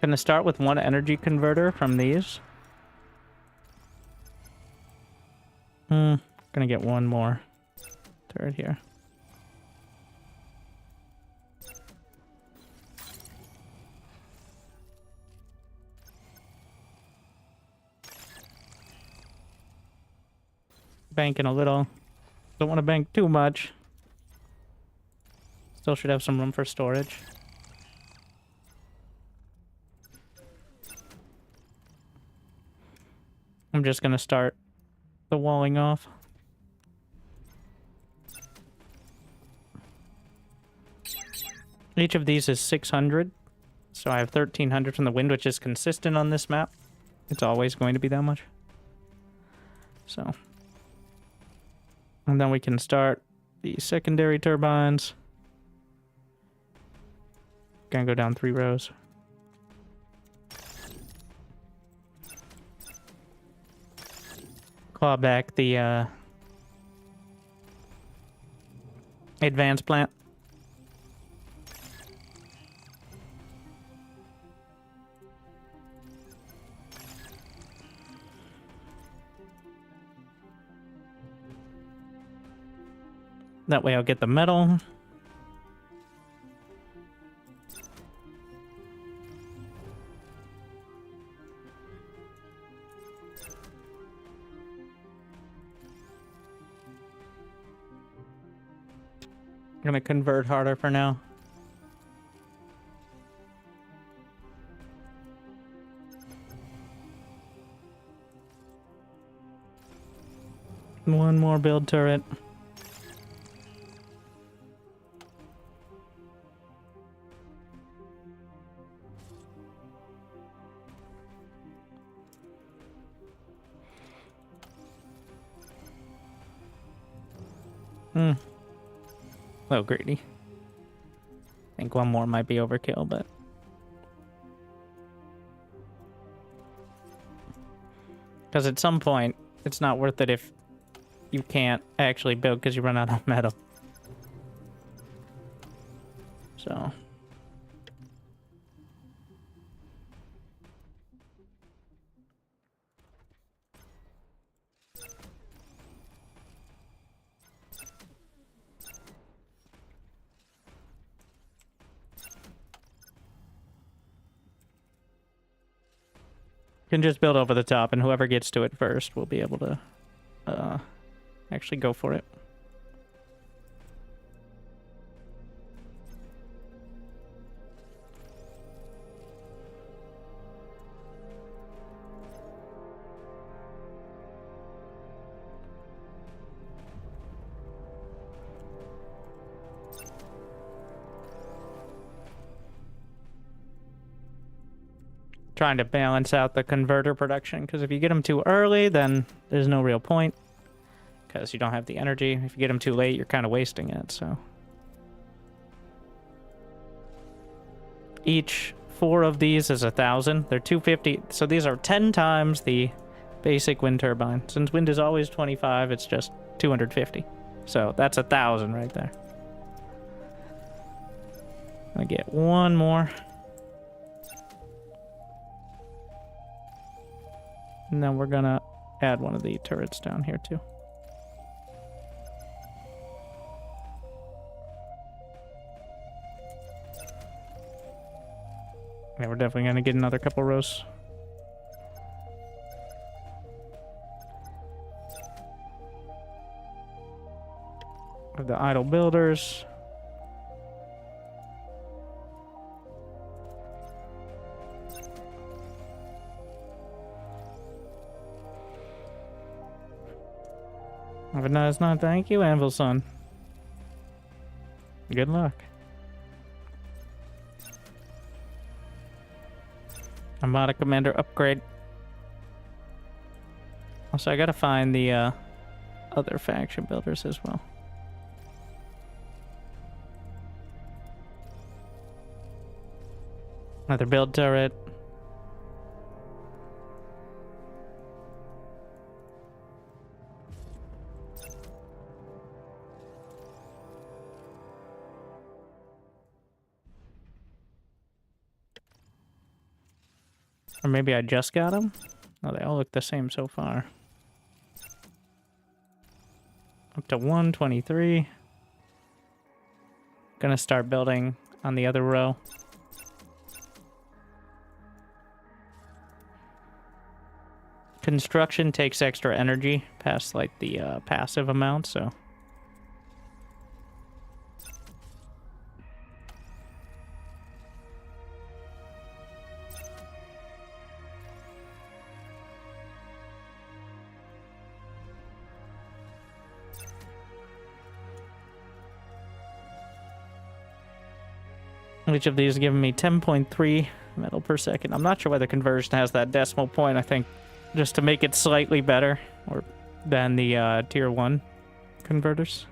Gonna start with one energy converter from these. Gonna get one more turret here. Banking a little. Don't want to bank too much. Still should have some room for storage. I'm just gonna start the walling off. Each of these is 600. So I have 1300 from the wind, which is consistent on this map. It's always going to be that much. So. And then we can start the secondary turbines. Gonna go down 3 rows. Claw back the advanced plant. That way I'll get the metal. I'm gonna convert harder for now. One more build turret. A little greedy. I think one more might be overkill, but... Because at some point, it's not worth it if you can't actually build because you run out of metal. So... can just build over the top, and whoever gets to it first will be able to actually go for it. Trying to balance out the converter production, because if you get them too early, then there's no real point, because you don't have the energy. If you get them too late, you're kind of wasting it. So each 4 of these is 1,000. They're 250, so these are 10 times the basic wind turbine. Since wind is always 25, it's just 250. So that's 1,000 right there. I get one more. And then we're gonna add one of the turrets down here too. Yeah, we're definitely gonna get another couple rows. Of the idle builders. Have a nice night. Thank you, Anvil Son. Good luck. Armada Commander upgrade. Also, I gotta find the other faction builders as well. Another build turret. Or maybe I just got them? Oh, they all look the same so far. Up to 123. Gonna start building on the other row. Construction takes extra energy past like the passive amount, so. Each of these is giving me 10.3 metal per second. I'm not sure why the conversion has that decimal point. I think just to make it slightly better or than the tier 1 converters.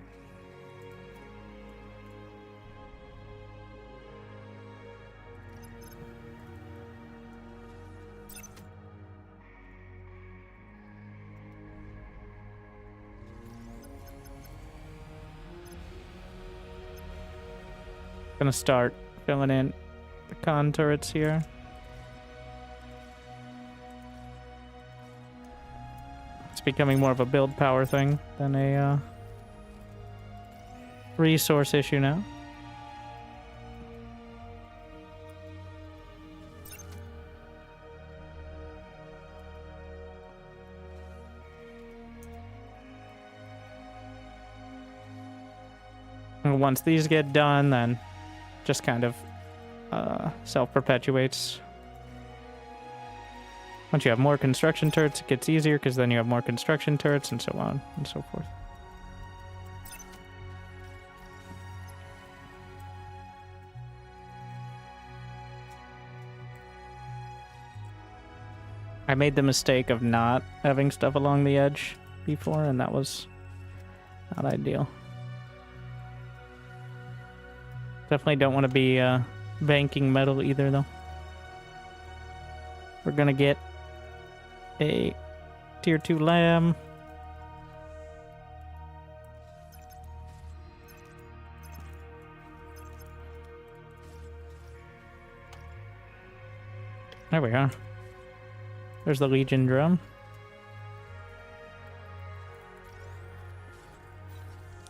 Gonna start filling in the con turrets here. It's becoming more of a build power thing than a resource issue now. And once these get done, then just kind of self-perpetuates. Once you have more construction turrets, it gets easier because then you have more construction turrets and so on and so forth. I made the mistake of not having stuff along the edge before, and that was not ideal. Definitely don't want to be banking metal either, though. We're gonna get a tier 2 lamb. There we are. There's the Legion drum.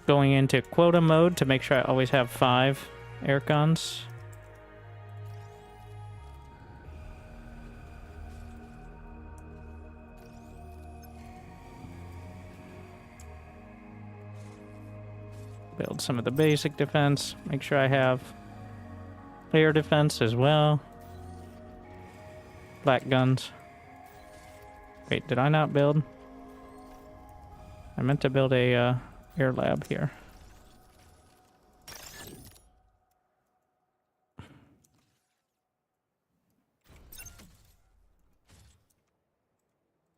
Going into quota mode to make sure I always have 5 air guns. Build some of the basic defense. Make sure I have air defense as well. Black guns. Wait, did I not build? I meant to build a air lab here.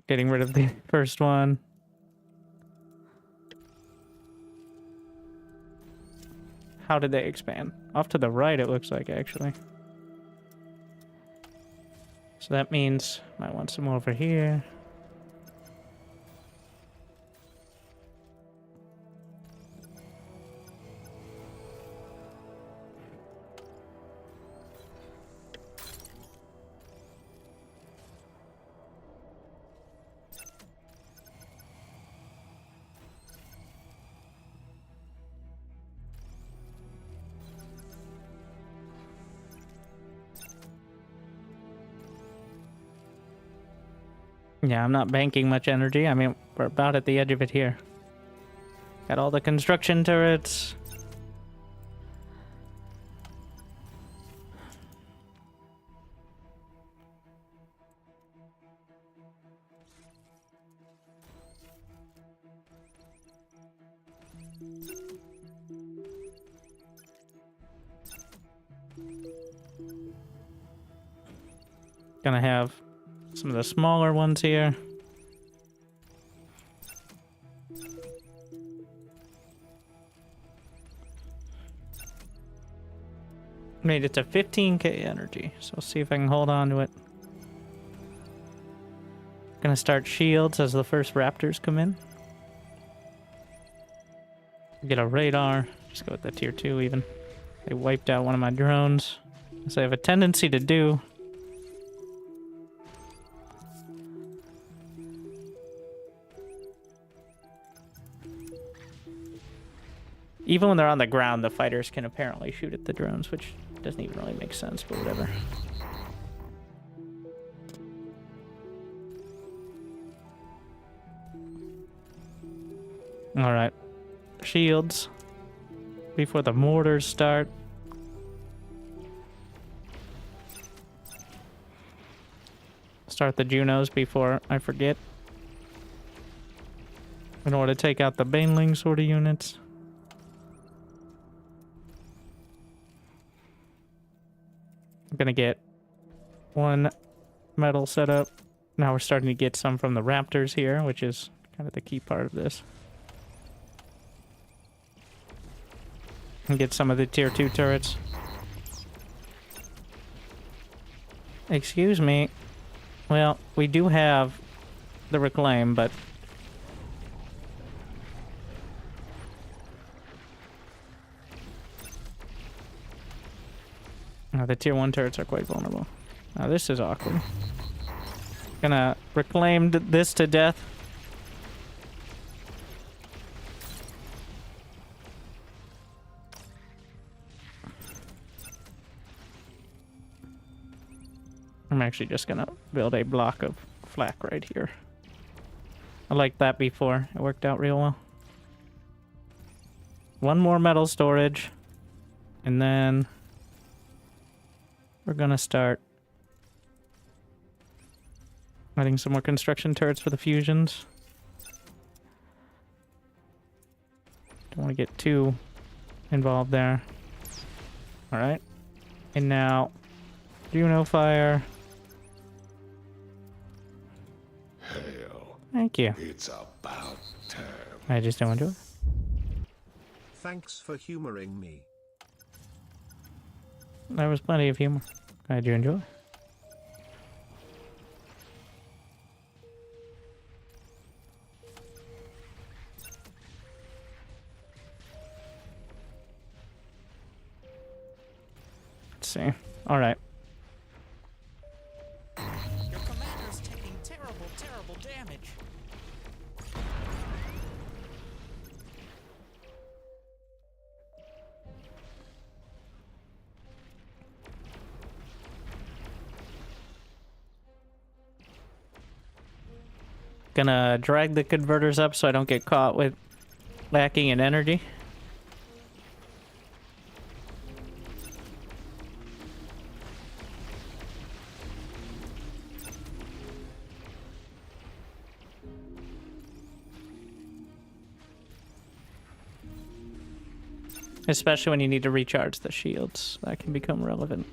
Getting rid of the first one. How did they expand? Off to the right, it looks like, actually. So that means I might want some over here. Yeah, I'm not banking much energy. I mean, we're about at the edge of it here. Got all the construction turrets. Gonna have some of the smaller ones here. Made it to 15k energy, so see if I can hold on to it. Gonna start shields as the first raptors come in. Get a radar. Just go with the tier 2 even. They wiped out one of my drones, as I have a tendency to do. Even when they're on the ground, the fighters can apparently shoot at the drones, which doesn't even really make sense, but whatever. Alright. Shields. Before the mortars start. Start the Junos before I forget. In order to take out the Baneling sort of units. I'm gonna get one metal set up. Now we're starting to get some from the raptors here, which is kind of the key part of this. And get some of the tier 2 turrets. Excuse me. Well, we do have the reclaim, but the tier 1 turrets are quite vulnerable. Now this is awkward. Gonna reclaim this to death. I'm actually just gonna build a block of flak right here. I liked that before. It worked out real well. One more metal storage. And then we're gonna start adding some more construction turrets for the fusions. Don't want to get too involved there. Alright. And now, Juno fire. Hell, Thank you. it's about time. I just don't enjoy it. Thanks for humoring me. There was plenty of humor. Glad you enjoy. Let's see. Alright. Your commander's taking terrible, terrible damage. Gonna drag the converters up so I don't get caught with lacking in energy. Especially when you need to recharge the shields. That can become relevant.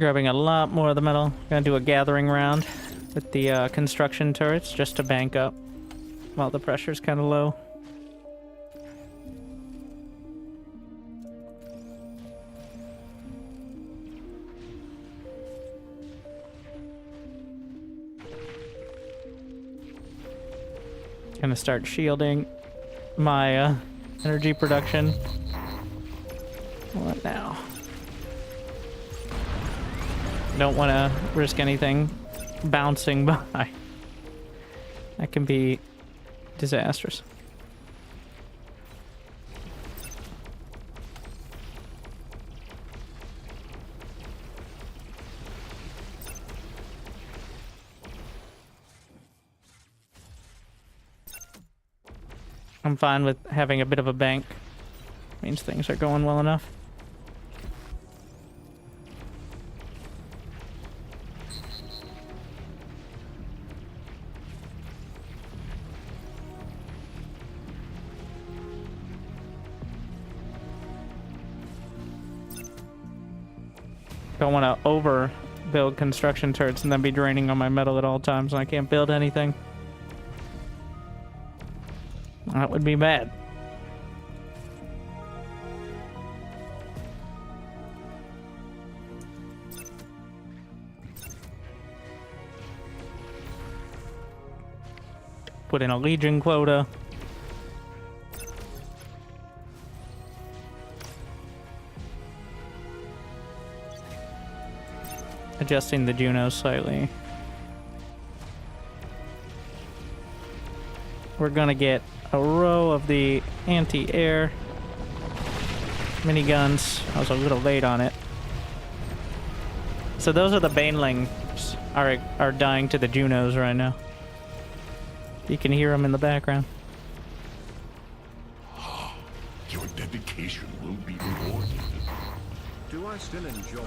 Grabbing a lot more of the metal. Gonna do a gathering round with the construction turrets just to bank up while the pressure's kind of low. Gonna start shielding my energy production. What now? Don't want to risk anything bouncing by. That can be disastrous. I'm fine with having a bit of a bank. Means things are going well enough. Don't want to overbuild construction turrets and then be draining on my metal at all times and I can't build anything. That would be bad. Put in a legion quota. Adjusting the Junos slightly. We're gonna get a row of the anti-air miniguns. I was a little late on it. So those are the banelings are dying to the Junos right now. You can hear them in the background. Your dedication will be rewarded. Do I still enjoy?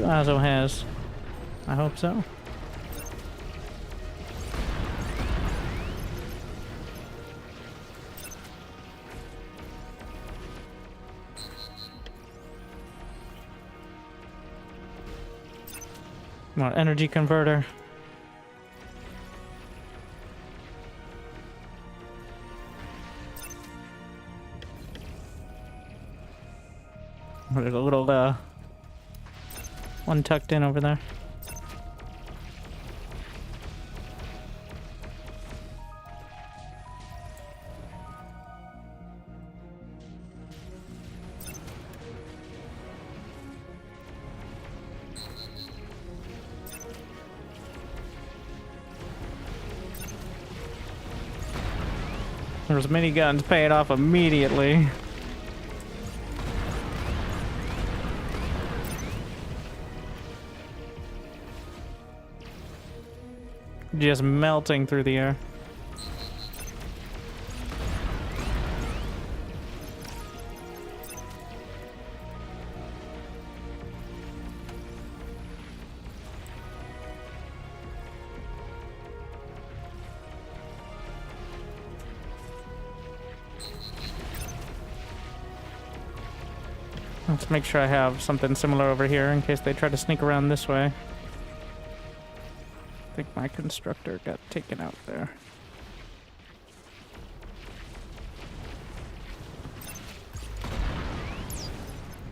Azo has. I hope so. More energy converter. There's a little one tucked in over there. There's miniguns paying off immediately. Just melting through the air. Let's make sure I have something similar over here in case they try to sneak around this way. I think my constructor got taken out there.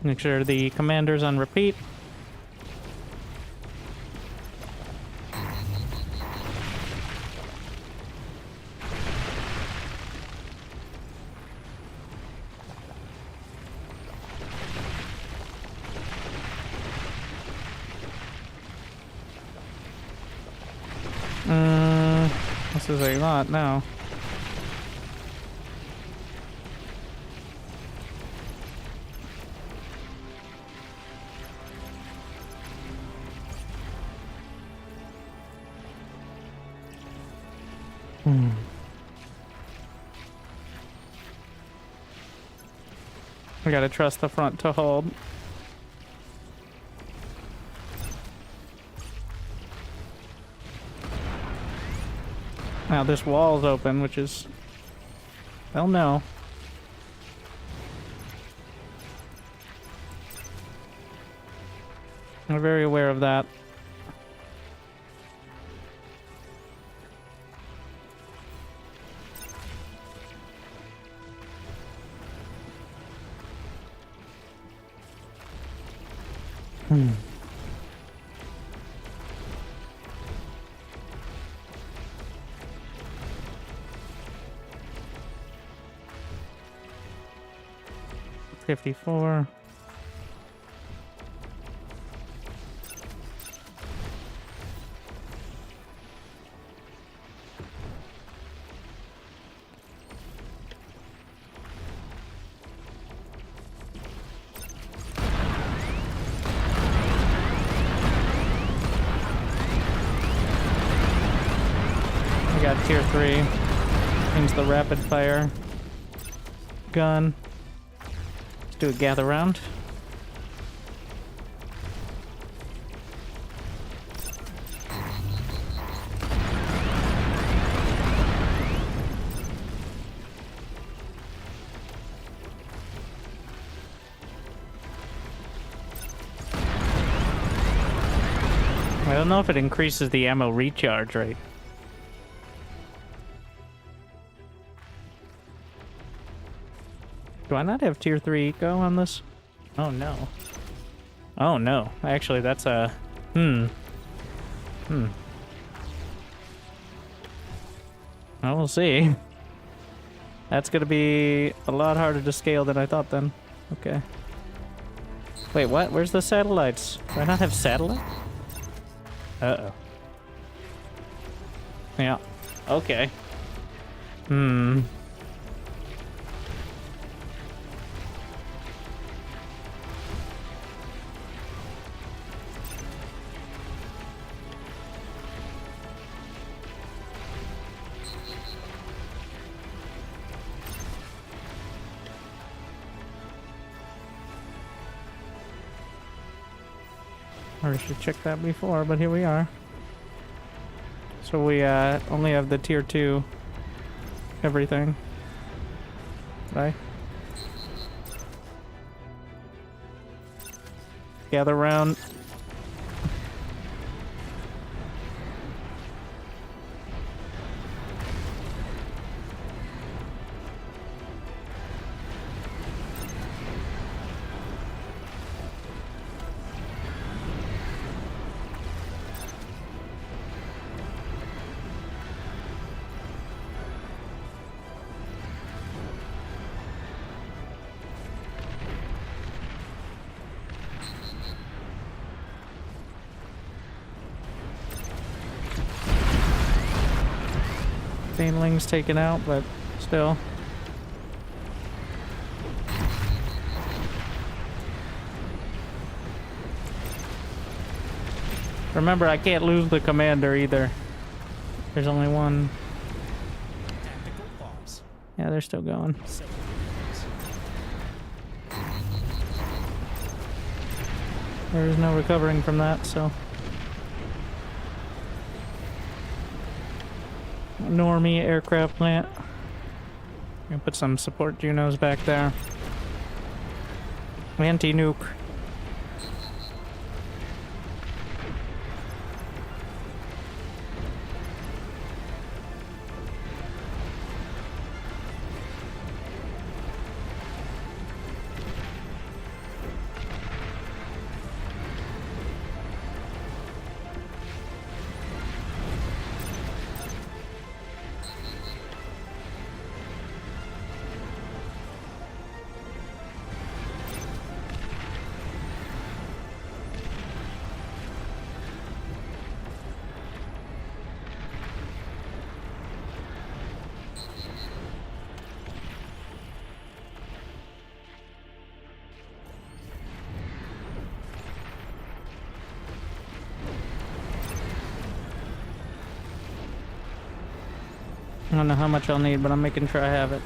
Make sure the commander's on repeat. This is a lot now. We gotta trust the front to hold. Now this wall's open, which is... well, no. We're very aware of that. Hmm. $54. I got tier 3. Means the rapid fire gun. Let's do a gather round. I don't know if it increases the ammo recharge rate. Do I not have tier 3 eco on this? Oh no. Oh no. Actually, that's a... Well, we'll see. That's gonna be a lot harder to scale than I thought then. Okay. Wait, what? Where's the satellites? Do I not have satellite? Uh-oh. Yeah. Okay. I should check that before, but here we are. So we only have the tier 2 everything. Right? Gather round. Baneling's taken out, but still. Remember, I can't lose the commander either. There's only one. Tactical pause. Yeah, they're still going. Civil pause. There is no recovering from that, so. Normie aircraft plant. Gonna put some support Junos back there. Anti-nuke. I don't know how much I'll need, but I'm making sure I have it.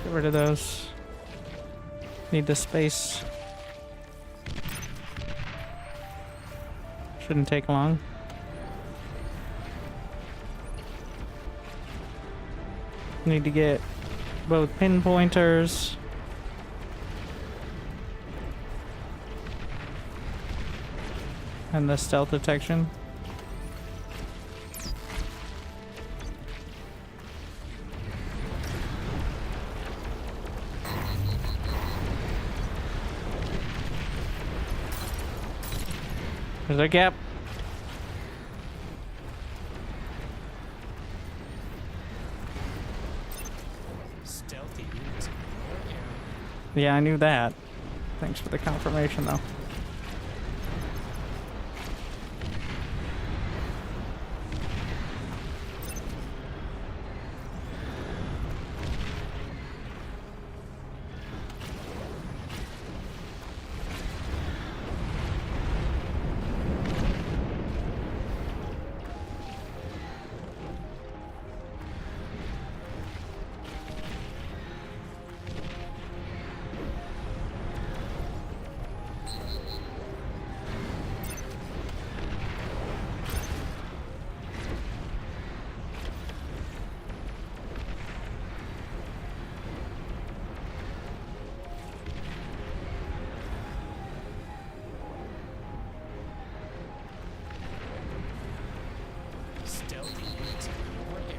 Get rid of those. Need the space. Shouldn't take long. Need to get both pinpointers. And the stealth detection. There's a gap. Stealthy units in your area. Yeah, I knew that. Thanks for the confirmation, though. Stealthy units in your area.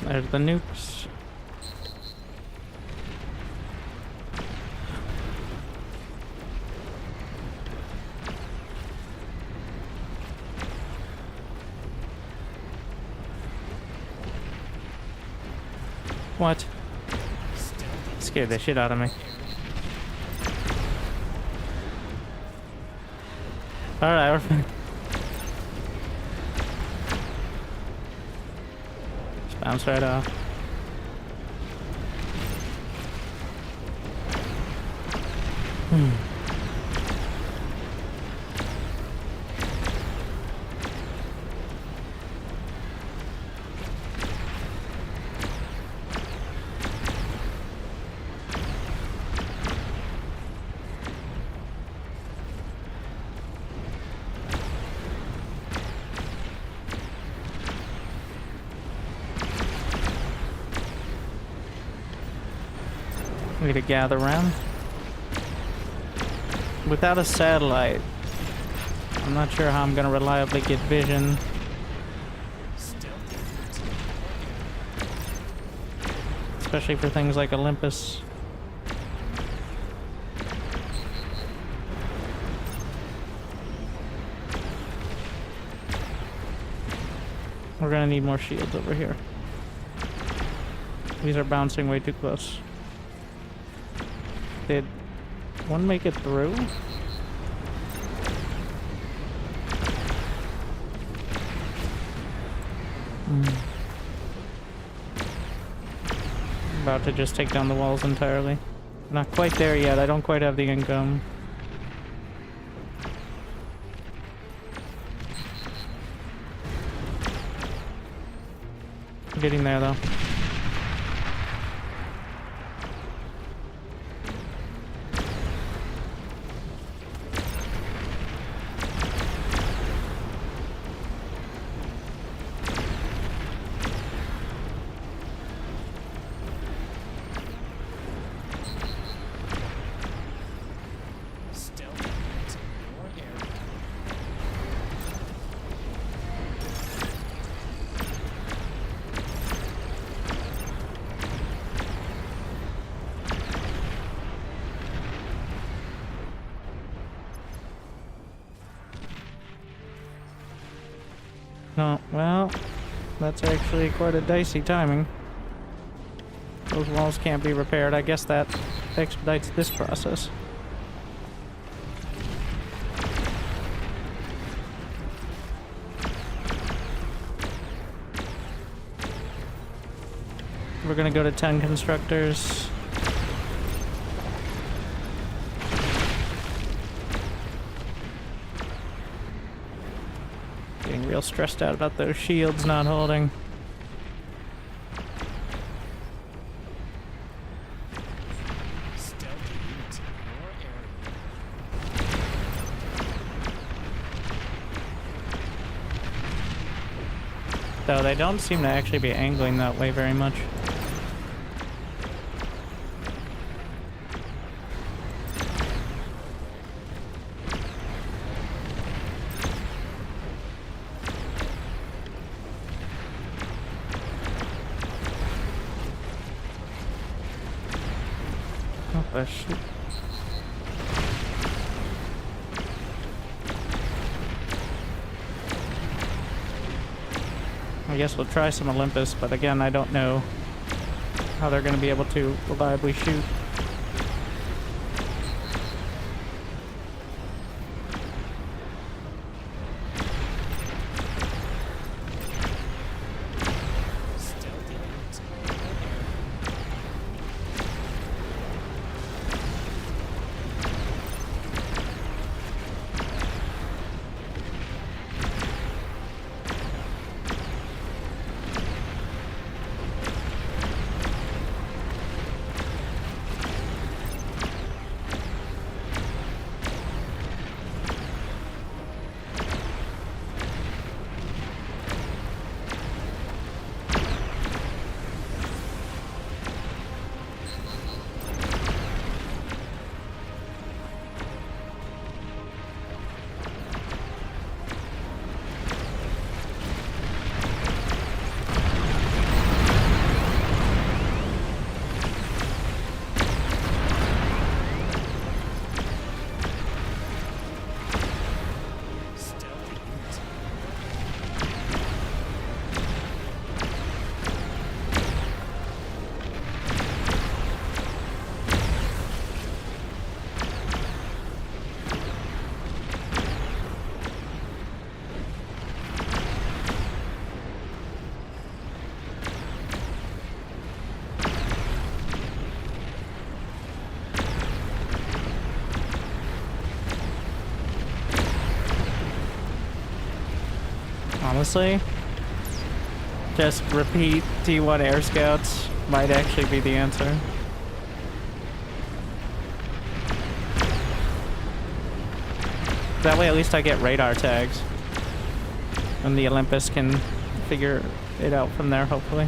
There's the nukes. What? Scared the shit out of me. Alright, we're fine. Just bounce right off. We to gather around. Without a satellite, I'm not sure how I'm gonna reliably get vision. Especially for things like Olympus. We're gonna need more shields over here. These are bouncing way too close. Did one make it through? About to just take down the walls entirely. Not quite there yet. I don't quite have the income. I'm getting there though. No, well, that's actually quite a dicey timing. Those walls can't be repaired. I guess that expedites this process. We're gonna go to 10 constructors. Getting real stressed out about those shields not holding. Stealthy units in your area. Though they don't seem to actually be angling that way very much. Oh, shit. I guess we'll try some Olympus, but again, I don't know how they're going to be able to reliably shoot. Stealthy units in your area. Stealthy units in your area. Honestly, just repeat T1 air scouts might actually be the answer. That way at least I get radar tags. And the Olympus can figure it out from there, hopefully.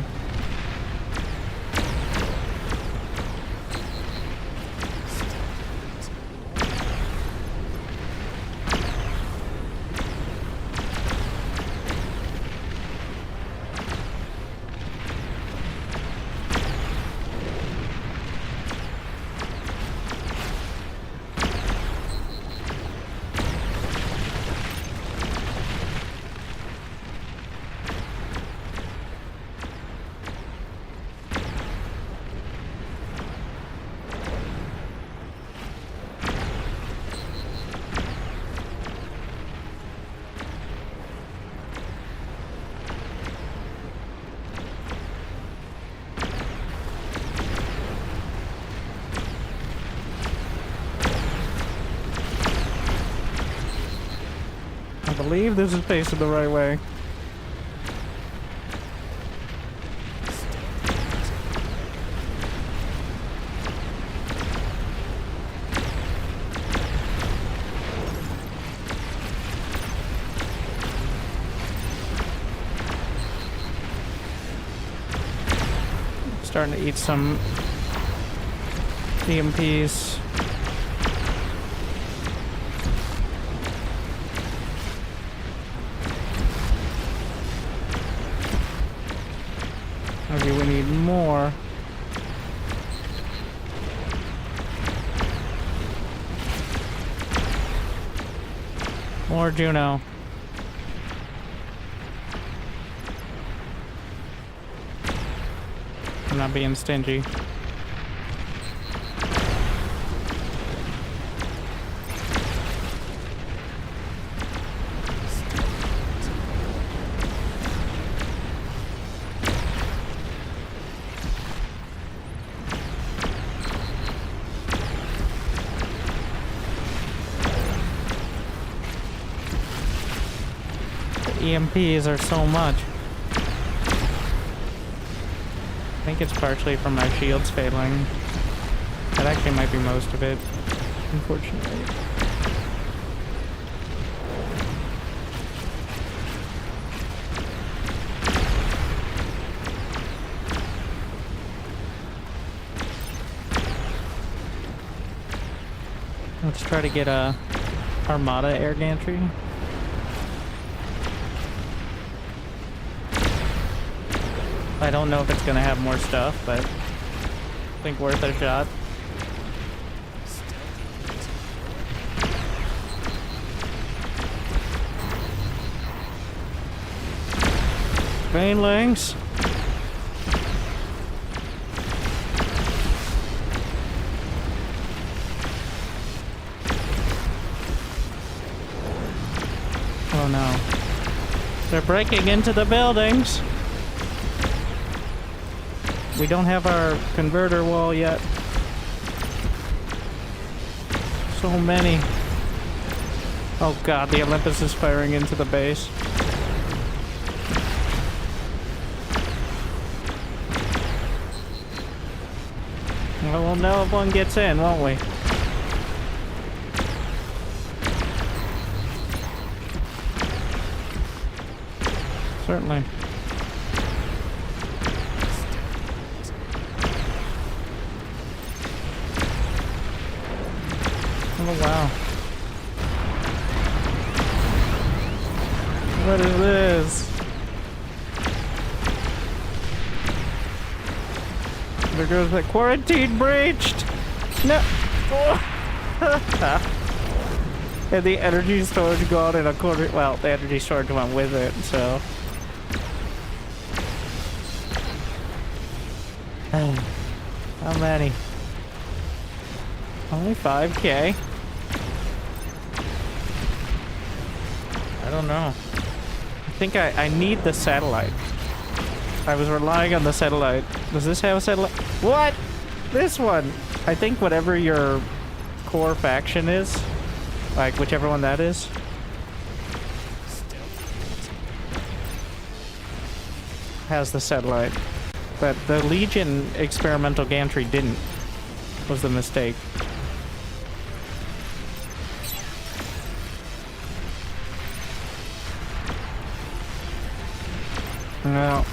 I believe this is facing the right way. Starting to eat some EMPs. Maybe we need more. More Juno. I'm not being stingy. EMPs are so much. I think it's partially from my shields failing. That actually might be most of it, unfortunately. Let's try to get a Armada air gantry. I don't know if it's gonna have more stuff, but I think worth a shot. Banelings. Oh no. They're breaking into the buildings. We don't have our converter wall yet. So many. Oh god, the Olympus is firing into the base. Well, we'll know if one gets in, won't we? Certainly. Oh wow. What is this? There goes the quarantine breached! No! And the energy storage gone in a quarter. Well, the energy storage went with it, so. How many? Only 5K? I don't know. I think I need the satellite. I was relying on the satellite. Does this have a satellite? What? This one! I think whatever your core faction is, like whichever one that is, has the satellite. But the Legion experimental gantry didn't. Was the mistake. No.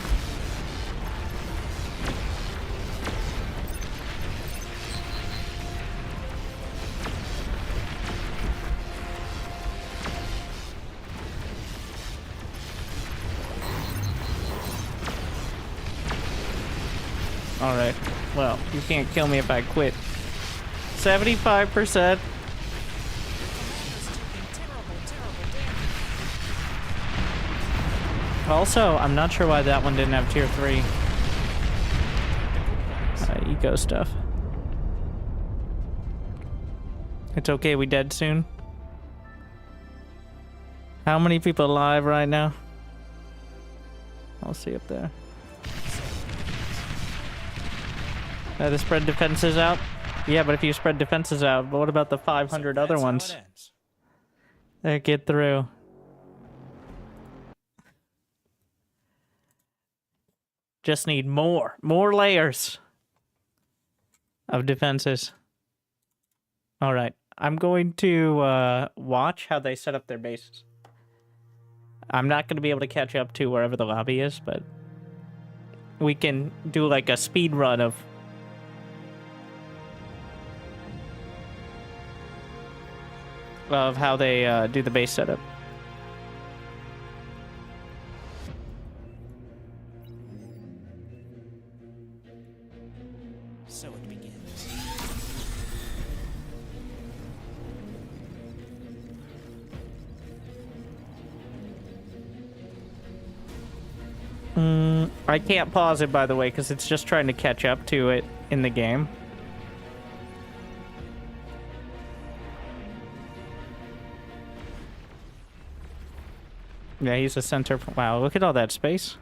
Alright. Well, you can't kill me if I quit. 75%. Also, I'm not sure why that one didn't have tier 3. Eco stuff. It's okay, we dead soon. How many people alive right now? I'll see up there. To spread defenses out? Yeah, but if you spread defenses out, but what about the 500 So other that's how ones it ends. that get through? Just need more layers of defenses. All right, I'm going to watch how they set up their bases. I'm not going to be able to catch up to wherever the lobby is, but we can do like a speed run of how they do the base setup. So it begins. I can't pause it, by the way, because it's just trying to catch up to it in the game. Yeah, he's the center. Wow, look at all that space.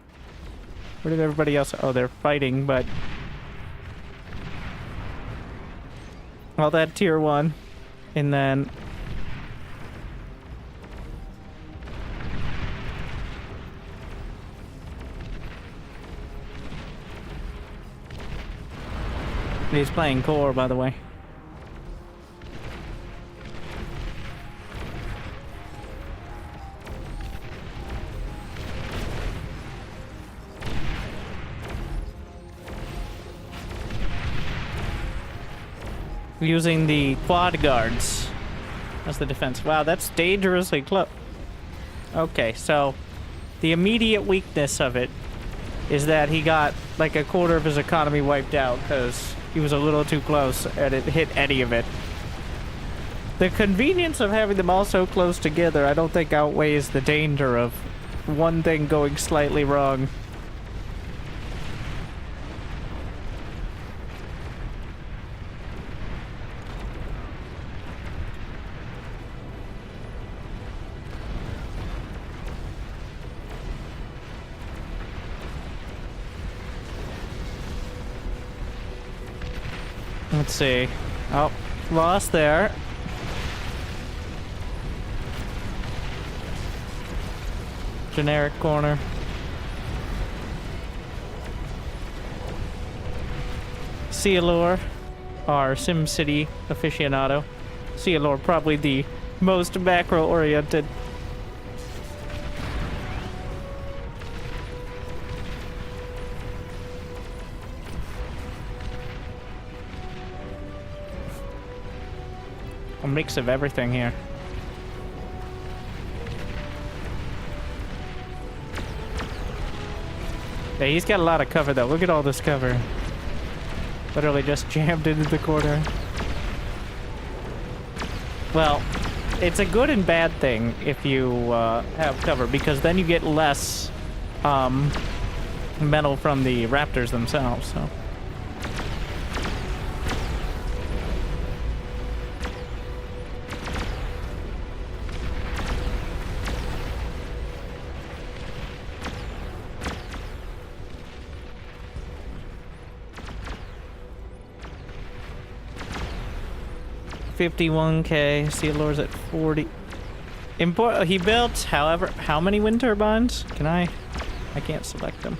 Where did everybody else... Oh, they're fighting, but... all that tier 1. And then... he's playing core, by the way. Using the quad guards as the defense. Wow, that's dangerously close. Okay, so the immediate weakness of it is that he got like a quarter of his economy wiped out because he was a little too close and it hit any of it. The convenience of having them all so close together I don't think outweighs the danger of one thing going slightly wrong. Let's see. Oh, lost there. Generic corner. Cialor, our SimCity aficionado. Cialor, probably the most macro-oriented. A mix of everything here. Yeah, he's got a lot of cover though. Look at all this cover. Literally just jammed into the corner. Well, it's a good and bad thing if you have cover, because then you get less metal from the raptors themselves, so. $51K. Cialor's at 40. He built, however, how many wind turbines? Can I can't select them.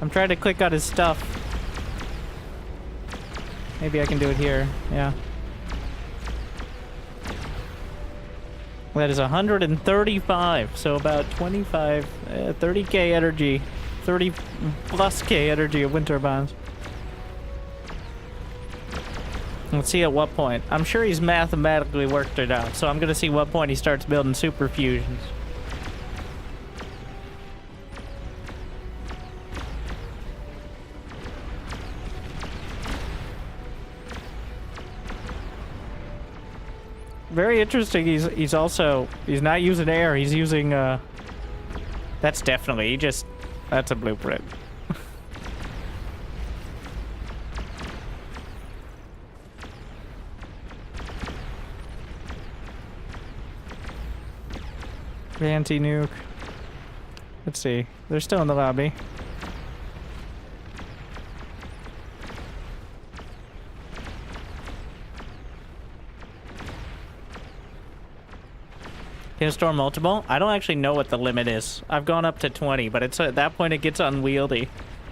I'm trying to click on his stuff. Maybe I can do it here. Yeah. That is 135. So about 25, 30K energy, 30 plus K energy of wind turbines. Let's see at what point. I'm sure he's mathematically worked it out, so I'm gonna see what point he starts building super fusions. Very interesting. He's not using air. He's using that's definitely that's a blueprint. Anti-nuke. Let's see. They're still in the lobby. Can it store multiple? I don't actually know what the limit is. I've gone up to 20, but it's at that point it gets unwieldy.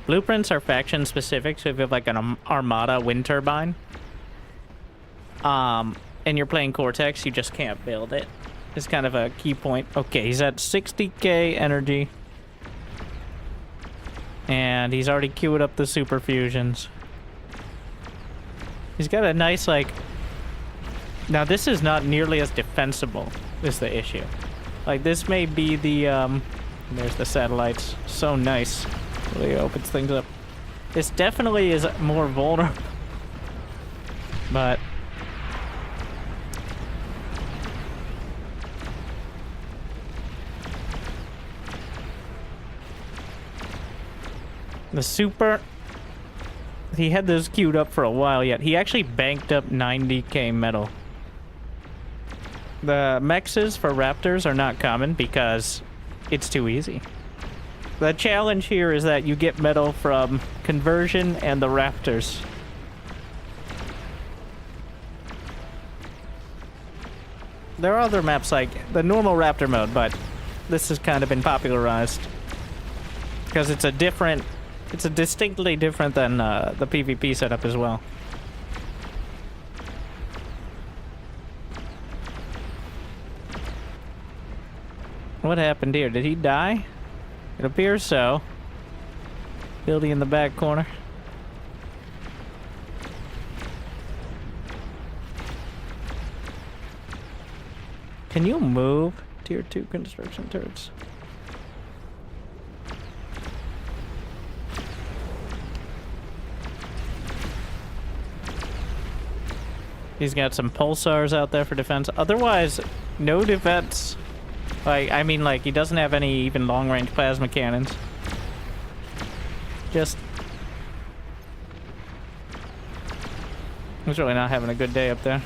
Blueprints are faction specific, so if you have like an Armada wind turbine, and you're playing Cortex, you just can't build it. It's kind of a key point. Okay, he's at 60K energy. And he's already queued up the super fusions. He's got a nice, like... Now, this is not nearly as defensible, is the issue. Like, this may be the, There's the satellites. So nice. Really opens things up. This definitely is more vulnerable. But... The super... He had those queued up for a while yet. He actually banked up 90k metal. The mexes for raptors are not common because it's too easy. The challenge here is that you get metal from conversion and the raptors. There are other maps like the normal raptor mode, but this has kind of been popularized because it's a distinctly different than the PvP setup as well. What happened here? Did he die? It appears so. Building in the back corner. Can you move tier 2 construction turrets? He's got some pulsars out there for defense. Otherwise, no defense. Like, I mean, like, he doesn't have any even long-range plasma cannons. Just... He's really not having a good day up there.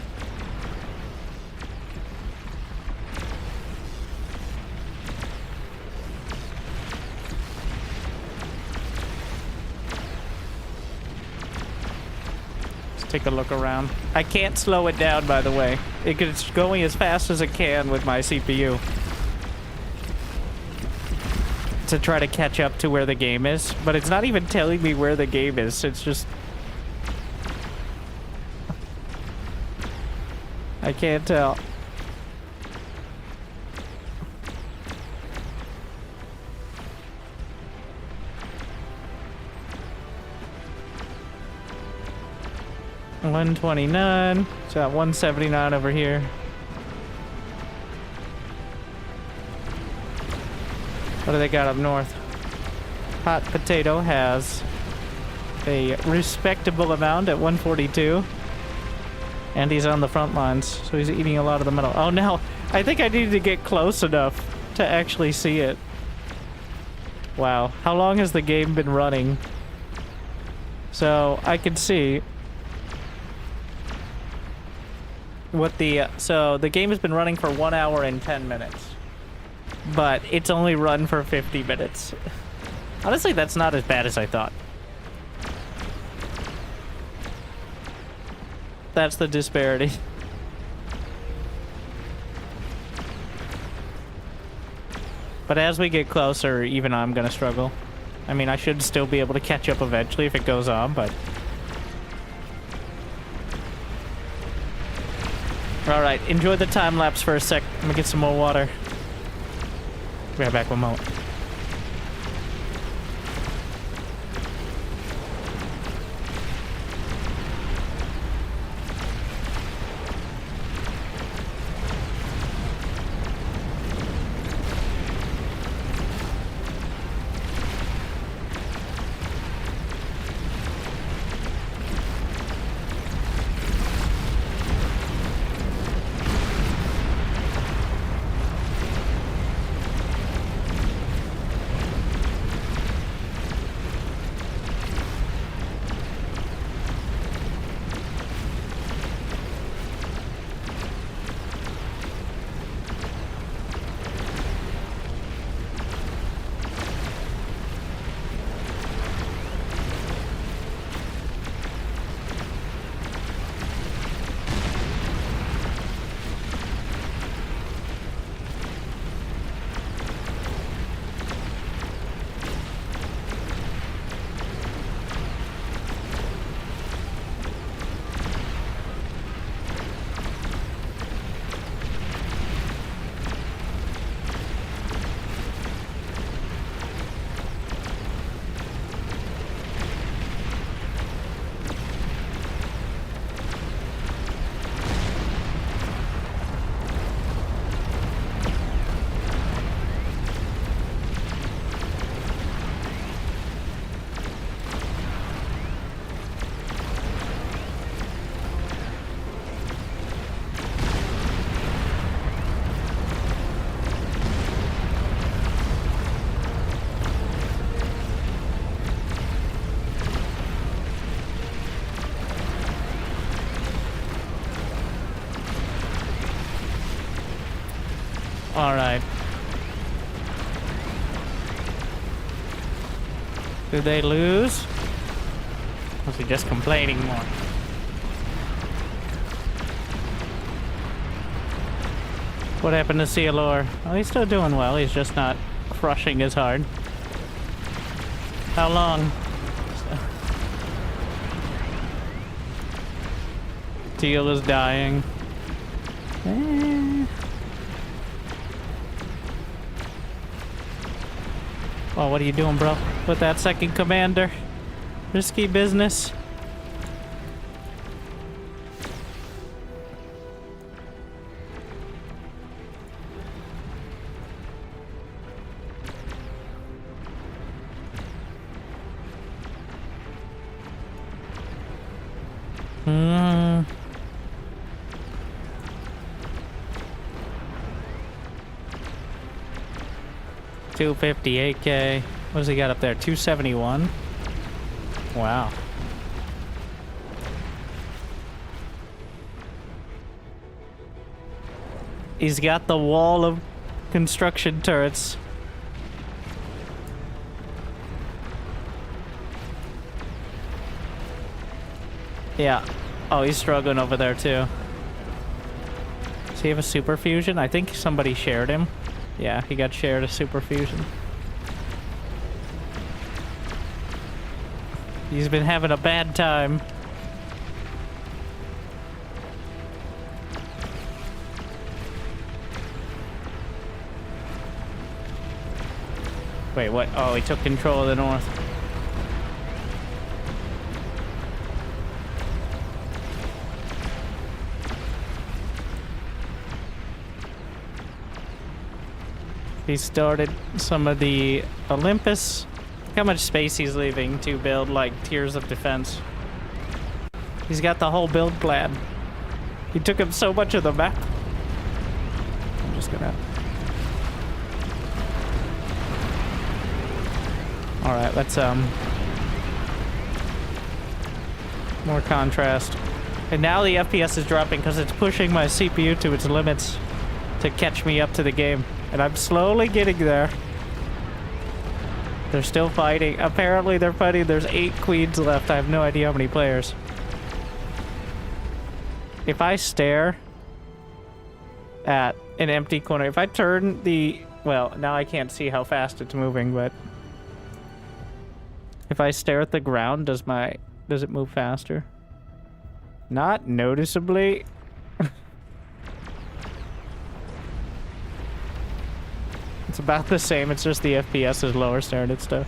Take a look around. I can't slow it down, by the way. It's going as fast as it can with my CPU. To try to catch up to where the game is. But it's not even telling me where the game is. It's just... I can't tell. $129. It's got 179 over here. What do they got up north? Hot Potato has a respectable amount at 142. And he's on the front lines, so he's eating a lot of the metal. Oh no! I think I needed to get close enough to actually see it. Wow. How long has the game been running? So, I can see... what the... so, the game has been running for 1 hour and 10 minutes. But it's only run for 50 minutes. Honestly, that's not as bad as I thought. That's the disparity. But as we get closer, even I'm gonna struggle. I mean, I should still be able to catch up eventually if it goes on, but... Alright, enjoy the time lapse for a sec. Let me get some more water. Be right back one moment. Alright. Did they lose? Or was he just complaining more? What happened to Cialor? Oh, he's still doing well. He's just not crushing as hard. How long? Teal is dying. Oh, what are you doing, bro? With that second commander? Risky business. Hmm. 258K. What does he got up there? 271? Wow. He's got the wall of construction turrets. Yeah. Oh, he's struggling over there too. Does he have a super fusion? I think somebody shared him. Yeah, he got shared a super fusion. He's been having a bad time. Wait, what? Oh, he took control of the north. He started some of the Olympus. Look how much space he's leaving to build like tiers of defense. He's got the whole build plan. He took up so much of the map. I'm just gonna... Alright, let's more contrast. And now the FPS is dropping because it's pushing my CPU to its limits to catch me up to the game. And I'm slowly getting there. They're still fighting. Apparently they're fighting. There's 8 queens left. I have no idea how many players. If I stare at an empty corner, if I turn the... Well, now I can't see how fast it's moving, but... If I stare at the ground, does it move faster? Not noticeably. It's about the same, it's just the FPS is lower staring at stuff.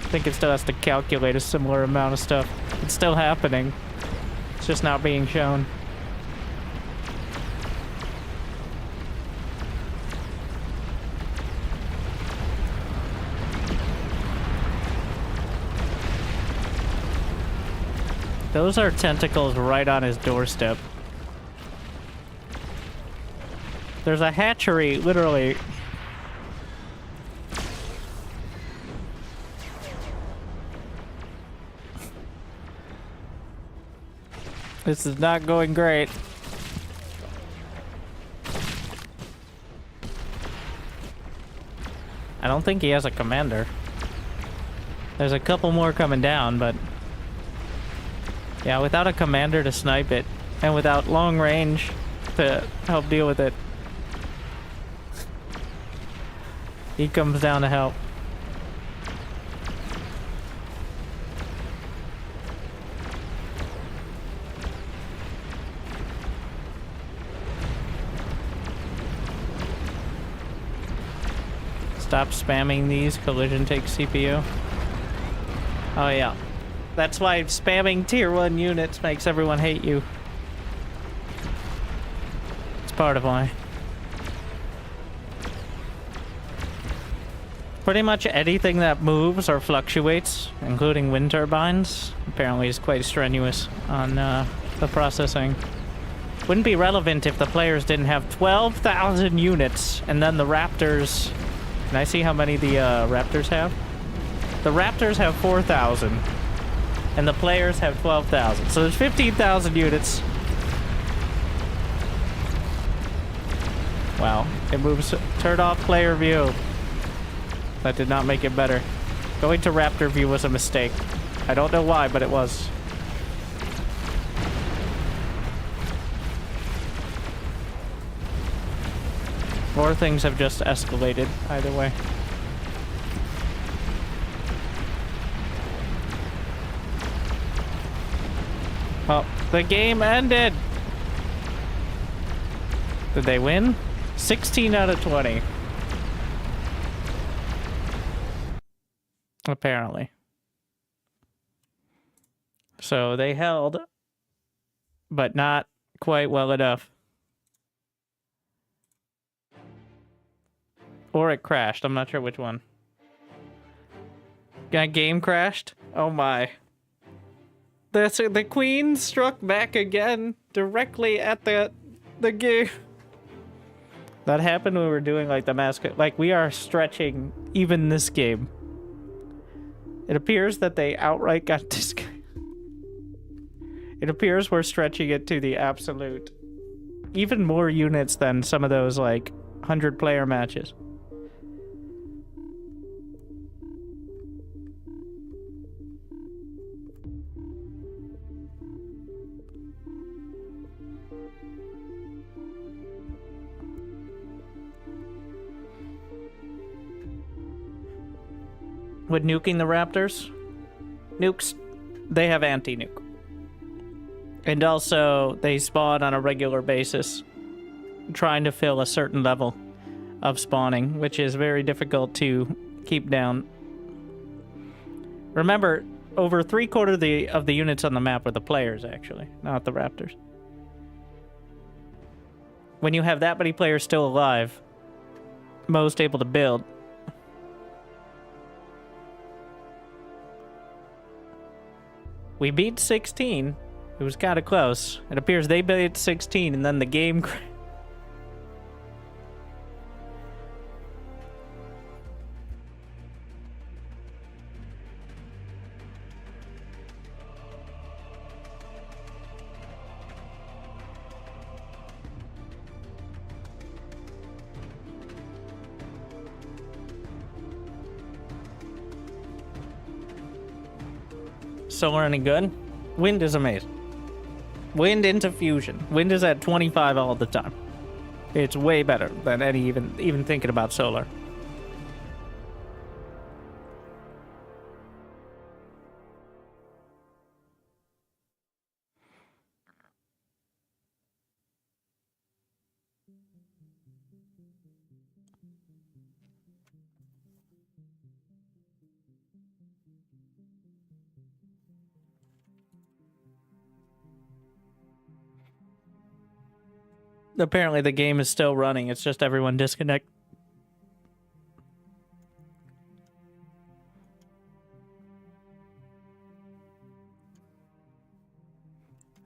I think it still has to calculate a similar amount of stuff. It's still happening. It's just not being shown. Those are tentacles right on his doorstep. There's a hatchery, literally. This is not going great. I don't think he has a commander. There's a couple more coming down, but... Yeah, without a commander to snipe it, and without long range to help deal with it. He comes down to help. Stop spamming these. Collision takes CPU. Oh yeah. That's why spamming tier 1 units makes everyone hate you. It's part of why. Pretty much anything that moves or fluctuates, including wind turbines, apparently is quite strenuous on the processing. Wouldn't be relevant if the players didn't have 12,000 units, and then the Raptors... Can I see how many the Raptors have? The Raptors have 4,000. And the players have 12,000. So there's 15,000 units. Wow. It moves. Turn off player view. That did not make it better. Going to raptor view was a mistake. I don't know why, but it was. More things have just escalated, either way. Oh, the game ended! Did they win? 16 out of 20. Apparently. So they held, but not quite well enough. Or it crashed. I'm not sure which one. Game crashed? Oh my. The queen struck back again directly at the game. That happened when we were doing like the mascot. Like we are stretching even this game. It appears that they outright got disc. It appears we're stretching it to the absolute. Even more units than some of those like 100-player matches. With nuking the raptors, nukes, they have anti-nuke. And also, they spawn on a regular basis, trying to fill a certain level of spawning, which is very difficult to keep down. Remember, over 3/4 of the units on the map are the players, actually, not the raptors. When you have that many players still alive, most able to build, we beat 16. It was kind of close. It appears they beat 16 and then the game Solar any good? Wind is amazing. Wind into fusion. Wind is at 25 all the time. It's way better than any even thinking about solar. Apparently the game is still running. It's just everyone disconnect.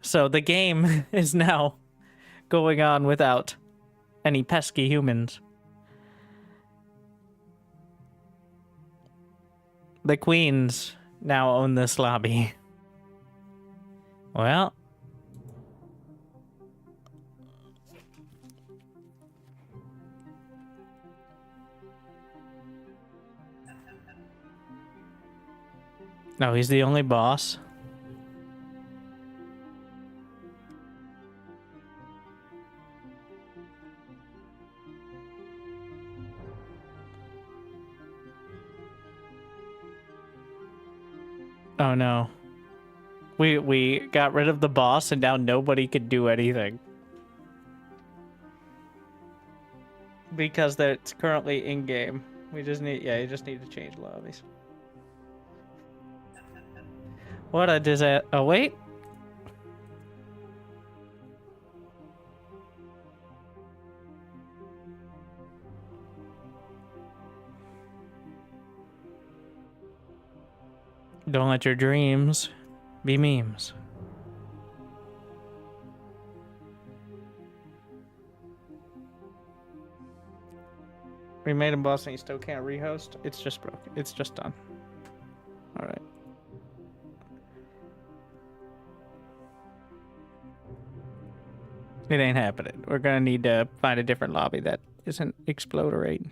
So the game is now going on without any pesky humans. The queens now own this lobby. Well, no, he's the only boss. Oh no. We got rid of the boss and now nobody could do anything. Because that's currently in-game. We just need, yeah, you just need to change lobbies. What a disaster. Oh, wait. Don't let your dreams be memes. We made him boss and he still can't rehost. It's just broken. It's just done. All right. It ain't happening. We're gonna need to find a different lobby that isn't explodorate.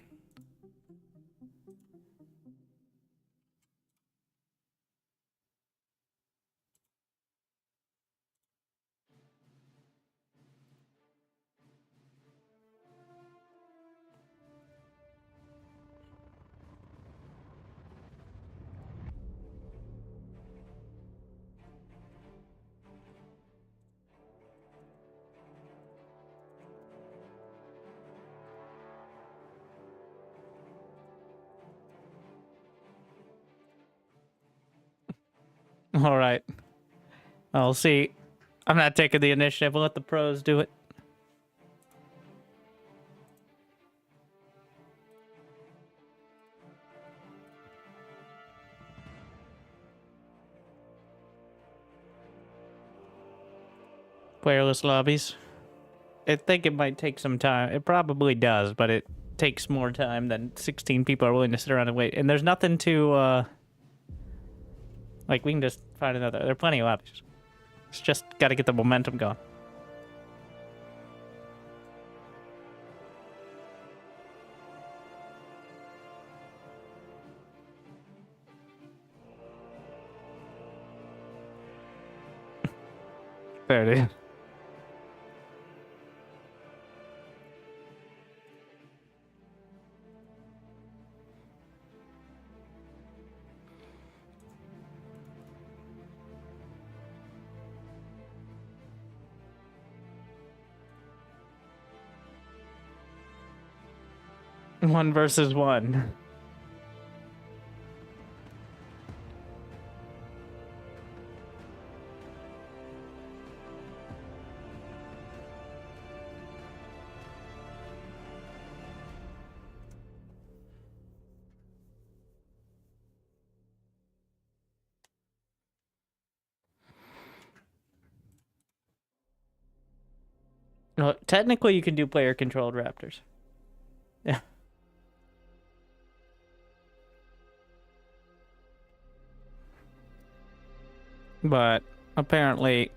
All right. I'll see. I'm not taking the initiative. We'll let the pros do it. Playerless lobbies. I think it might take some time. It probably does, but it takes more time than 16 people are willing to sit around and wait. And there's nothing to, like, we can just find another. There are plenty of lobbies. It's just got to get the momentum going. There it is. One versus one. No, technically, you can do player-controlled raptors. Yeah. But apparently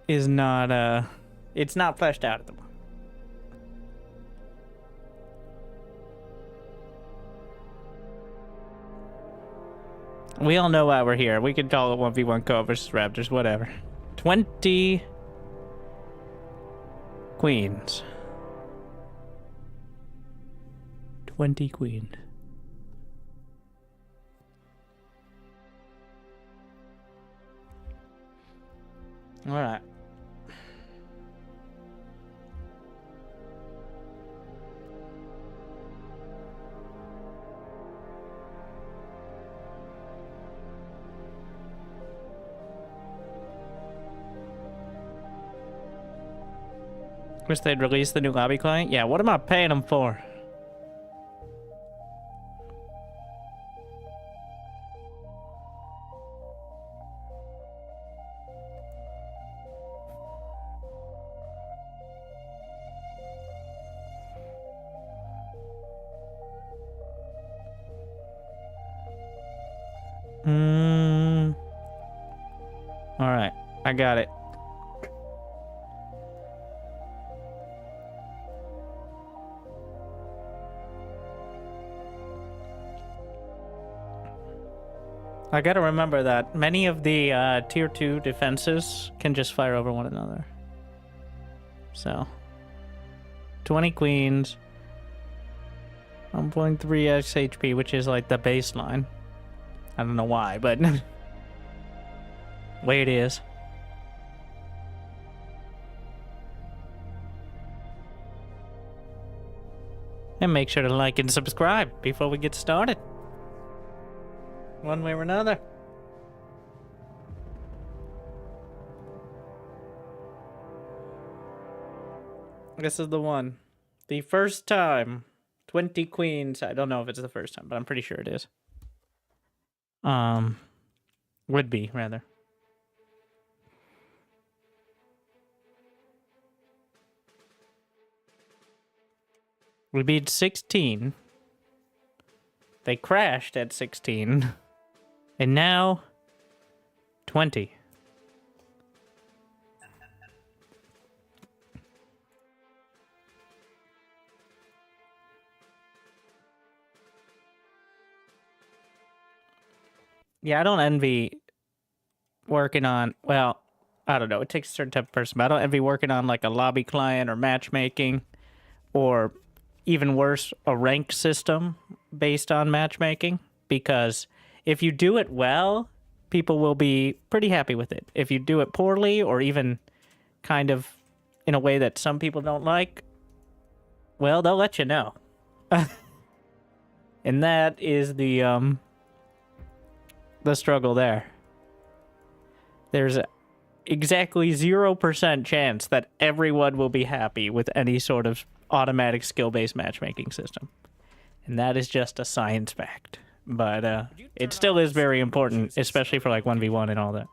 is not it's not fleshed out at the moment. We all know why we're here. We can call it 1v1 co versus raptors, whatever. 20 queens. 20 queens. All right. Wish they'd release the new lobby client. Yeah, what am I paying them for? All right, I got it. I gotta remember that many of the tier 2 defenses can just fire over one another. So, 20 queens, 1.3x HP, which is like the baseline. I don't know why, but way it is. And make sure to like and subscribe before we get started. One way or another. This is the one. The first time 20 queens. I don't know if it's the first time, but I'm pretty sure it is. Would be, rather. We beat 16. They crashed at 16. And now 20. Yeah, I don't envy working on, well, I don't know, it takes a certain type of person, but I don't envy working on like a lobby client or matchmaking, or even worse, a rank system based on matchmaking, because if you do it well, people will be pretty happy with it. If you do it poorly, or even kind of in a way that some people don't like, well, they'll let you know. And that is the struggle there. There's exactly 0% chance that everyone will be happy with any sort of automatic skill-based matchmaking system. And that is just a science fact. But it still is very important, especially for like 1v1 and all that.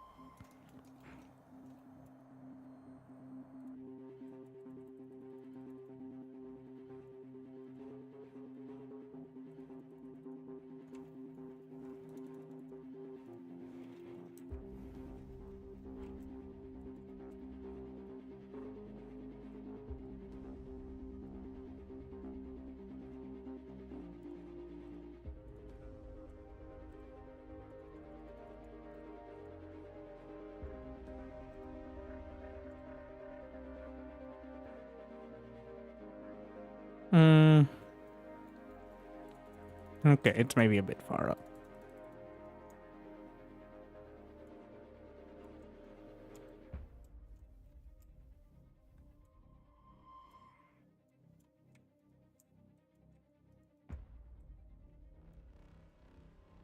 Okay, it's maybe a bit far up.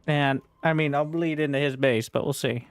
And, I mean, I'll bleed into his base, but we'll see.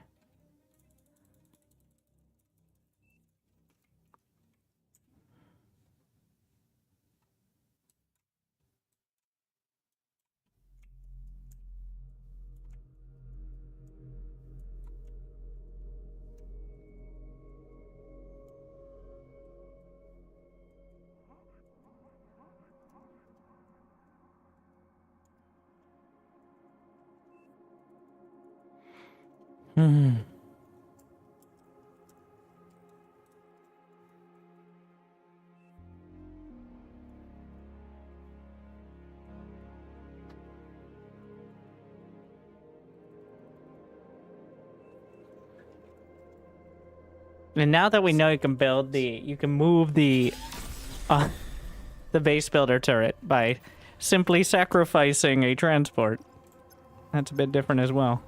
And now that we know you can build you can move the base builder turret by simply sacrificing a transport. That's a bit different as well.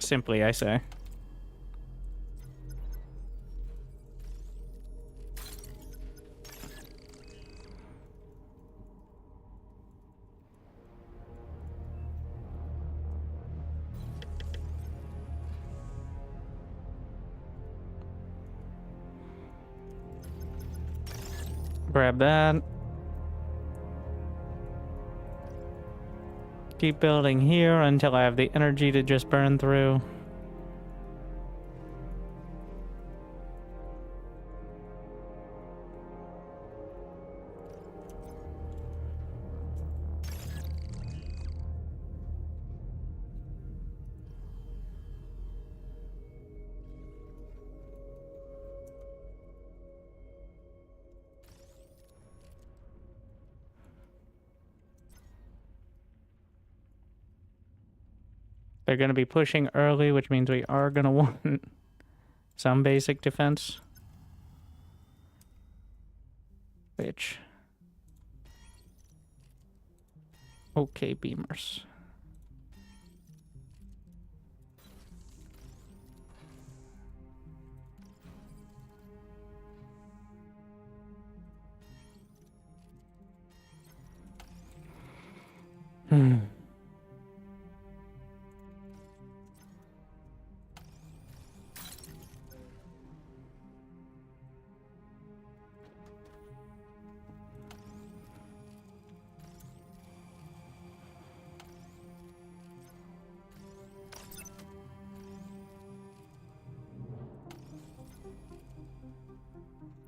Simply, I say. Grab that. Keep building here until I have the energy to just burn through. They're going to be pushing early, which means we are going to want some basic defense. Which... Okay, beamers.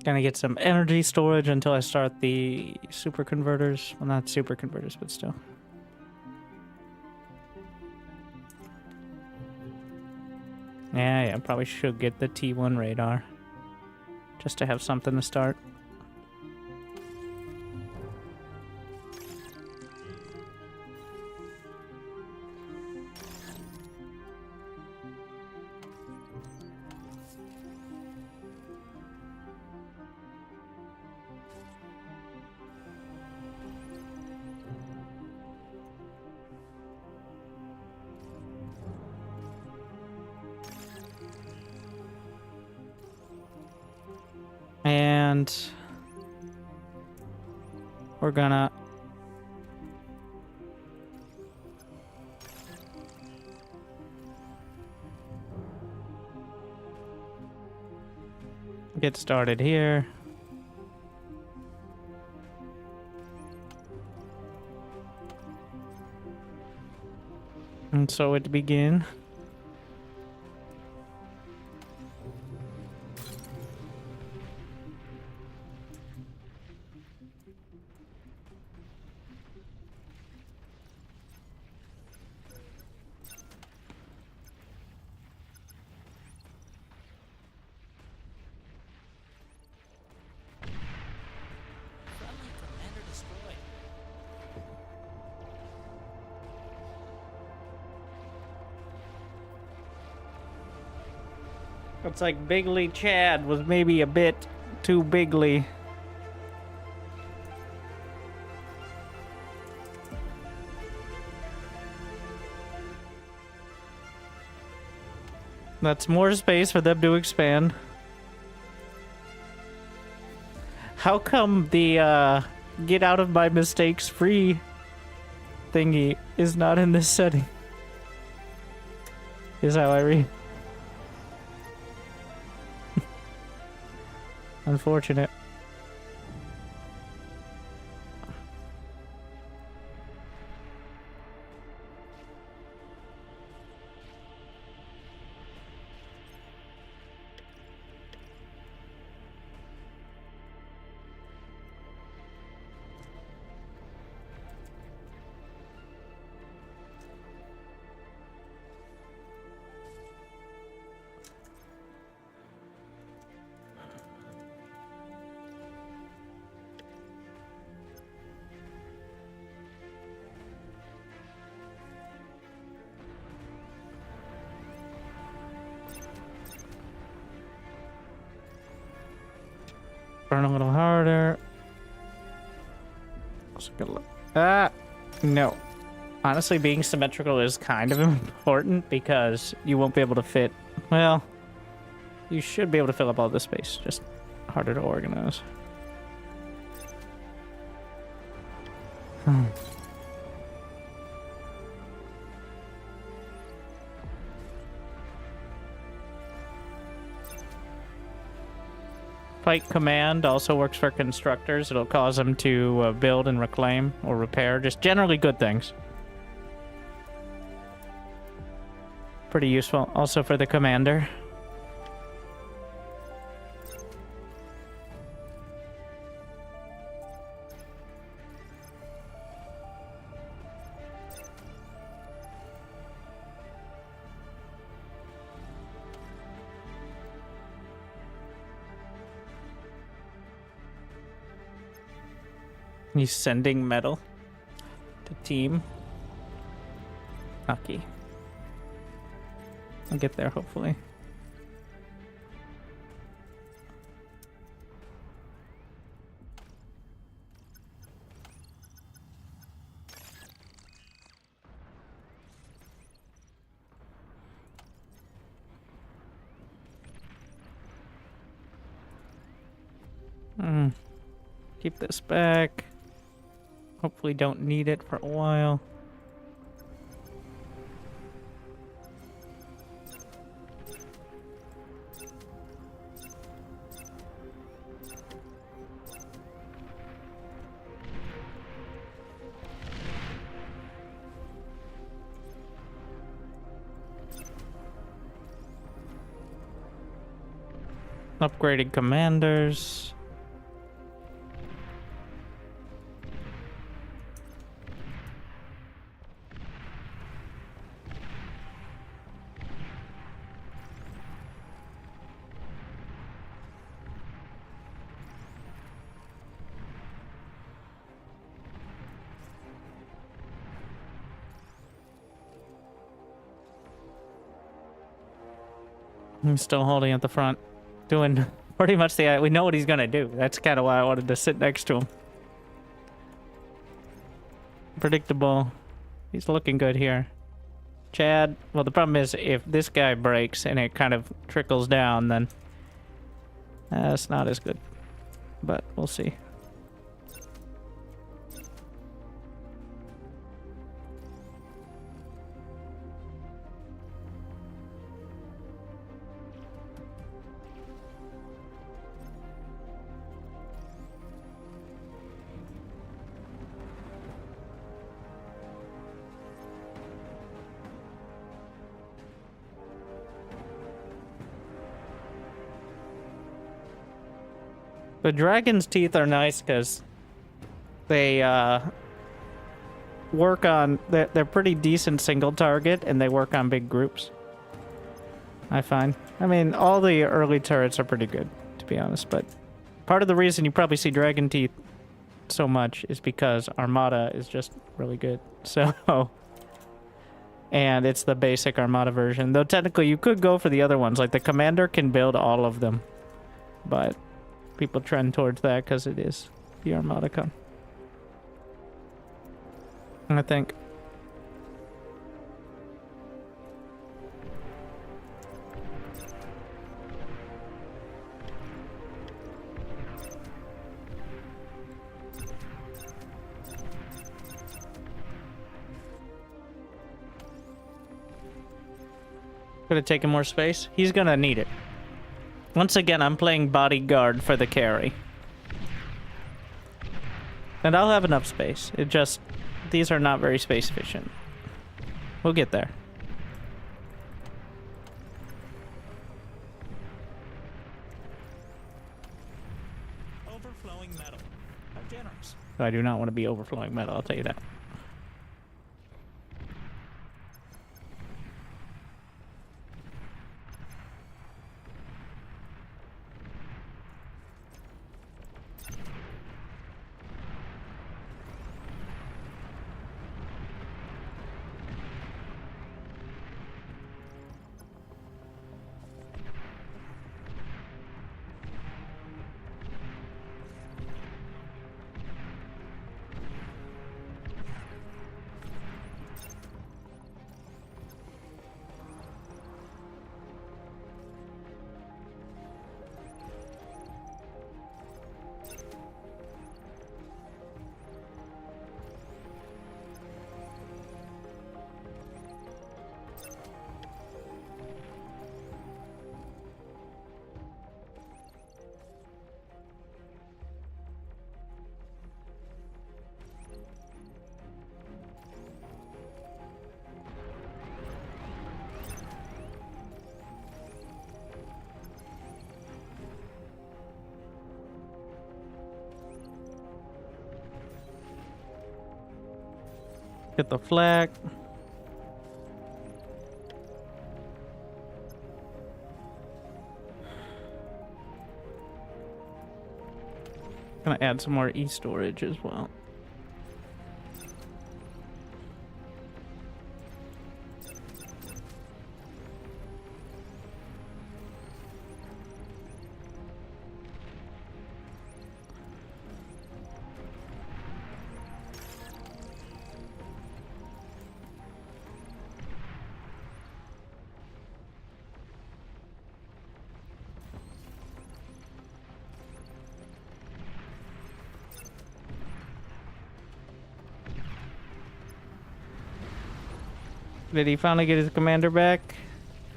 Gonna get some energy storage until I start the super converters. Well, not super converters, but still. Yeah, probably should get the T1 radar. Just to have something to start. and we're gonna get started here. And so it begin. Friendly commander destroyed. Looks like Bigly Chad was maybe a bit too bigly. That's more space for them to expand. How come the get out of my mistakes free thingy is not in this setting? Is how I read. Unfortunate. Burn a little harder. Let's get a look. Ah, no. Honestly, being symmetrical is kind of important because you won't be able to fit. Well, you should be able to fill up all this space. Just harder to organize. Fight command also works for constructors. It'll cause them to build and reclaim or repair. Just generally good things. Pretty useful. Also for the commander. He's sending metal to team. Lucky. I'll get there, hopefully. Keep this back. Hopefully don't need it for a while. Upgraded commanders. I'm still holding at the front, doing pretty much the. We know what he's gonna do. That's kind of why I wanted to sit next to him. Predictable. He's looking good here. Chad. Well, the problem is if this guy breaks and it kind of trickles down, then that's not as good. but we'll see. The dragon's teeth are nice because they work on... They're pretty decent single target, and they work on big groups, I find. I mean, all the early turrets are pretty good, to be honest, but part of the reason you probably see dragon teeth so much is because Armada is just really good. So... And it's the basic Armada version. Though technically you could go for the other ones. Like the Commander can build all of them. But people trend towards that because it is the Armada con. I think. Could have taken more space. He's gonna need it. Once again, I'm playing bodyguard for the carry. And I'll have enough space. It just... These are not very space efficient. We'll get there. Overflowing metal. How generous. I do not want to be overflowing metal, I'll tell you that. Get the flag. Gonna add some more e-storage as well. Did he finally get his commander back?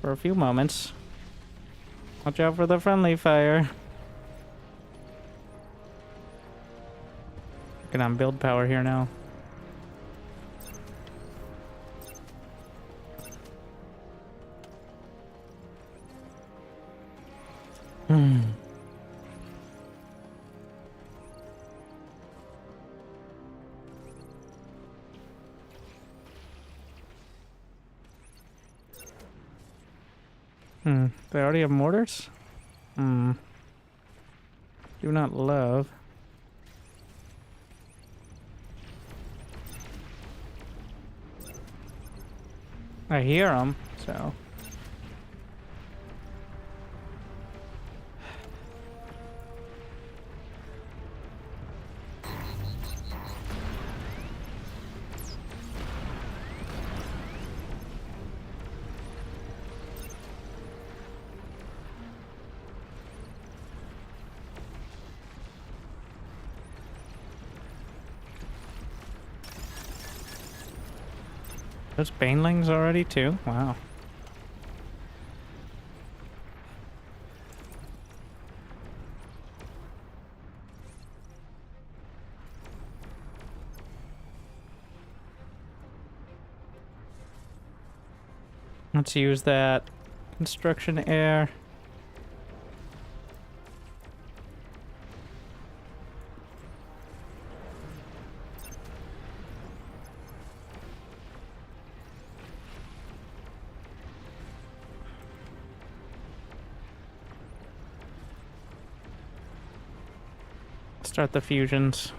For a few moments. Watch out for the friendly fire. Working on build power here now. They already have mortars? Do not love. I hear them, so. There's banelings already too? Wow. Let's use that construction air. Start the fusions.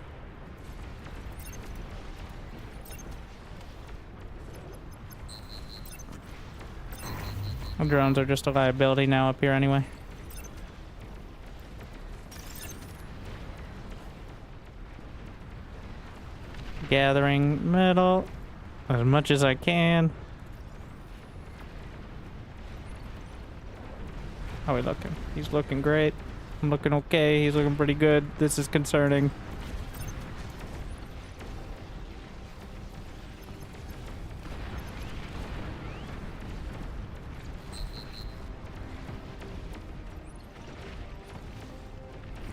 The drones are just a liability now up here anyway. Gathering metal as much as I can. How are we looking? He's looking great. I'm looking okay. He's looking pretty good. This is concerning.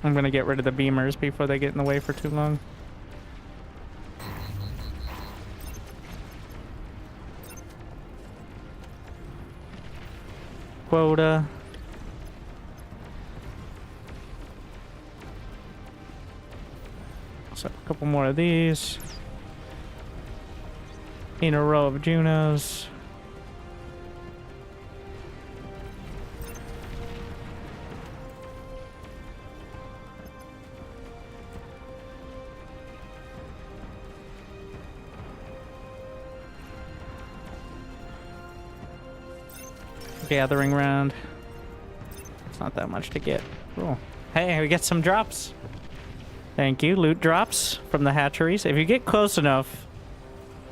I'm gonna get rid of the beamers before they get in the way for too long. Quota. So a couple more of these. In a row of Junos. Gathering round. It's not that much to get. Cool. Hey, we get some drops. Thank you. Loot drops from the hatcheries. If you get close enough,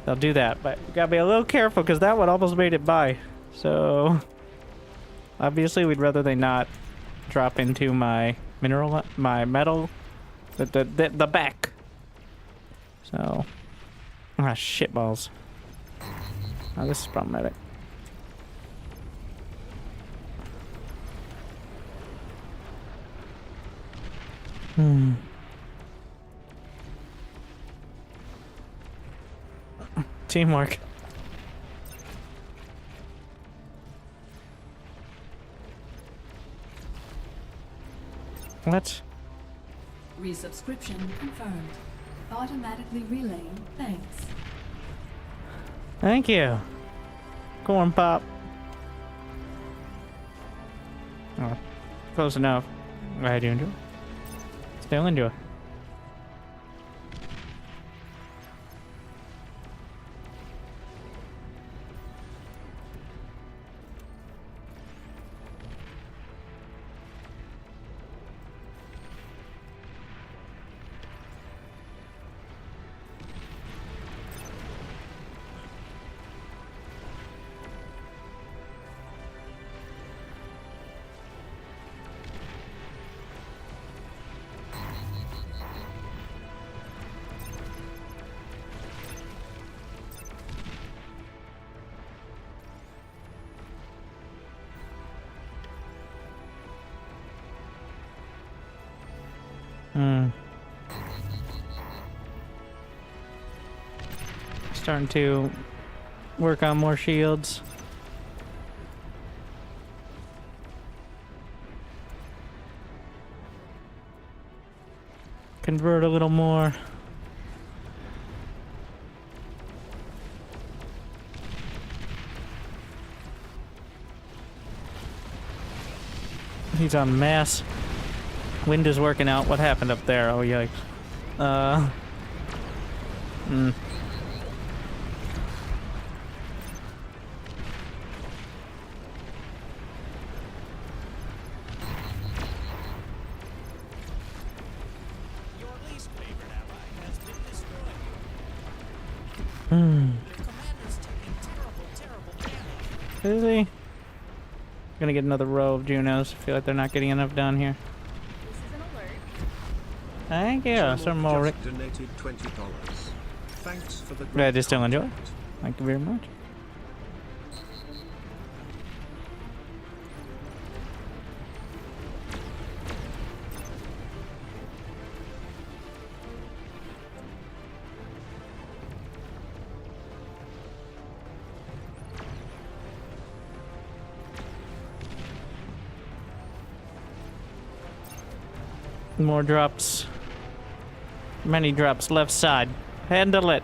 they'll do that. But you gotta be a little careful because that one almost made it by. So, obviously, we'd rather they not drop into my mineral, my metal, the back. So, shitballs. Oh, this is problematic. Teamwork. What? Resubscription confirmed. Automatically relaying thanks. Thank you. Corn pop. Oh, close enough. How do you enjoy? Still enjoy. Starting to work on more shields. Convert a little more. He's on mass. Wind is working out. What happened up there? Oh, yikes. Your least favorite ally has been destroyed. Your commander's taking terrible damage. Is he? Gonna get another row of Junos. I feel like they're not getting enough done here. This is an alert. Thank you. Some more. Just donated $20. Thanks for the Yeah, just still enjoy. content. Thank you very much. More drops. Many drops left side. Handle it.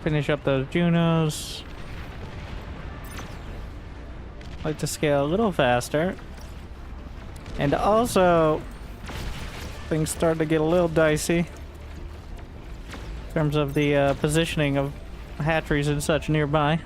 Finish up those Junos. Like to scale a little faster. And also, things start to get a little dicey in terms of the positioning of hatcheries and such nearby.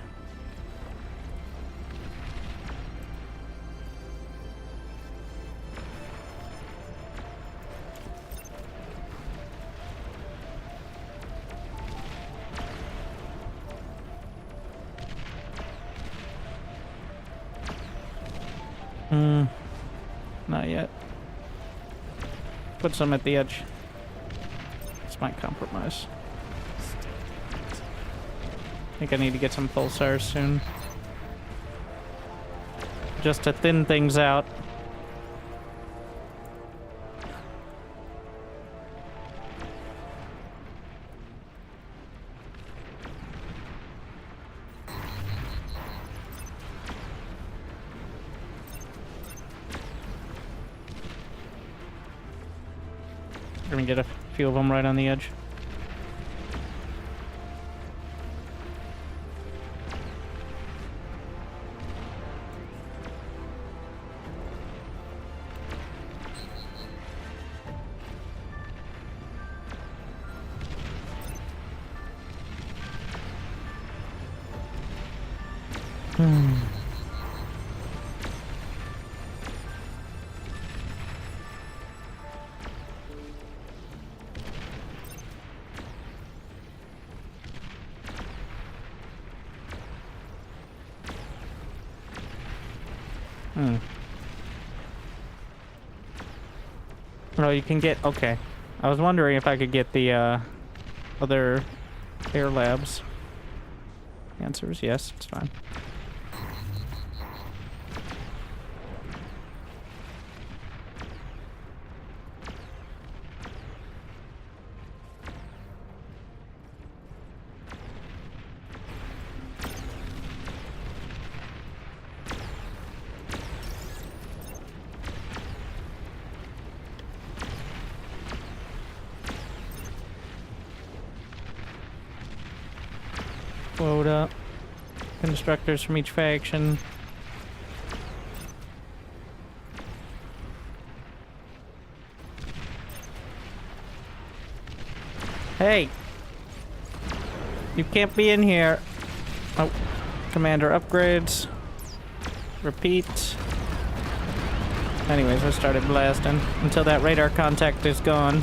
Not yet. Put some at the edge. This might compromise. I think I need to get some pulsars soon. Just to thin things out. We're gonna get a few of them right on the edge. Oh, you can get... Okay. I was wondering if I could get the, other air labs. The answer is yes, it's fine. Quota. Constructors from each faction. Hey! You can't be in here. Oh. Commander upgrades. Repeat. Anyways, I started blasting until that radar contact is gone.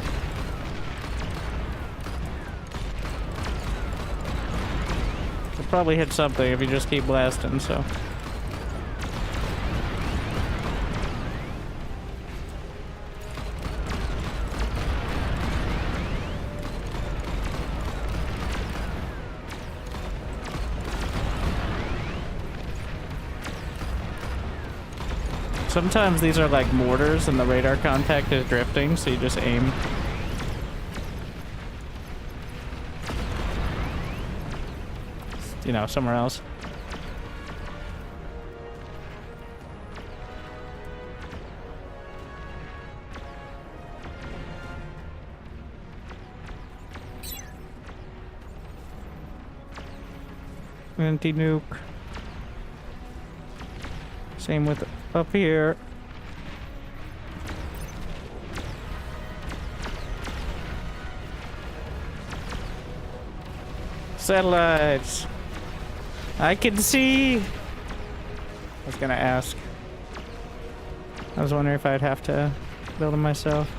Probably hit something if you just keep blasting, so. Sometimes these are like mortars and the radar contact is drifting, so you just aim. You know, somewhere else. Anti-nuke. Same with up here. Satellites. I can see I was gonna ask. I was wondering if I'd have to build them myself.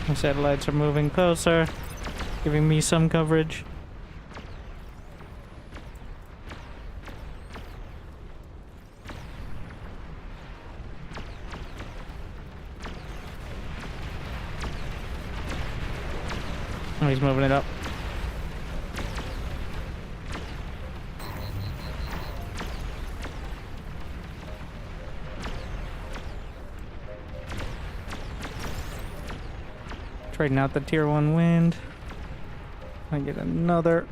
My satellites are moving closer, giving me some coverage. Oh, he's moving it up. Trading out the tier 1 wind. I get another.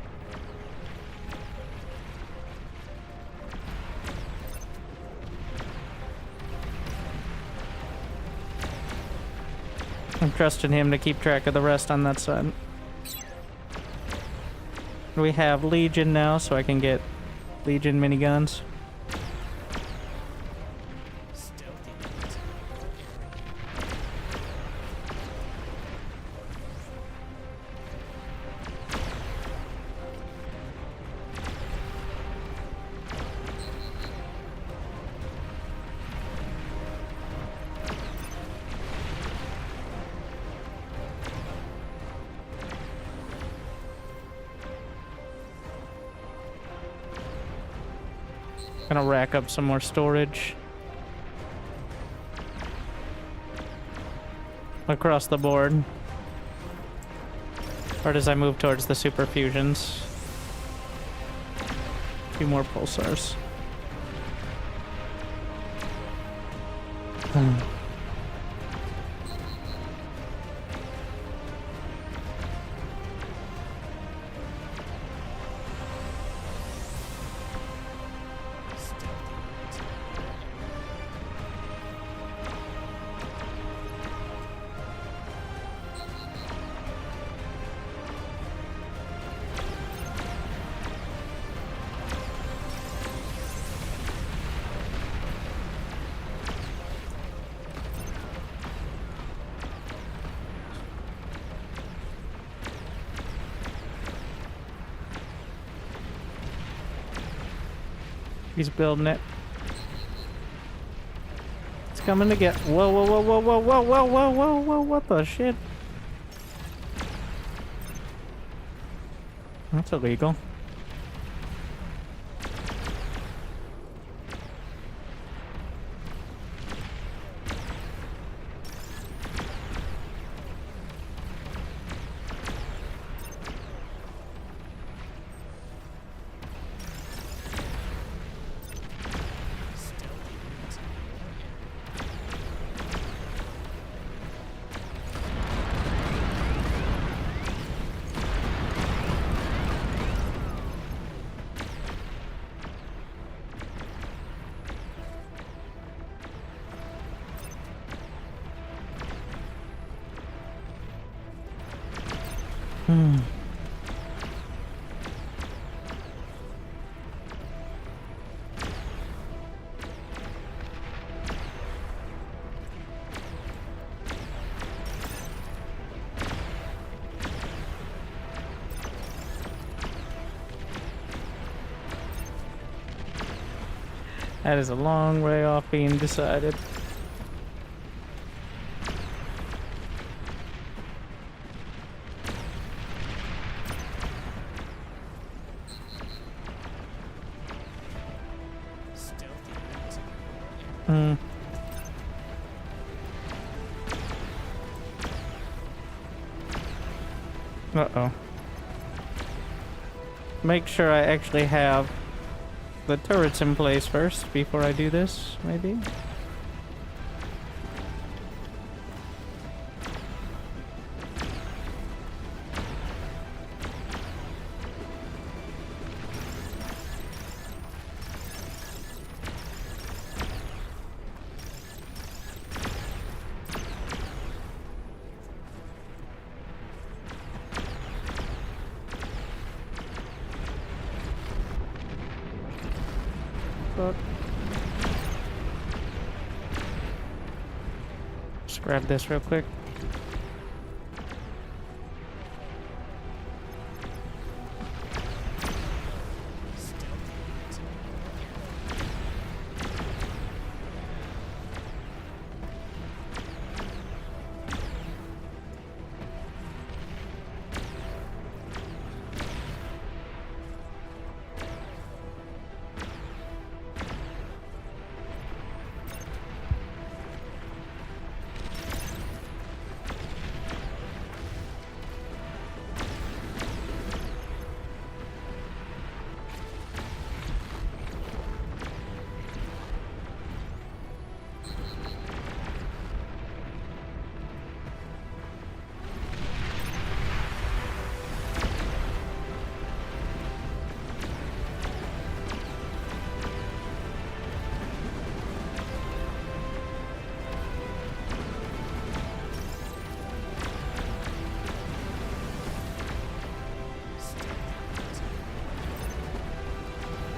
I'm trusting him to keep track of the rest on that side. We have Legion now, so I can get Legion miniguns. Stealthy units. Gonna rack up some more storage. Across the board. Or as I move towards the super fusions. A few more pulsars. Stealthy units. He's building it. It's coming to get. Whoa, whoa, whoa, whoa, whoa, whoa, whoa, whoa, whoa, whoa, what the shit? That's illegal. Stealthy units. That is a long way off being decided. Stealthy units. Uh-oh. Make sure I actually have the turrets in place first before I do this, maybe? fuck. Just grab this real quick.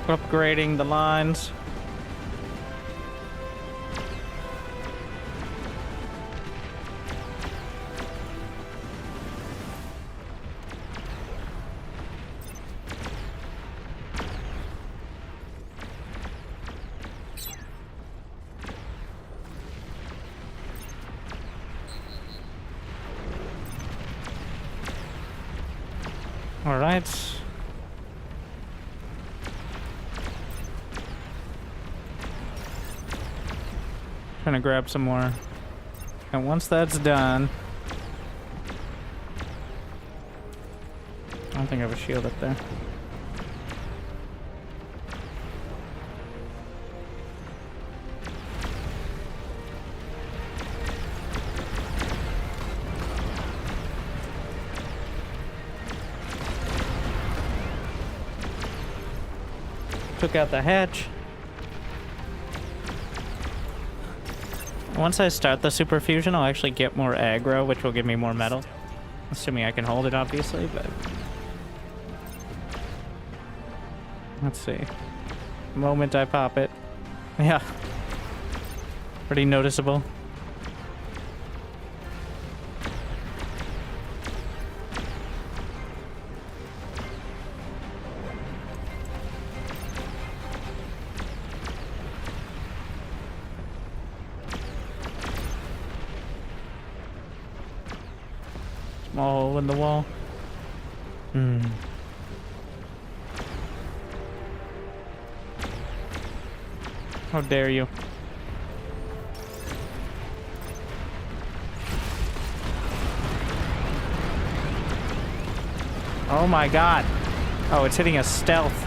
Upgrading the lines. All right. Trying to grab some more. And once that's done, I don't think I have a shield up there. Took out the hatch. Once I start the super fusion, I'll actually get more aggro, which will give me more metal. Assuming I can hold it, obviously, but... Let's see. The moment I pop it. Yeah. Pretty noticeable. Small hole in the wall. How dare you? Oh my god. Oh, it's hitting a stealth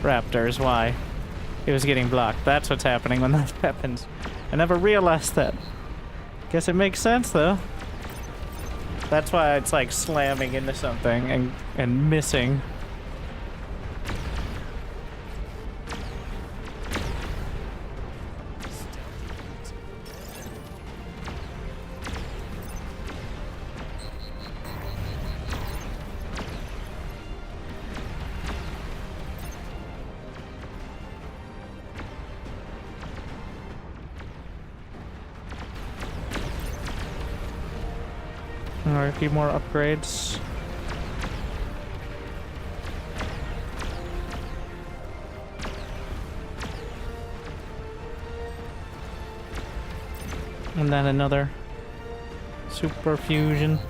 raptor is why it was getting blocked. That's what's happening when that happens. I never realized that. Guess it makes sense though. That's why it's like slamming into something and missing. Alright, a few more upgrades. And then another super fusion.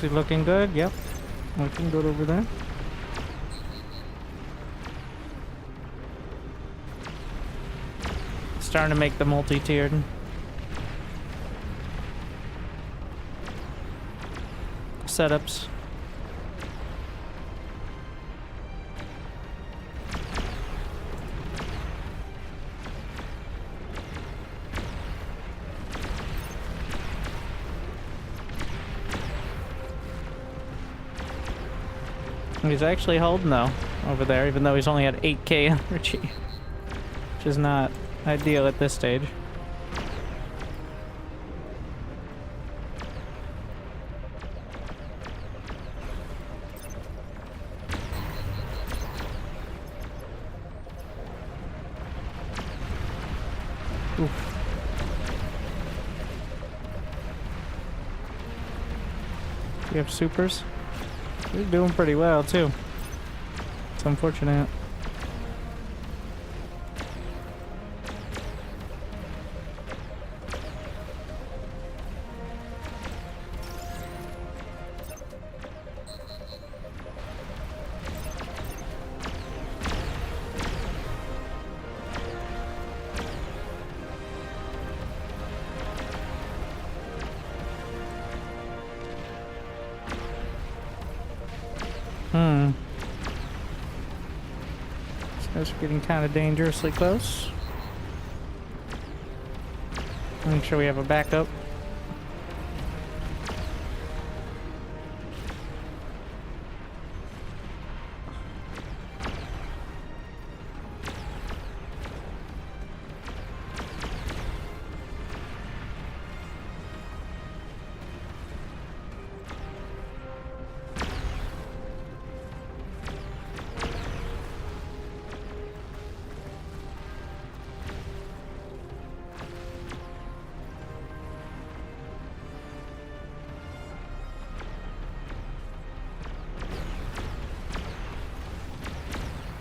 Is it looking good? Yep. We can go over there. Starting to make the multi-tiered. Setups. He's actually holding though over there, even though he's only at 8k energy, which is not ideal at this stage. Oof. You have supers? You're doing pretty well too. It's unfortunate. These guys are getting kind of dangerously close. Make sure we have a backup.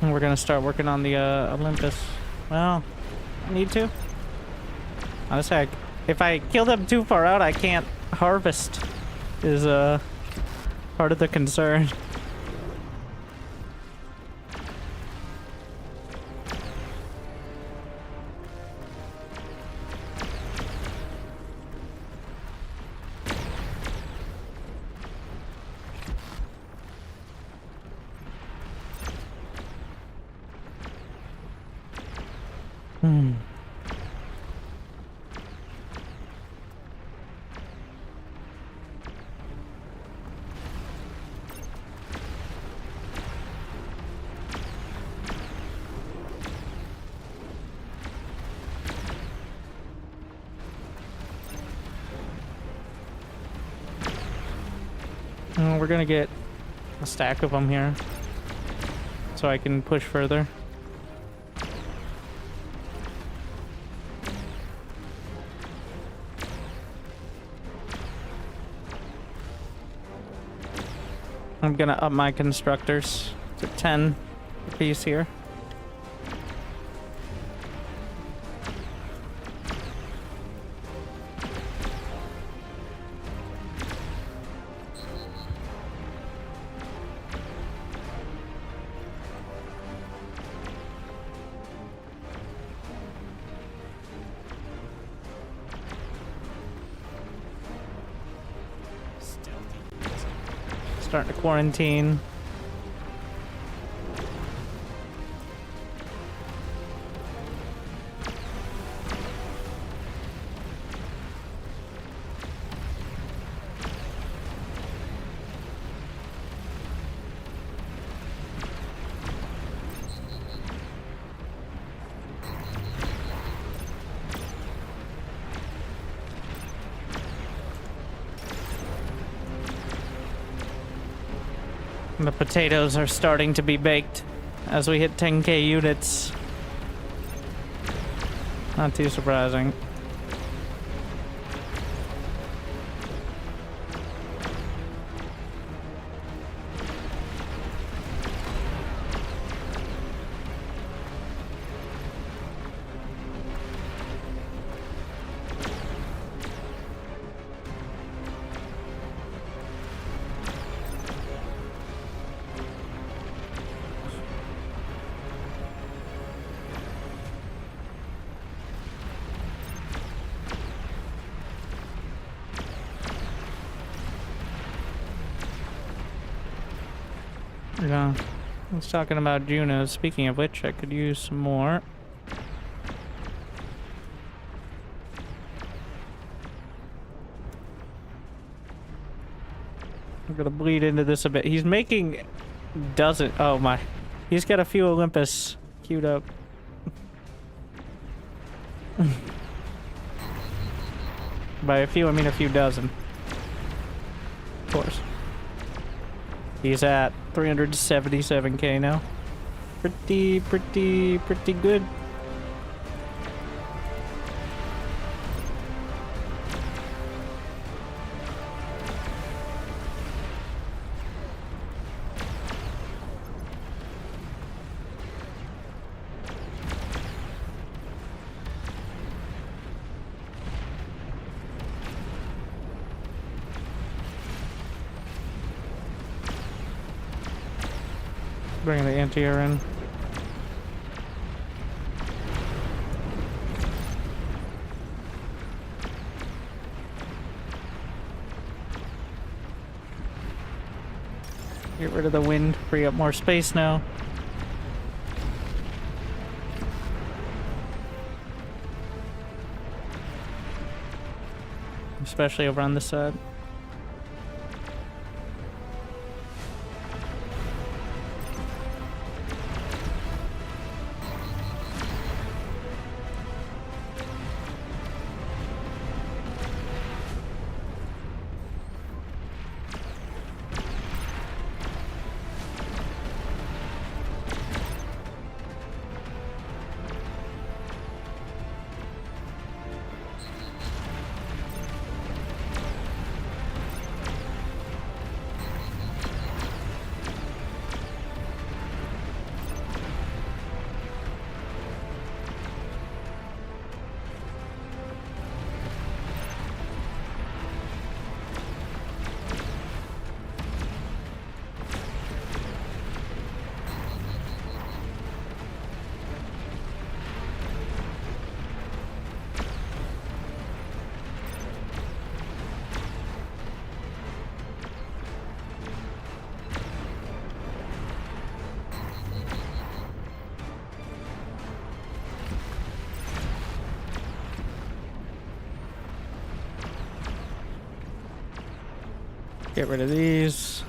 And we're gonna start working on the Olympus. Well, I need to. Honestly, if I kill them too far out, I can't harvest. Is part of the concern. We're gonna get a stack of them here so I can push further. I'm gonna up my constructors to 10 apiece here. Starting to quarantine. The potatoes are starting to be baked as we hit 10k units. Not too surprising. Yeah. I was talking about Junos. Speaking of which, I could use some more. I'm gonna bleed into this a bit. He's making doesn't. Oh my. He's got a few Olympus queued up. By a few, I mean a few dozen. Of course. He's at 377k now. Pretty good. Bringing the anti-air in. Get rid of the wind, free up more space now. Especially over on this side. Get rid of these.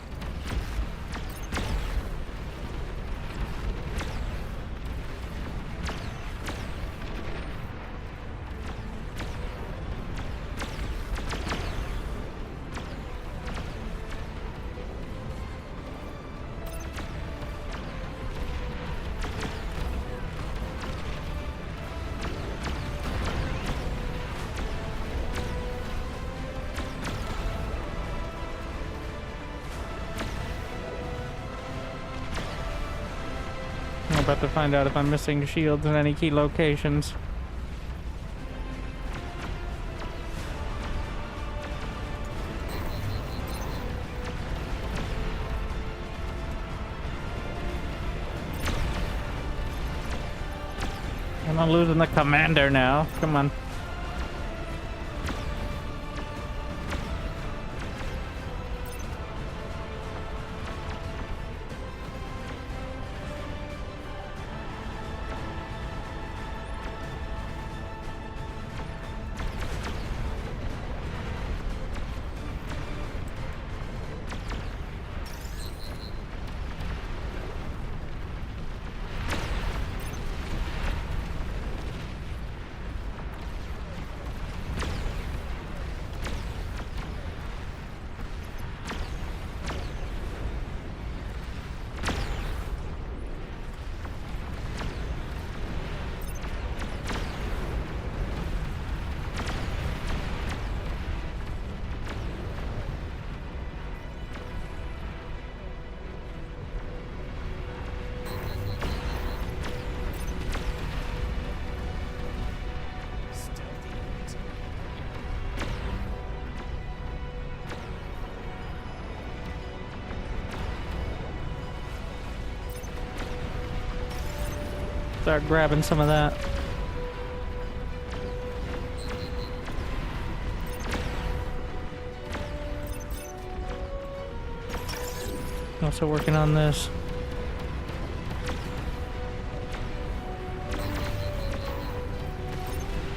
I'm about to find out if I'm missing shields in any key locations. I'm not losing the commander now. Come on. Start grabbing some of that. Also working on this.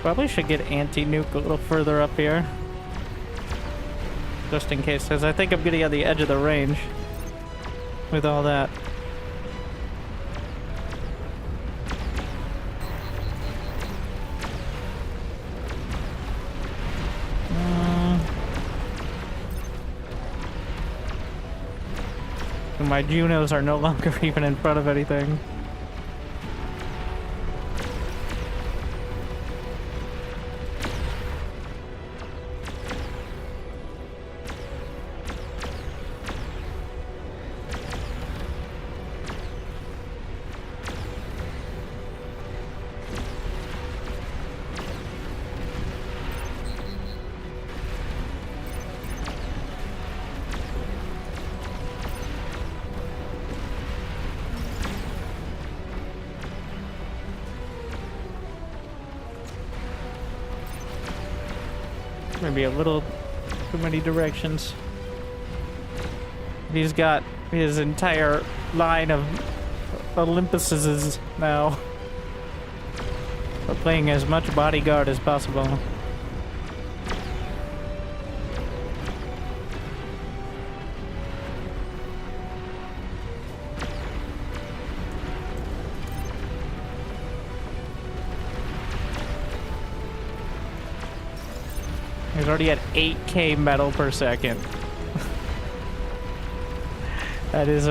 Probably should get anti-nuke a little further up here. Just in case, because I think I'm getting on the edge of the range with all that. My Junos are no longer even in front of anything. Maybe a little too many directions. He's got his entire line of Olympuses now. We're playing as much bodyguard as possible. He's already at 8k metal per second. That is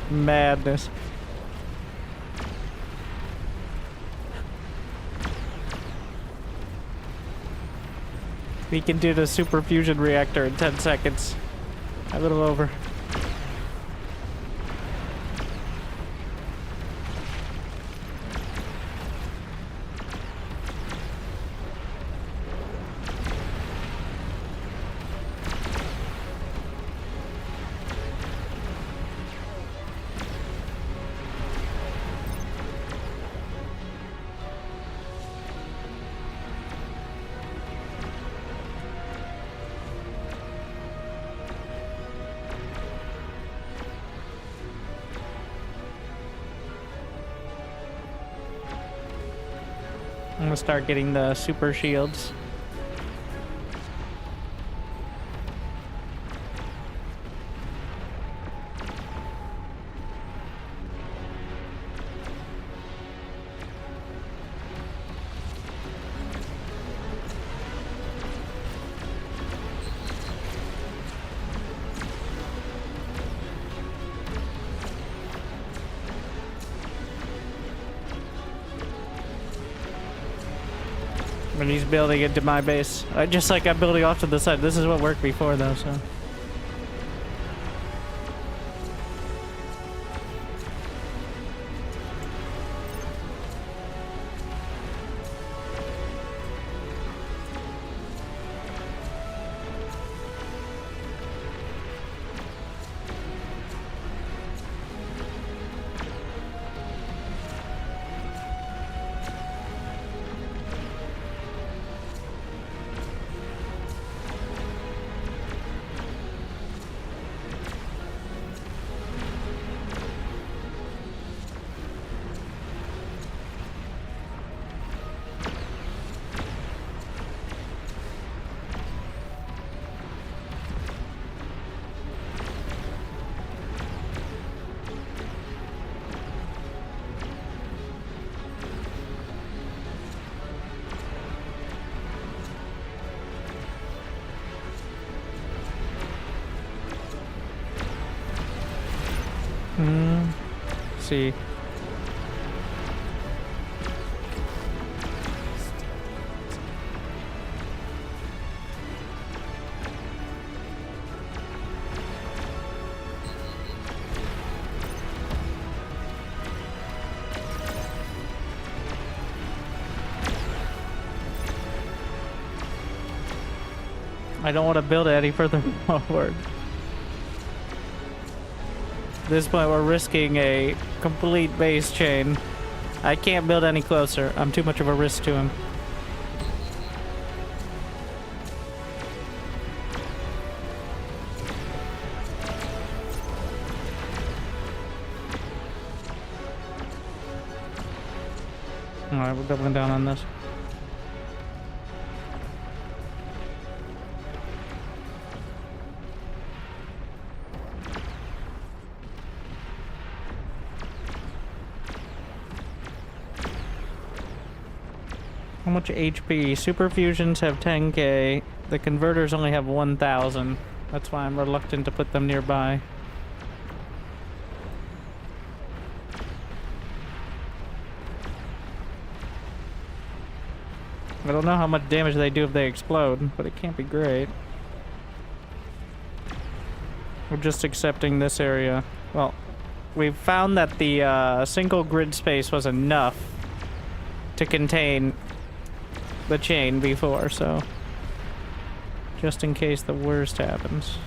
madness. We can do the super fusion reactor in 10 seconds. A little over. I'm gonna start getting the super shields. And he's building into my base. Just like I'm building off to the side. This is what worked before though, so. See. I don't want to build it any further forward. At this point, we're risking a complete base chain. I can't build any closer. I'm too much of a risk to him. Alright, we're doubling down on this. How much HP? Super fusions have 10k. The converters only have 1,000. That's why I'm reluctant to put them nearby. I don't know how much damage they do if they explode, but it can't be great. We're just accepting this area. Well, we've found that the single grid space was enough to contain the chain before, so just in case the worst happens.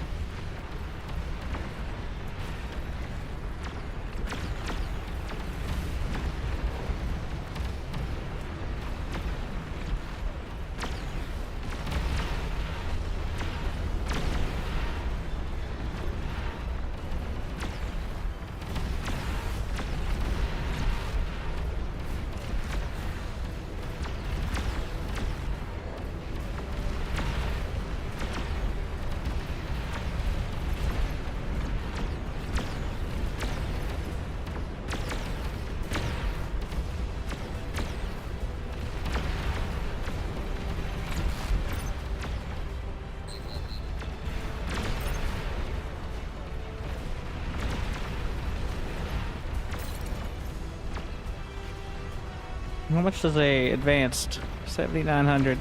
How much does a advanced? 7,900.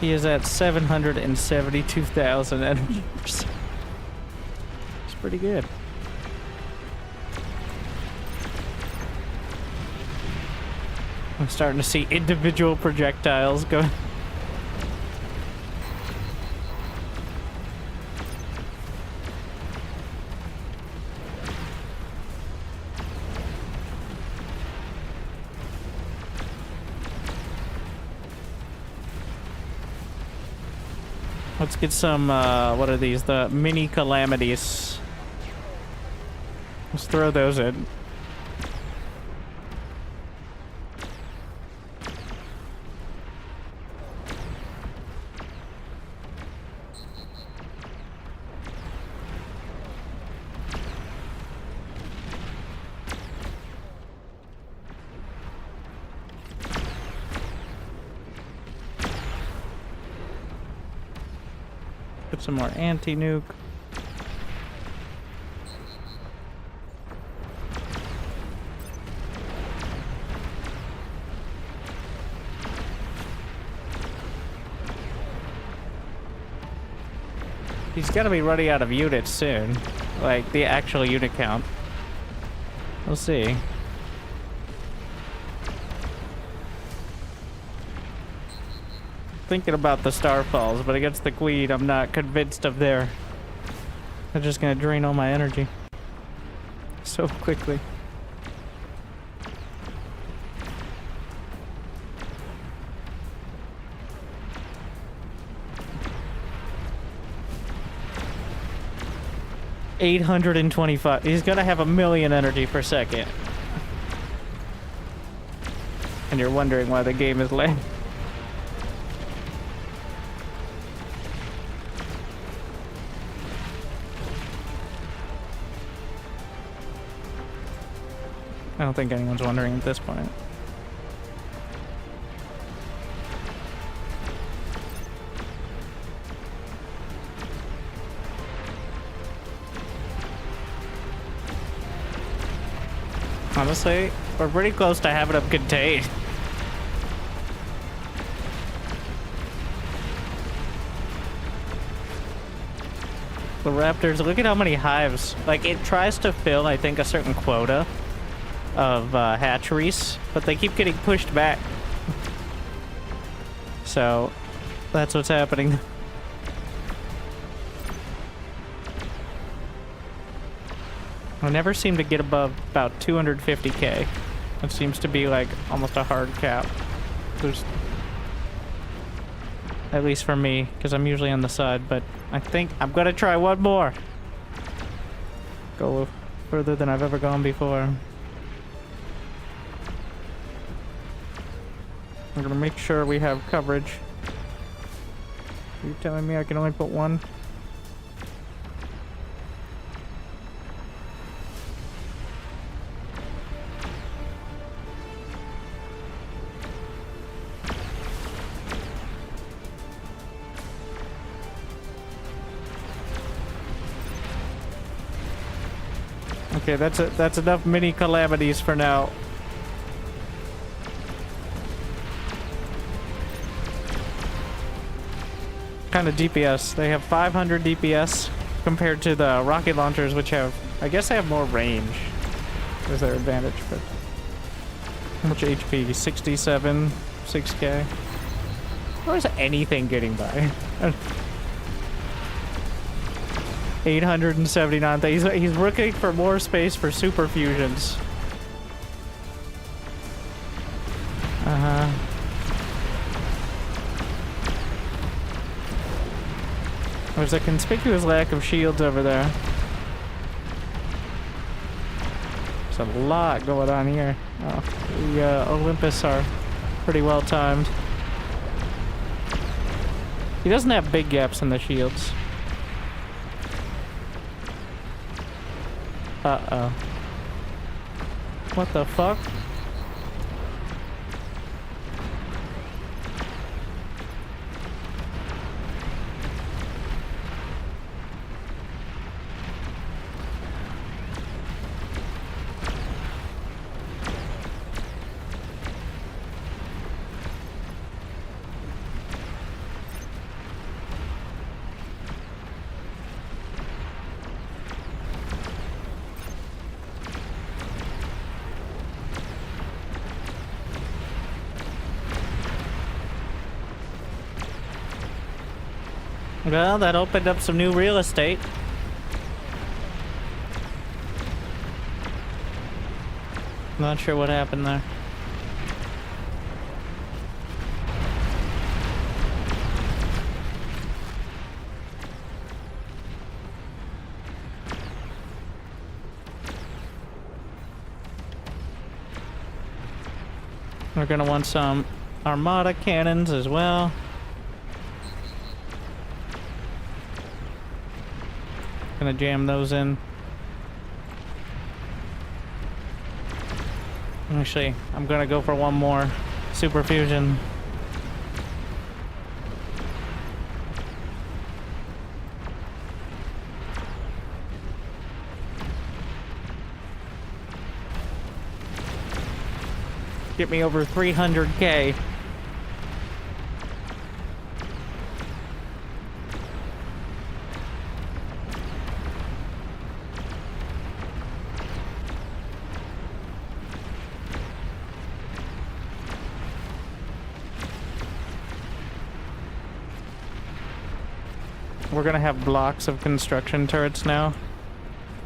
He is at 772,000 energy. It's pretty good. I'm starting to see individual projectiles go. Let's get some, what are these? The mini calamities. Let's throw those in. Put some more anti-nuke. He's gotta be running out of units soon. Like, the actual unit count. We'll see. Thinking about the Starfalls, but against the Queen, I'm not convinced of their... They're just gonna drain all my energy. So quickly. $825. He's gonna have 1,000,000 energy per second. And you're wondering why the game is lagging. I don't think anyone's wondering at this point. Honestly, we're pretty close to having them contained. The Raptors, look at how many hives. Like, it tries to fill, I think, a certain quota of hatcheries, but they keep getting pushed back. So, that's what's happening. I never seem to get above about 250k. It seems to be like almost a hard cap. There's, at least for me, because I'm usually on the side, but I think I'm gonna try one more. Go further than I've ever gone before. I'm gonna make sure we have coverage. Are you telling me I can only put one? Okay, that's enough mini calamities for now. Kind of DPS. They have 500 DPS compared to the rocket launchers, which have, I guess, they have more range. Is their advantage? But how much HP? 67, 6K. Where's anything getting by? 879. He's looking for more space for super fusions. There's a conspicuous lack of shields over there. There's a lot going on here. Oh, the Olympus are pretty well timed. He doesn't have big gaps in the shields. Uh-oh. What the fuck? Well, that opened up some new real estate. Not sure what happened there. We're gonna want some Armada cannons as well. Gonna jam those in. Actually, I'm gonna go for one more super fusion. Get me over 300K. We're gonna have blocks of construction turrets now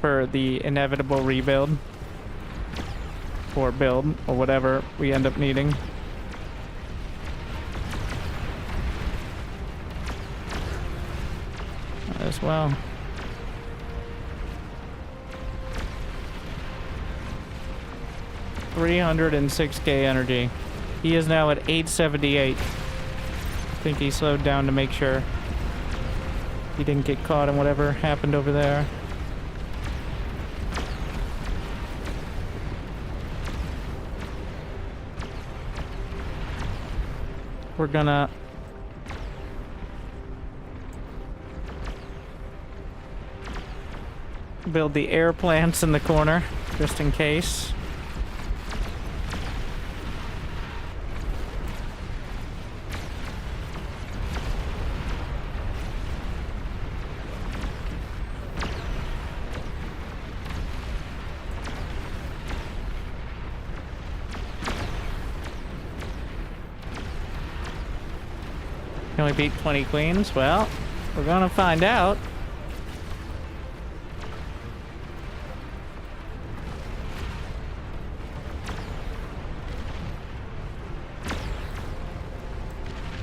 for the inevitable rebuild or build or whatever we end up needing. As well. $306K energy. He is now at 878. I think he slowed down to make sure he didn't get caught in whatever happened over there. We're gonna build the air plants in the corner, just in case. Can we beat 20 queens? Well, we're gonna find out.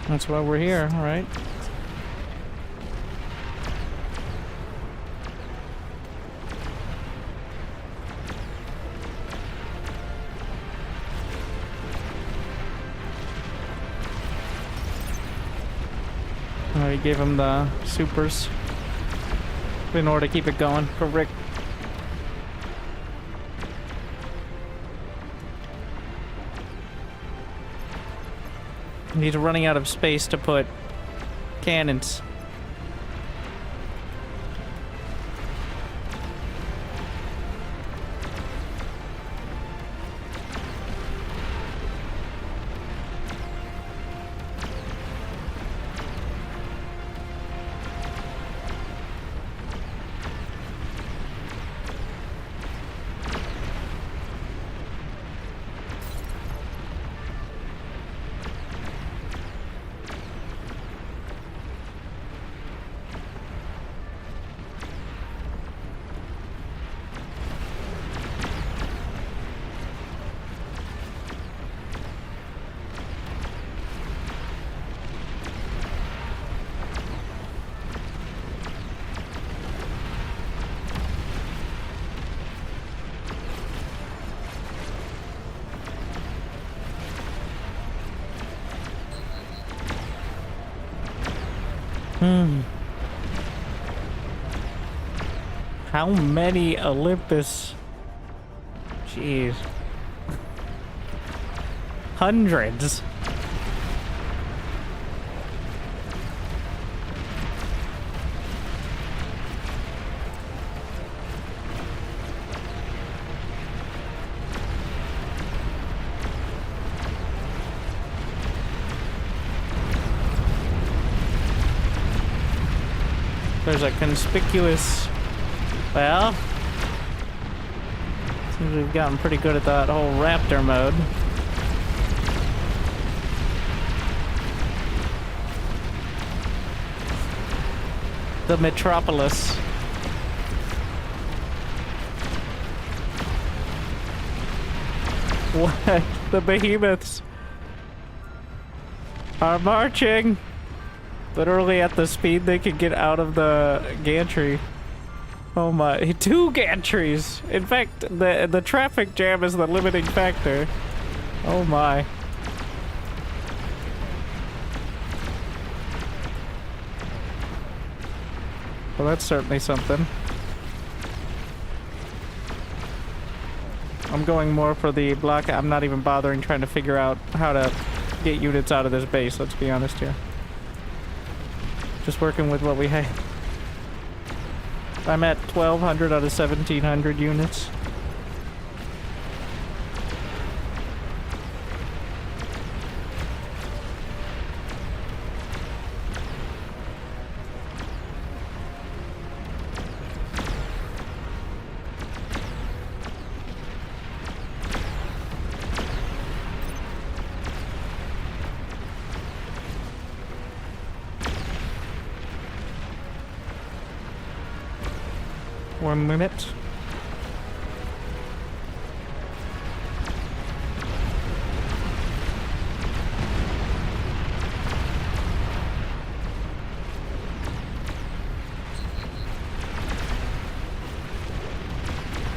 That's why we're here, right? We gave him the supers in order to keep it going for Rick. He's running out of space to put cannons. How many Olympus? Jeez. Hundreds. There's a conspicuous... Well... Seems we've gotten pretty good at that whole raptor mode. The Metropolis. What? The behemoths are marching! Literally at the speed they can get out of the gantry. Oh my, 2 gantries! In fact, the traffic jam is the limiting factor. Oh my. Well, that's certainly something. I'm going more for the block. I'm not even bothering trying to figure out how to get units out of this base, let's be honest here. Just working with what we have. I'm at 1,200 out of 1,700 units. One minute.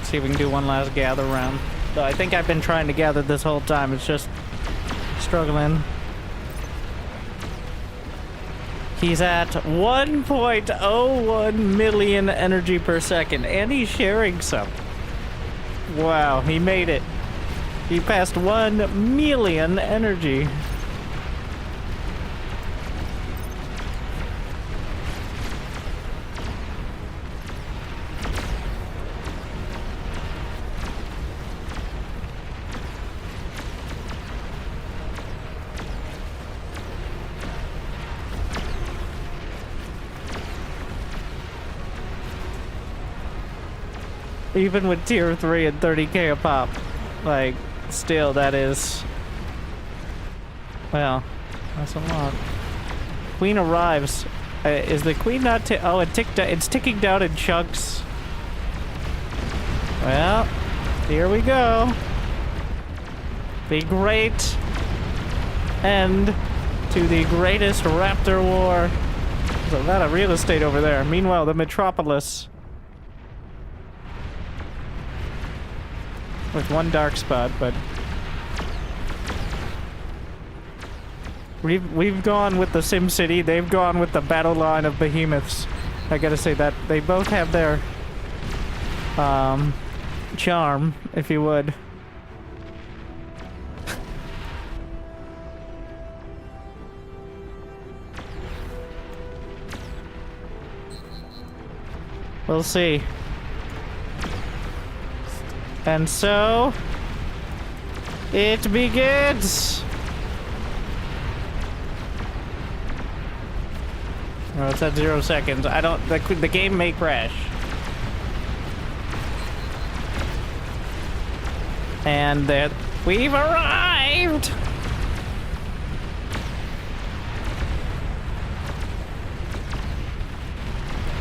See if we can do one last gather round. So I think I've been trying to gather this whole time. It's just struggling. He's at 1.01 million energy per second, and he's sharing some. Wow, he made it. He passed 1 million energy. Even with tier 3 and 30k a pop, like, still that is, well, that's a lot. Queen arrives. Is the queen not oh, it's ticking down in chunks. Well, here we go. The great end to the greatest raptor war. There's a lot of real estate over there. Meanwhile, the Metropolis, with one dark spot, but we've gone with the Sim City. They've gone with the battle line of behemoths. I gotta say that they both have their charm, if you would. We'll see. And so, it begins! Oh, it's at 0 seconds. I don't, the game may crash. And that we've arrived!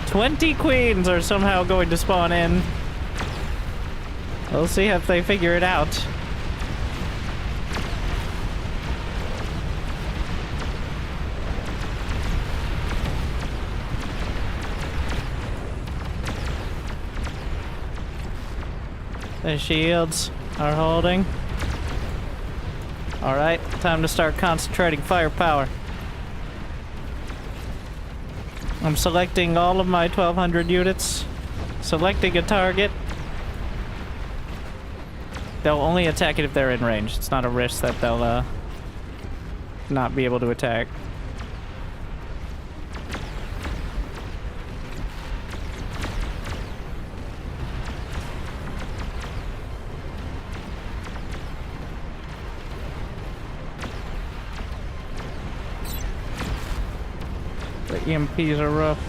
"20 queens are somehow going to spawn in. We'll see if they figure it out. The shields are holding. Alright, time to start concentrating firepower. I'm selecting all of my 1200 units. Selecting a target. They'll only attack it if they're in range. It's not a risk that they'll not be able to attack. The EMPs are rough.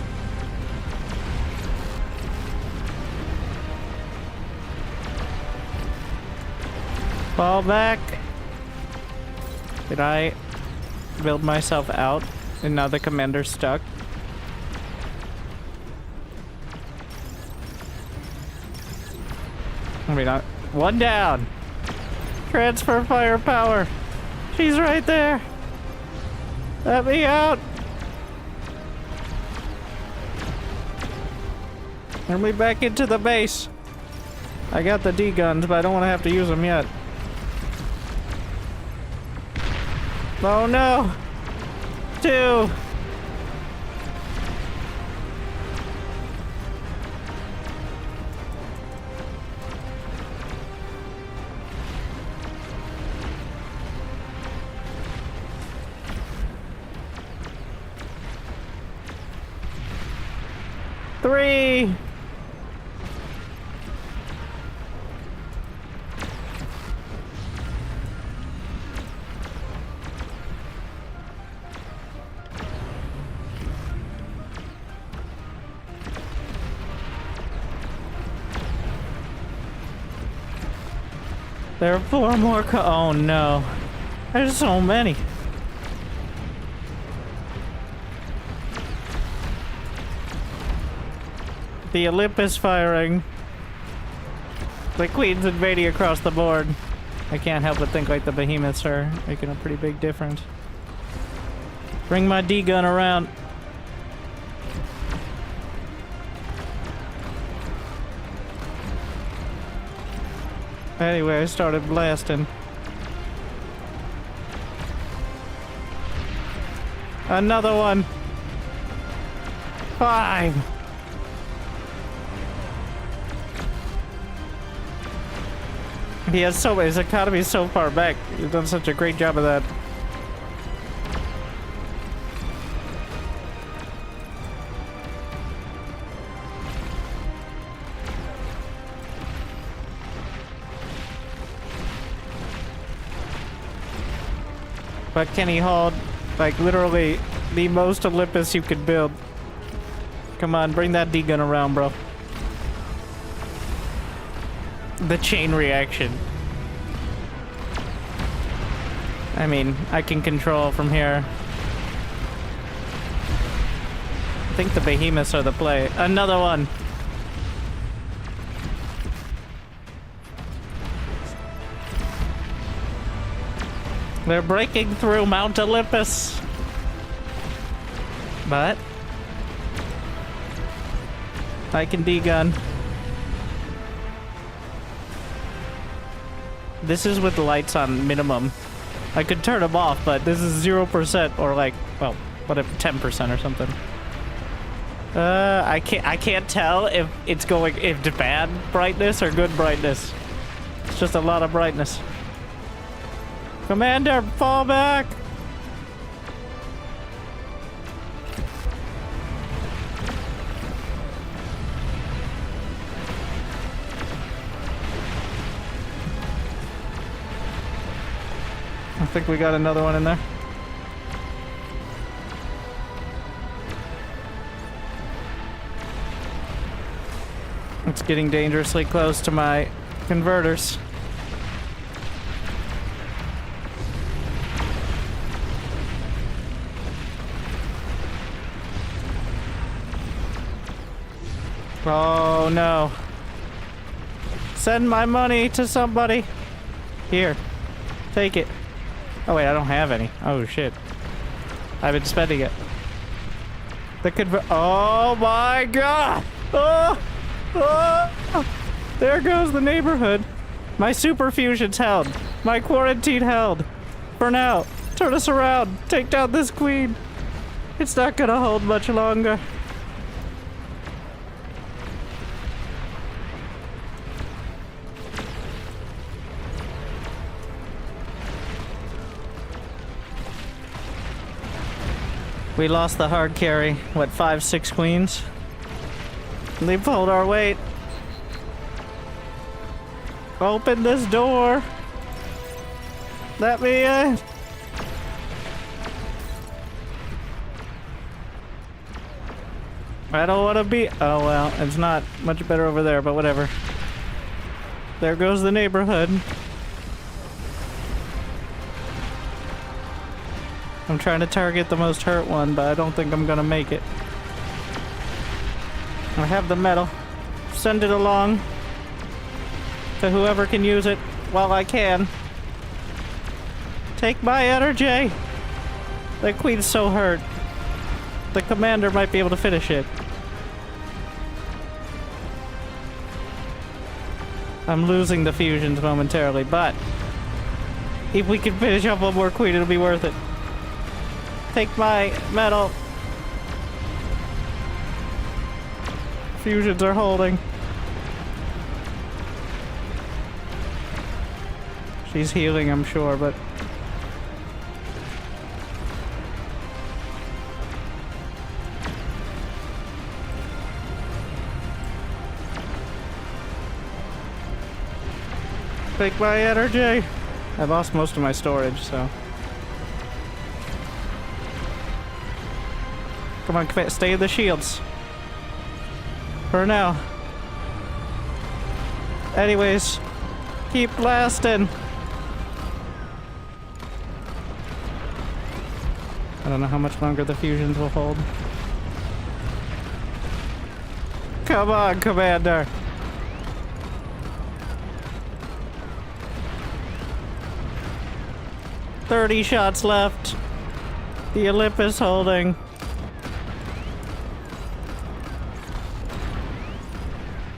Fall back. Did I build myself out and now the commander's stuck? I mean, one down. Transfer firepower. She's right there. Let me out. Bring me back into the base. I got the D guns, but I don't want to have to use them yet. Oh no! 2! Three! There are 4 more oh no. There's so many. The Olympus firing. The Queen's invading across the board. I can't help but think like the behemoths are making a pretty big difference. Bring my D-gun around. Anyway, I started blasting. Another one. 5. He has so his economy is so far back. He's done such a great job of that. But can he hold, like, literally the most Olympus you could build? Come on, bring that D-gun around, bro. The chain reaction. I mean, I can control from here. I think the behemoths are the play. Another one. They're breaking through Mount Olympus. But I can D-gun. This is with the lights on minimum. I could turn them off, but this is 0% or like, well, whatever, 10% or something. I can't tell if it's going if it's bad brightness or good brightness. It's just a lot of brightness. Commander, fall back! I think we got another one in there. It's getting dangerously close to my converters. Oh no. Send my money to somebody. Here. Take it. Oh wait, I don't have any. Oh shit. I've been spending it. The oh my god! Oh! Oh! There goes the neighborhood. My super fusion's held. My quarantine held. For now. Turn us around. Take down this queen. It's not gonna hold much longer. We lost the hard carry. What, 5, 6 queens? They pulled our weight. Open this door. Let me in. I don't want to be. Oh well, it's not much better over there, but whatever. There goes the neighborhood. I'm trying to target the most hurt one, but I don't think I'm gonna make it. I have the metal. Send it along to whoever can use it while I can. Take my energy! The queen's so hurt. The commander might be able to finish it. I'm losing the fusions momentarily, but if we can finish up one more queen, it'll be worth it. Take my metal. Fusions are holding. She's healing, I'm sure, but... Take my energy! I lost most of my storage, so... Come on, stay in the shields. For now. Anyways, keep blasting. I don't know how much longer the fusions will hold. Come on, Commander. "30 shots left. The Olympus holding.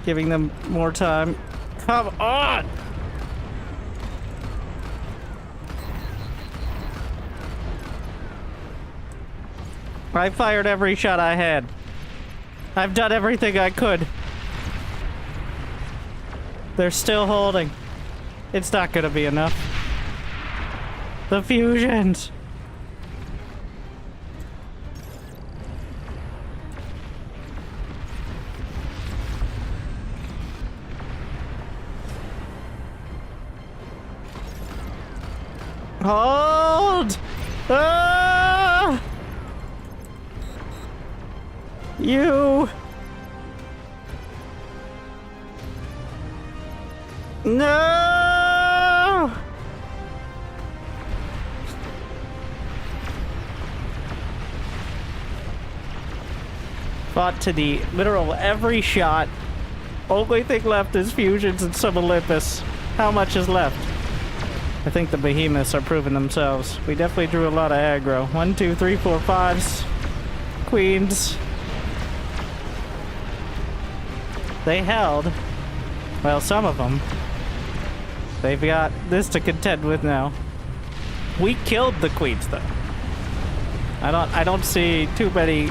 Giving them more time. Come on! I fired every shot I had. I've done everything I could. They're still holding. It's not gonna be enough. The fusions! Hold! Ah! You! No! Fought to the literal every shot. Only thing left is fusions and some Olympus. How much is left? I think the behemoths are proving themselves. We definitely drew a lot of aggro. 1, 2, 3, 4, 5s. Queens. They held. Well, some of them. They've got this to contend with now. We killed the queens, though. I don't see too many...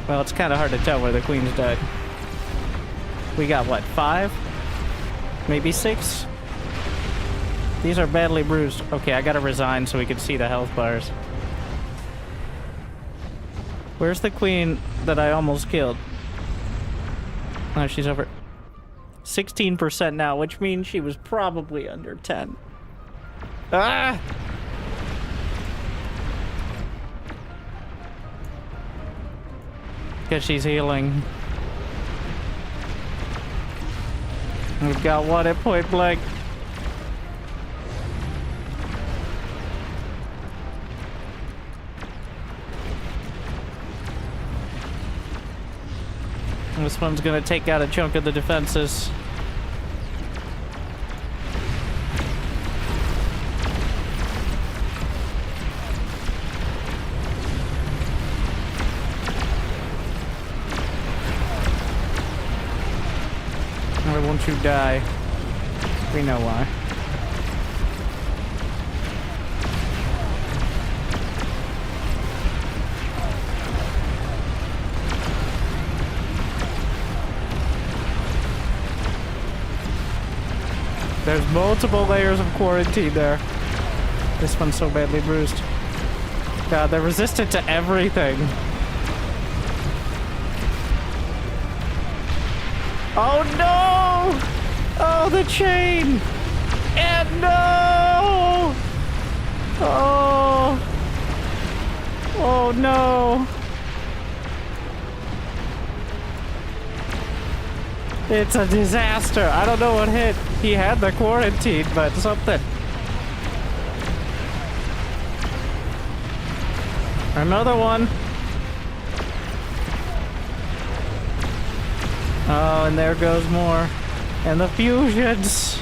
Well, it's kind of hard to tell where the queen's died. We got, what, 5? Maybe 6? These are badly bruised. Okay, I gotta resign so we can see the health bars. Where's the queen that I almost killed? Oh, she's over 16% now, which means she was probably under 10. Ah! Because she's healing. We've got one at point blank. This one's gonna take out a chunk of the defenses. Why won't you die? We know why. There's multiple layers of quarantine there. This one's so badly bruised. God, they're resistant to everything. Oh no! Oh, the chain! And no! Oh! Oh no! It's a disaster. I don't know what hit. He had the quarantine, but something. Another one. Oh, and there goes more. And the fusions.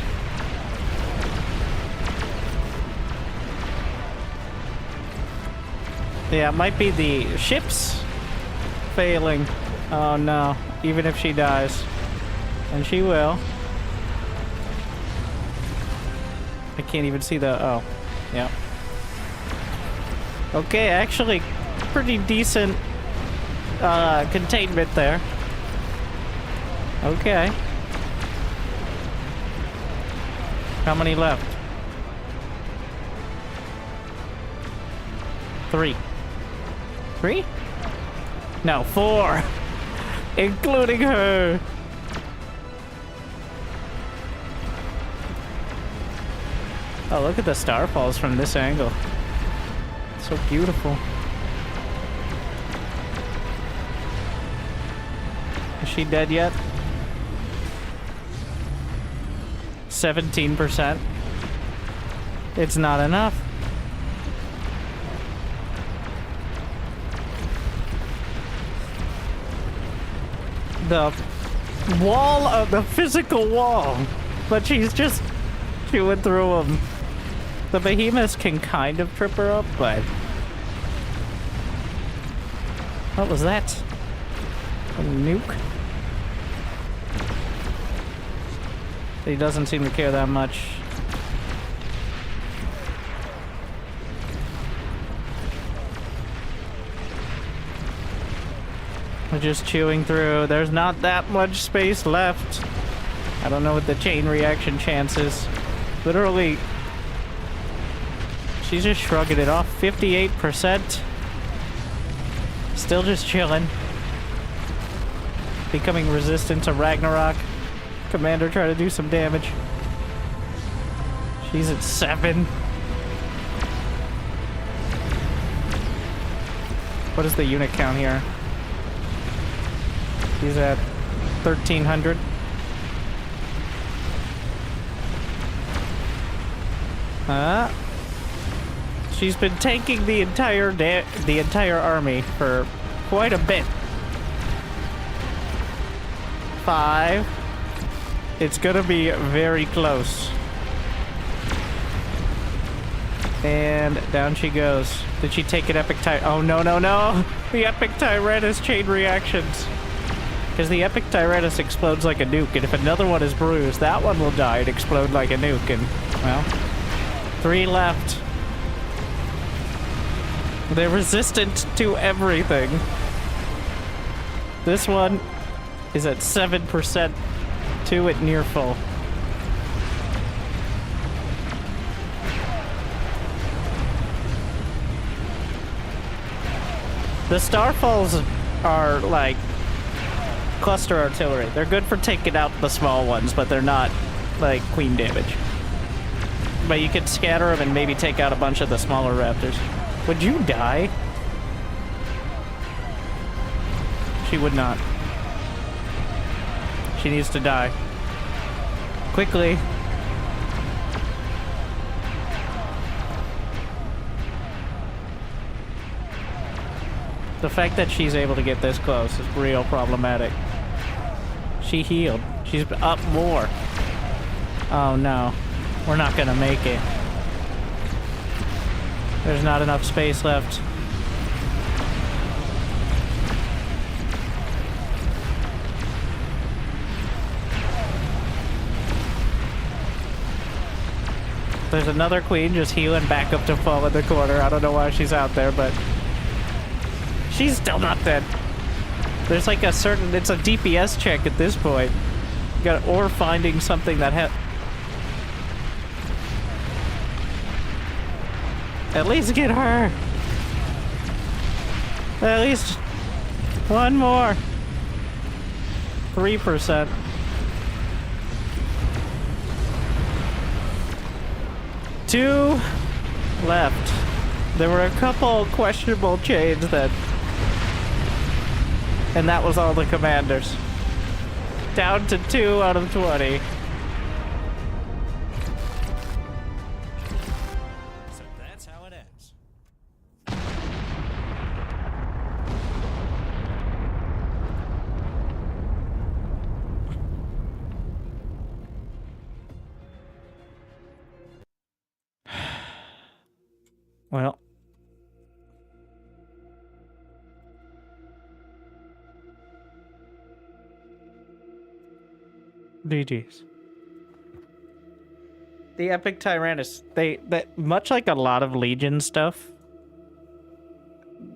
Yeah, it might be the ships failing. Oh no, even if she dies. And she will. I can't even see the... oh, yeah. Okay, actually, pretty decent containment there. Okay. How many left? 3. 3? No, 4. Including her. Oh, look at the starfalls from this angle. So beautiful. Is she dead yet? 17%. It's not enough. The wall of the physical wall, but she's just chewing through them. The behemoths can kind of trip her up, but... what was that? A nuke? He doesn't seem to care that much. We're just chewing through. There's not that much space left. I don't know what the chain reaction chance is. Literally, she's just shrugging it off. 58%. Still just chilling. Becoming resistant to Ragnarok. Commander try to do some damage. She's at 7. What is the unit count here? She's at 1,300. She's been tanking the entire army for quite a bit. 5. It's gonna be very close. And down she goes. Did she take an epic oh no no no! The epic Tyrannus chain reactions. Because the epic Tyrannus explodes like a nuke, and if another one is bruised, that one will die and explode like a nuke, and, well, 3 left. They're resistant to everything. This one is at 7%, 2 at near full. The Starfalls are like cluster artillery. They're good for taking out the small ones, but they're not like queen damage. But you could scatter them and maybe take out a bunch of the smaller raptors. Would you die? She would not. She needs to die. Quickly. The fact that she's able to get this close is real problematic. She healed. She's up more. Oh no. We're not gonna make it. There's not enough space left. There's another queen just healing back up to fall in the corner. I don't know why she's out there, but she's still not dead. There's like a certain... it's a DPS check at this point. You got or finding something that at least get her. At least one more. 3%. Two left. There were a couple questionable chains that... And that was all the commanders. Down to 2 out of 20. So that's how it ends. Well. GG's. The Epic Tyrannus, that much like a lot of Legion stuff,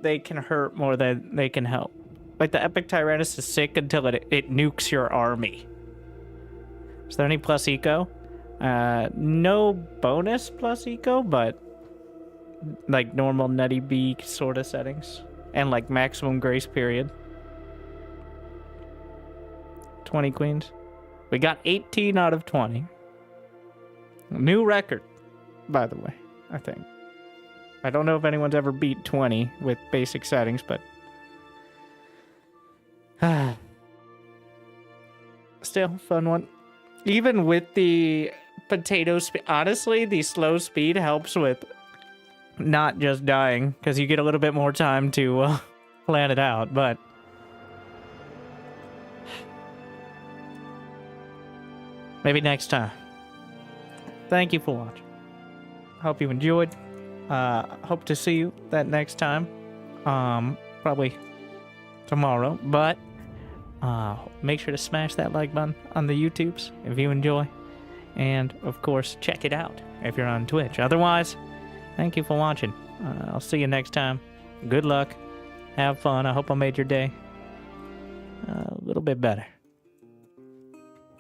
they can hurt more than they can help. Like the Epic Tyrannus is sick until it nukes your army. Is there any plus eco? No bonus plus eco, but like normal nutty B sort of settings. And like maximum grace period. 20 queens. We got 18 out of 20. New record, by the way, I think. I don't know if anyone's ever beat 20 with basic settings, but... Still, fun one. Even with the potato speed... Honestly, the slow speed helps with not just dying, because you get a little bit more time to plan it out, but... Maybe next time. Thank you for watching. Hope you enjoyed. Hope to see you that next time. Probably tomorrow. But make sure to smash that like button on the YouTubes if you enjoy. And, of course, check it out if you're on Twitch. Otherwise, thank you for watching. I'll see you next time. Good luck. Have fun. I hope I made your day a little bit better.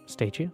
Stay chill.